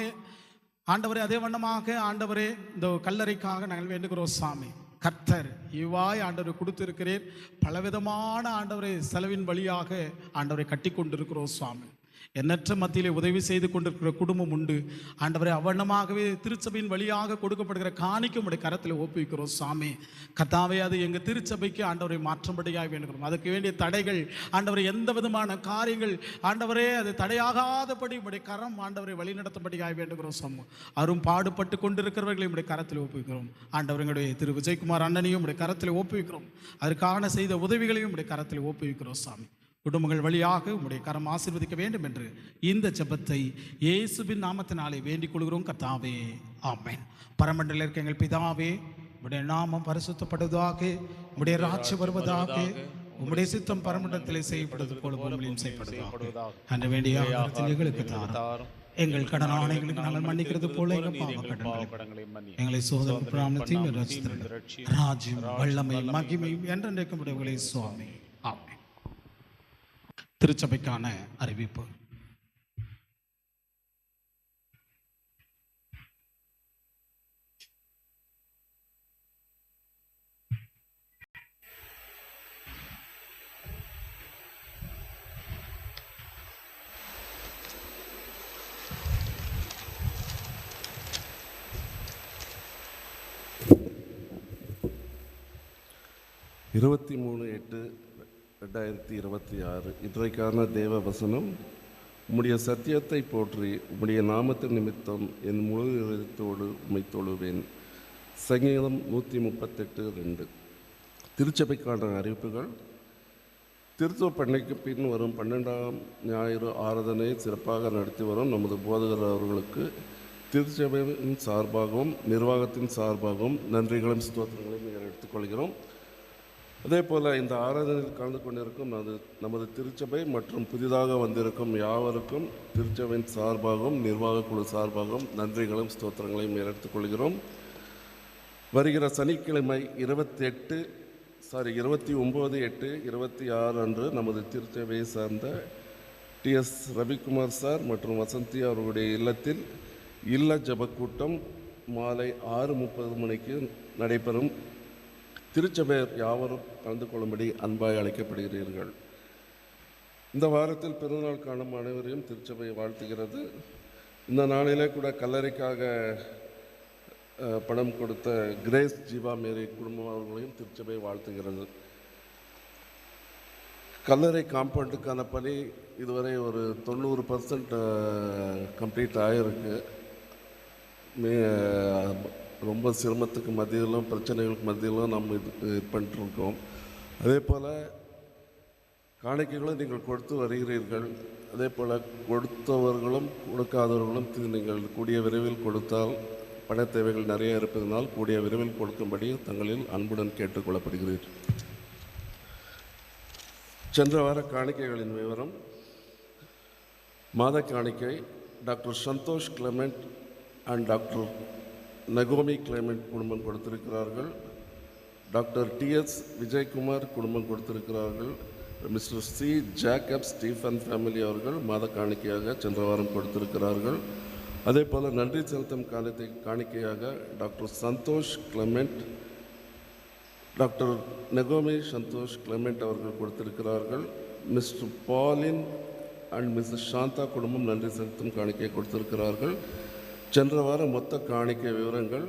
[SPEAKER 1] ஆண்டவரே, அதே வண்ணமாக ஆண்டவரே இந்த கல்லறைக்காக நாங்கள் வேண்டுகிறோம் சாமி. கர்த்தர் இவ்வாய் ஆண்டவரை கொடுத்திருக்கிறேன், பலவிதமான ஆண்டவரை செலவின் வழியாக ஆண்டவரை கட்டி கொண்டிருக்கிறோம் சுவாமி. எண்ணற்ற மத்தியிலே உதவி செய்து கொண்டிருக்கிற குடும்பம் உண்டு ஆண்டவரை. அவ்வண்ணமாகவே திருச்சபையின் வழியாக கொடுக்கப்படுகிற காணிக்கும் உடைய கரத்தில் ஒப்புவிக்கிறோம் சாமி. கர்த்தாவே, அது எங்கள் திருச்சபைக்கு ஆண்டவரை மாற்றும்படியாக வேண்டுகிறோம். அதுக்கு வேண்டிய தடைகள் ஆண்டவரை, எந்த விதமான காரியங்கள் ஆண்டவரே அது தடையாகாதபடி உடைய கரம் ஆண்டவரை வழிநடத்தும்படியாக வேண்டுகிறோம் சாமி. அரும் பாடுபட்டு கொண்டிருக்கிறவர்களை உடைய கரத்தில் ஒப்புவிக்கிறோம் ஆண்டவர். எங்களுடைய திரு விஜயகுமார் அண்ணனையும் உடைய கரத்தில் ஒப்புவிக்கிறோம். அதற்கான செய்த உதவிகளையும் உடைய கரத்தில் ஒப்புவிக்கிறோம் சாமி. குடும்பங்கள் வழியாக உம்முடைய கரம் ஆசீர்வதிக்க வேண்டும் என்று இந்த ஜெபத்தை இயேசுவின் நாமத்தினாலே வேண்டிக் கொள்கிறோம் கர்த்தாவே, ஆமென். பரமண்டல இருக்க எங்கள் பிதாவே, உம்முடைய நாமம் பரிசுத்தப்படுவதாக, உம்முடைய ராஜ்யம் வருவதாக, உம்முடைய சித்தம் பரமண்டலத்திலே செய்யப்படுவது போல பூமியிலும் செய்யப்படுவதாக. அன்று வேண்டிய ஆகாரத்தை எங்களுக்கு தாரும். எங்கள் கடன் ஆணைகளுக்கு நாங்கள் மன்னிக்கிறது போல எங்கள் பாவக்கடன்களை எங்களை சோதனை ராஜ்யம் வல்லமை மகிமை என்றென்றைக்கும் உடையவர்களே சுவாமி, ஆமென். திருச்சபைக்கான அறிவிப்பு.
[SPEAKER 8] இருபத்தி 3/8/2026 இன்றைக்கான தேவ வசனம். உம்முடைய சத்தியத்தை போற்றி உம்முடைய நாமத்தின் நிமித்தம் என் முழு இதயத்தோடு உம்மை தொழுவேன். சங்கீதம் 138:2. திருச்சபைக்கான அறிவிப்புகள். திருத்துவ பண்டிகைக்கு பின் வரும் 12ஆம் ஞாயிறு ஆராதனை சிறப்பாக நடத்தி வரும் நமது போதகர் அவர்களுக்கு திருச்சபையின் சார்பாகவும் நிர்வாகத்தின் சார்பாகவும் நன்றிகளும் ஸ்தோத்திரங்களையும் எடுத்துக்கொள்கிறோம். அதே போல் இந்த ஆராதனையில் கலந்து கொண்டிருக்கும் நமது திருச்சபை மற்றும் புதிதாக வந்திருக்கும் யாவருக்கும் திருச்சபையின் சார்பாகவும் நிர்வாக குழு சார்பாகவும் நன்றிகளும் ஸ்தோத்திரங்களையும் எடுத்துக்கொள்கிறோம். வருகிற சனிக்கிழமை 29/8/26 அன்று நமது திருச்சபையை சார்ந்த டிஎஸ் ரவிக்குமார் சார் மற்றும் வசந்தி அவர்களுடைய இல்லத்தில் இல்ல ஜபக்கூட்டம் மாலை 6:30 மணிக்கு நடைபெறும். திருச்சபையர் யாவரும் கலந்து கொள்ளும்படி அன்பாய் அழைக்கப்படுகிறீர்கள். இந்த வாரத்தில் பிறந்தநாள் காணும் அனைவரையும் திருச்சபை வாழ்த்துகிறது. இந்த நாளிலே கூட கல்லறைக்காக பணம் கொடுத்த கிரேஸ் ஜீவா மேரி குடும்பம் அவர்களையும் திருச்சபை வாழ்த்துகிறது. கல்லறை காம்பவுண்டுக்கான பணி இதுவரை ஒரு 90% கம்ப்ளீட் ஆகிருக்கு. ரொம்ப சிரமத்துக்கு மத்தியிலும் பிரச்சனைகளுக்கு மத்தியிலும் நம்ம இது பண்ணிட்டுருக்கோம். அதே போல் காணிக்கைகளும் நீங்கள் கொடுத்து வருகிறீர்கள். அதே போல் கொடுத்தவர்களும் கொடுக்காதவர்களும் நீங்கள் கூடிய விரைவில் கொடுத்தால் பண தேவைகள் நிறைய இருப்பதனால் கூடிய விரைவில் கொடுக்கும்படி தங்களில் அன்புடன் கேட்டுக்கொள்ளப்படுகிறீர்கள். சென்ற வார காணிக்கைகளின் விவரம். மாத காணிக்கை doctor Santhosh Clement and doctor நகோமி கிளமெண்ட் குடும்பம் கொடுத்திருக்கிறார்கள். டாக்டர் டிஎஸ் விஜயகுமார் குடும்பம் கொடுத்திருக்கிறார்கள். Mister C Jacob Stephen family அவர்கள் மாத காணிக்கையாக சென்ற வாரம் கொடுத்திருக்கிறார்கள். அதே போல் நன்றி செலுத்தும் காணிக்கையாக டாக்டர் சந்தோஷ் கிளமெண்ட், டாக்டர் நெகோமி சந்தோஷ் கிளமெண்ட் அவர்கள் கொடுத்திருக்கிறார்கள். மிஸ்டர் பாலின் அண்ட் மிஸ்ஸஸ் சாந்தா குடும்பம் நன்றி செலுத்தும் காணிக்கையை கொடுத்திருக்கிறார்கள். சென்ற வாரம் மொத்த காணிக்கை விவரங்கள்: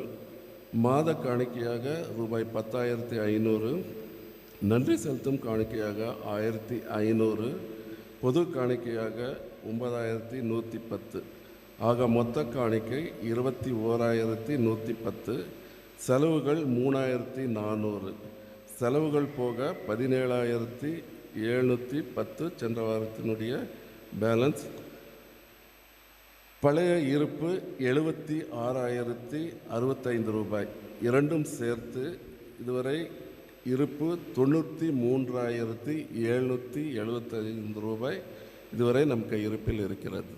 [SPEAKER 8] மாத காணிக்கையாக ரூபாய் 10,500, நன்றி செலுத்தும் காணிக்கையாக 1,500, பொது காணிக்கையாக 9,110. ஆக மொத்த காணிக்கை 21,110. செலவுகள் 3,400. செலவுகள் போக 17,710 சென்ற வாரத்தினுடைய பேலன்ஸ். பழைய இருப்பு 76,065 ரூபாய். இரண்டும் சேர்த்து இதுவரை இருப்பு 93,775 ரூபாய் இதுவரை நம் கையிருப்பில் இருக்கிறது.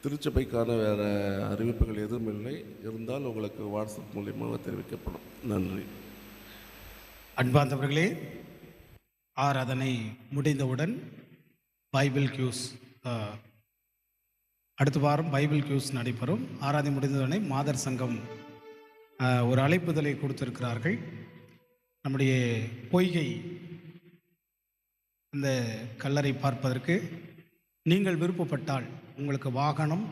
[SPEAKER 8] திருச்சபைக்கான வேறு அறிவிப்புகள் எதுவும் இல்லை. இருந்தால் உங்களுக்கு வாட்ஸ்அப் மூலியமாக தெரிவிக்கப்படும். நன்றி.
[SPEAKER 1] அன்பார்ந்தவர்களே, ஆராதனை முடிந்தவுடன் பைபிள் கியூஸ், அடுத்த வாரம் பைபிள் கியூஸ் நடைபெறும். ஆராதனை முடிந்தவுடனே மாதர் சங்கம் ஒரு அழைப்புதலை கொடுத்திருக்கிறார்கள். நம்முடைய பொய்கை அந்த கல்லறை பார்ப்பதற்கு நீங்கள் விருப்பப்பட்டால் உங்களுக்கு வாகனம்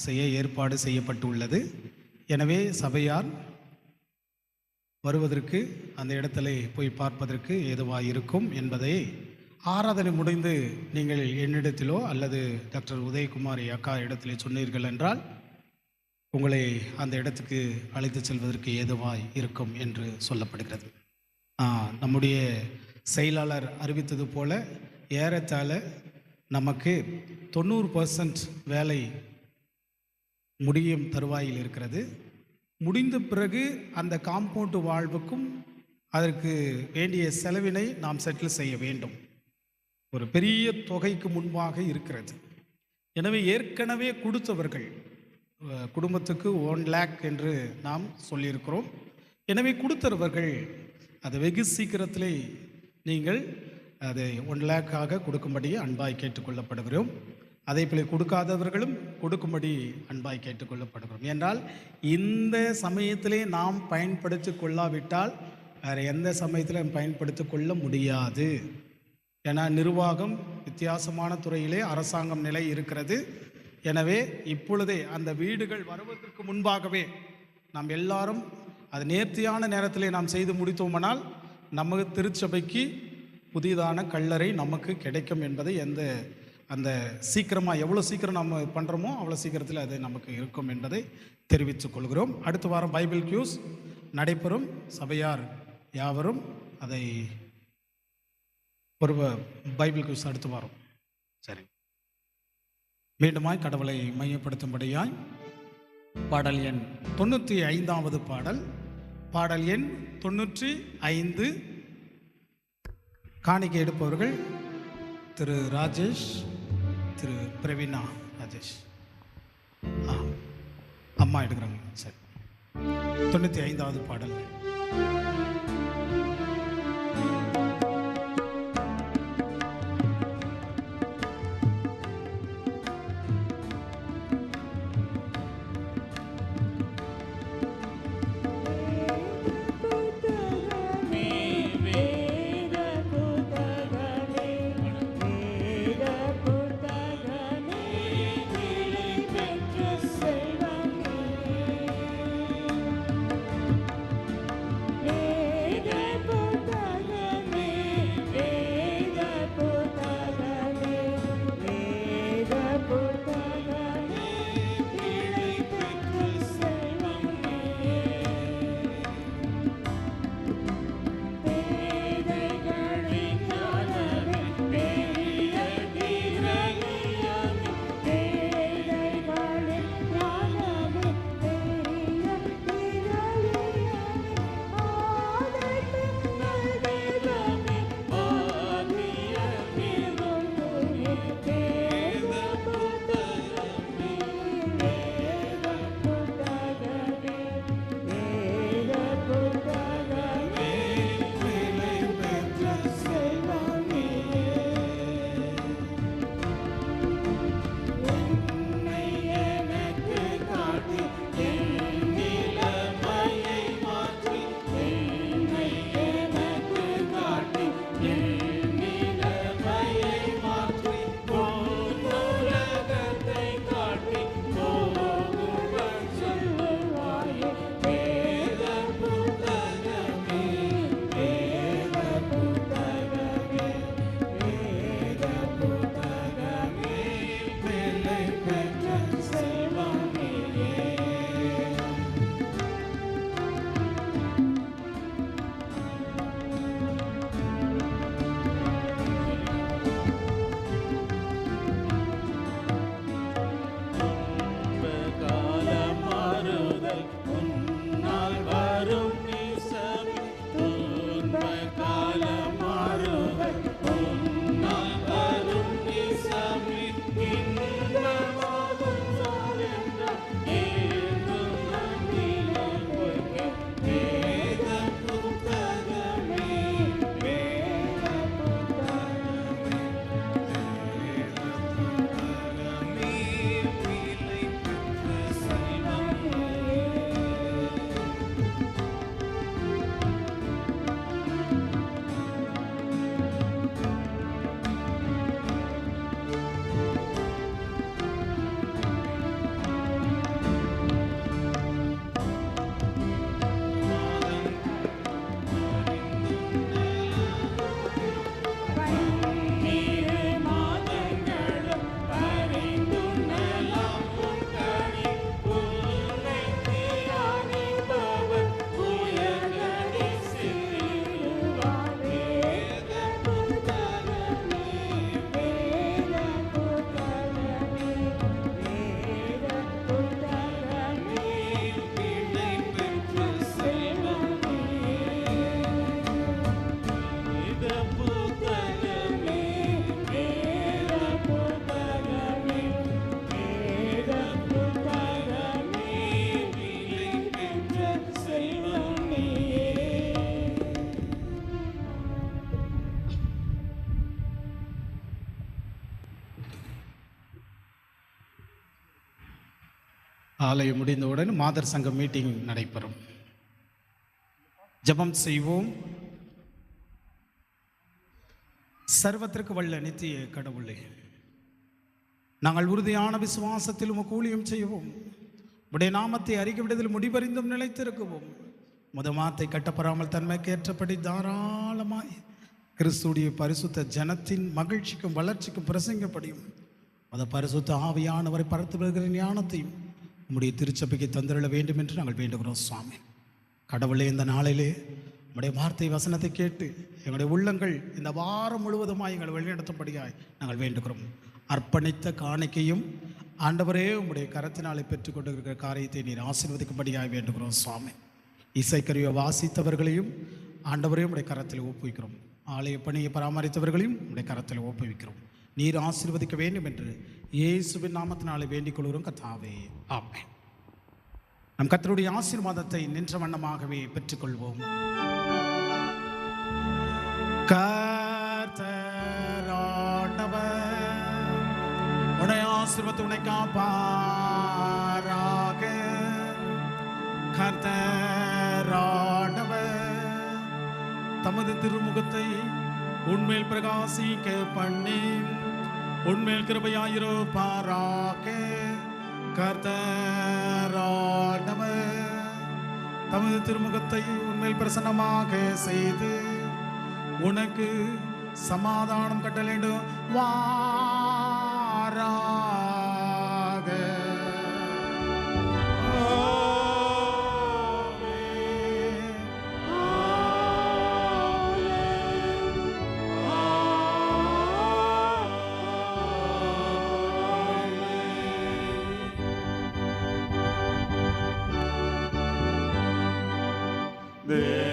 [SPEAKER 1] செய்ய ஏற்பாடு செய்யப்பட்டுள்ளது. எனவே சபையார் வருவதற்கு அந்த இடத்துல போய் பார்ப்பதற்கு ஏதுவாக இருக்கும் என்பதை ஆராதனை முடிந்து நீங்கள் என்னிடத்திலோ அல்லது டாக்டர் உதயகுமாரி அக்கா இடத்திலே சொன்னீர்கள் என்றால் உங்களை அந்த இடத்துக்கு அழைத்து செல்வதற்கு ஏதுவாய் இருக்கும் என்று சொல்லப்படுகிறது. நம்முடைய செயலாளர் அறிவித்தது போல ஏறத்தாழ நமக்கு 90% வேலை முடியும் தருவாயில் இருக்கிறது. முடிந்த பிறகு அந்த காம்பவுண்டு வாழ்வுக்கும் அதற்கு வேண்டிய செலவினை நாம் செட்டில் செய்ய வேண்டும். ஒரு பெரிய தொகைக்கு முன்பாக இருக்கிறது. எனவே ஏற்கனவே கொடுத்தவர்கள் குடும்பத்துக்கு 1 lakh என்று நாம் சொல்லியிருக்கிறோம். எனவே கொடுத்தவர்கள் அதை வெகு சீக்கிரத்திலே நீங்கள் அதை 1 lakh கொடுக்கும்படி அன்பாய் கேட்டுக்கொள்ளப்படுகிறோம். அதே போல கொடுக்காதவர்களும் கொடுக்கும்படி அன்பாய் கேட்டுக்கொள்ளப்படுகிறோம். என்றால் இந்த சமயத்திலே நாம் பயன்படுத்தி கொள்ளாவிட்டால் வேறு எந்த சமயத்திலும் பயன்படுத்தி கொள்ள முடியாது. ஏன்னா நிர்வாகம் வித்தியாசமான துறையிலே அரசாங்கம் நிலை இருக்கிறது. எனவே இப்பொழுதே அந்த வீடுகள் வருவதற்கு முன்பாகவே நாம் எல்லாரும் அது நேர்த்தியான நேரத்திலே நாம் செய்து முடித்தோமானால் நமது திருச்சபைக்கு புதிதான கல்லறை நமக்கு கிடைக்கும் என்பதை அந்த சீக்கிரமாக எவ்வளோ சீக்கிரம் நம்ம பண்ணுறோமோ அவ்வளோ சீக்கிரத்தில் அது நமக்கு இருக்கும் என்பதை தெரிவித்துக் கொள்கிறோம். அடுத்த வாரம் பைபிள் கியூஸ் நடைபெறும். சபையார் யாவரும் அதை ஒரு பைபிள் கியூஸ் அடுத்த வாரம். சரி, மீண்டுமாய் கடவுளை மையப்படுத்தும்படியாய் பாடல் எண் 95வது பாடல், பாடல் எண் 95. காணிக்கை எடுப்பவர்கள் திரு ராஜேஷ், திரு பிரவீனா ராஜேஷ். அம்மா எடுக்கிறாங்க. சரி, 95வது பாடல்.
[SPEAKER 7] வேத
[SPEAKER 1] ஆலயம் முடிந்தவுடன் மாதர் சங்க மீட்டிங் நடைபெறும். ஜெபம் செய்வோம். சர்வத்திற்கு வல்ல நித்திய கடவுளே, நாங்கள் உறுதியான விசுவாசத்தில் உமக்கு ஊழியம் செய்வோம். உடைய நாமத்தை அறிக்கை விடுதல் முடிவறிந்தும் நிலைத்திருக்குவோம். முதமாத்தை கட்டப்பெறாமல் தன்மைக்கேற்றபடி தாராளமாய் கிறிஸ்துடைய பரிசுத்த ஜனத்தின் மகிழ்ச்சிக்கும் வளர்ச்சிக்கும் பிரசங்கப்படியும் அந்த பரிசுத்த ஆவியானவரை பரத்து வருகிற ஞானத்தையும் உம்முடைய திருச்சபைக்கு தந்திரள வேண்டும் என்று நாங்கள் வேண்டுகிறோம். சுவாமி கடவுளே, இந்த நாளிலே உம்முடைய வார்த்தை வசனத்தை கேட்டு எங்களுடைய உள்ளங்கள் இந்த வாரம் முழுவதுமாய் எங்களை வழிநடத்தும்படியாய் நாங்கள் வேண்டுகிறோம். அர்ப்பணித்த காணிக்கையும் ஆண்டவரே உம்முடைய கரத்தினாலே பெற்றுக்கொண்டு இருக்கிற காரியத்தை நீர் ஆசீர்வதிக்கும்படியாய் வேண்டுகிறோம். சுவாமி இசைக்கருவியை வாசித்தவர்களையும் ஆண்டவரே உம்முடைய கரத்தில் ஒப்புவிக்கிறோம். ஆலய பணியை பராமரித்தவர்களையும் உம்முடைய கரத்தில் ஒப்புவிக்கிறோம். நீர் ஆசீர்வதிக்க வேண்டும் என்று இயேசுவின் நாமத்தினாலே வேண்டிக் கொள்கிறோம் கர்த்தாவே, ஆமென். நம் கர்த்தருடைய ஆசீர்வாதத்தை நின்ற வண்ணமாகவே பெற்றுக்கொள்வோம். கர்த்தராண்டவர் உன்னை ஆசீர்வதித்து உன்னை காப்பாராக. கர்த்தராண்டவர் தமது திருமுகத்தை உன்மேல் பிரகாசிக்க பண்ணி உன்மேல் கிருபையாயிருப்பாராக. கர்த்தராண்டவர் தமது திருமுகத்தை உன்மேல் பிரசன்னமாக செய்து உனக்கு சமாதானம் கட்டளையிடும் வாராக.
[SPEAKER 9] There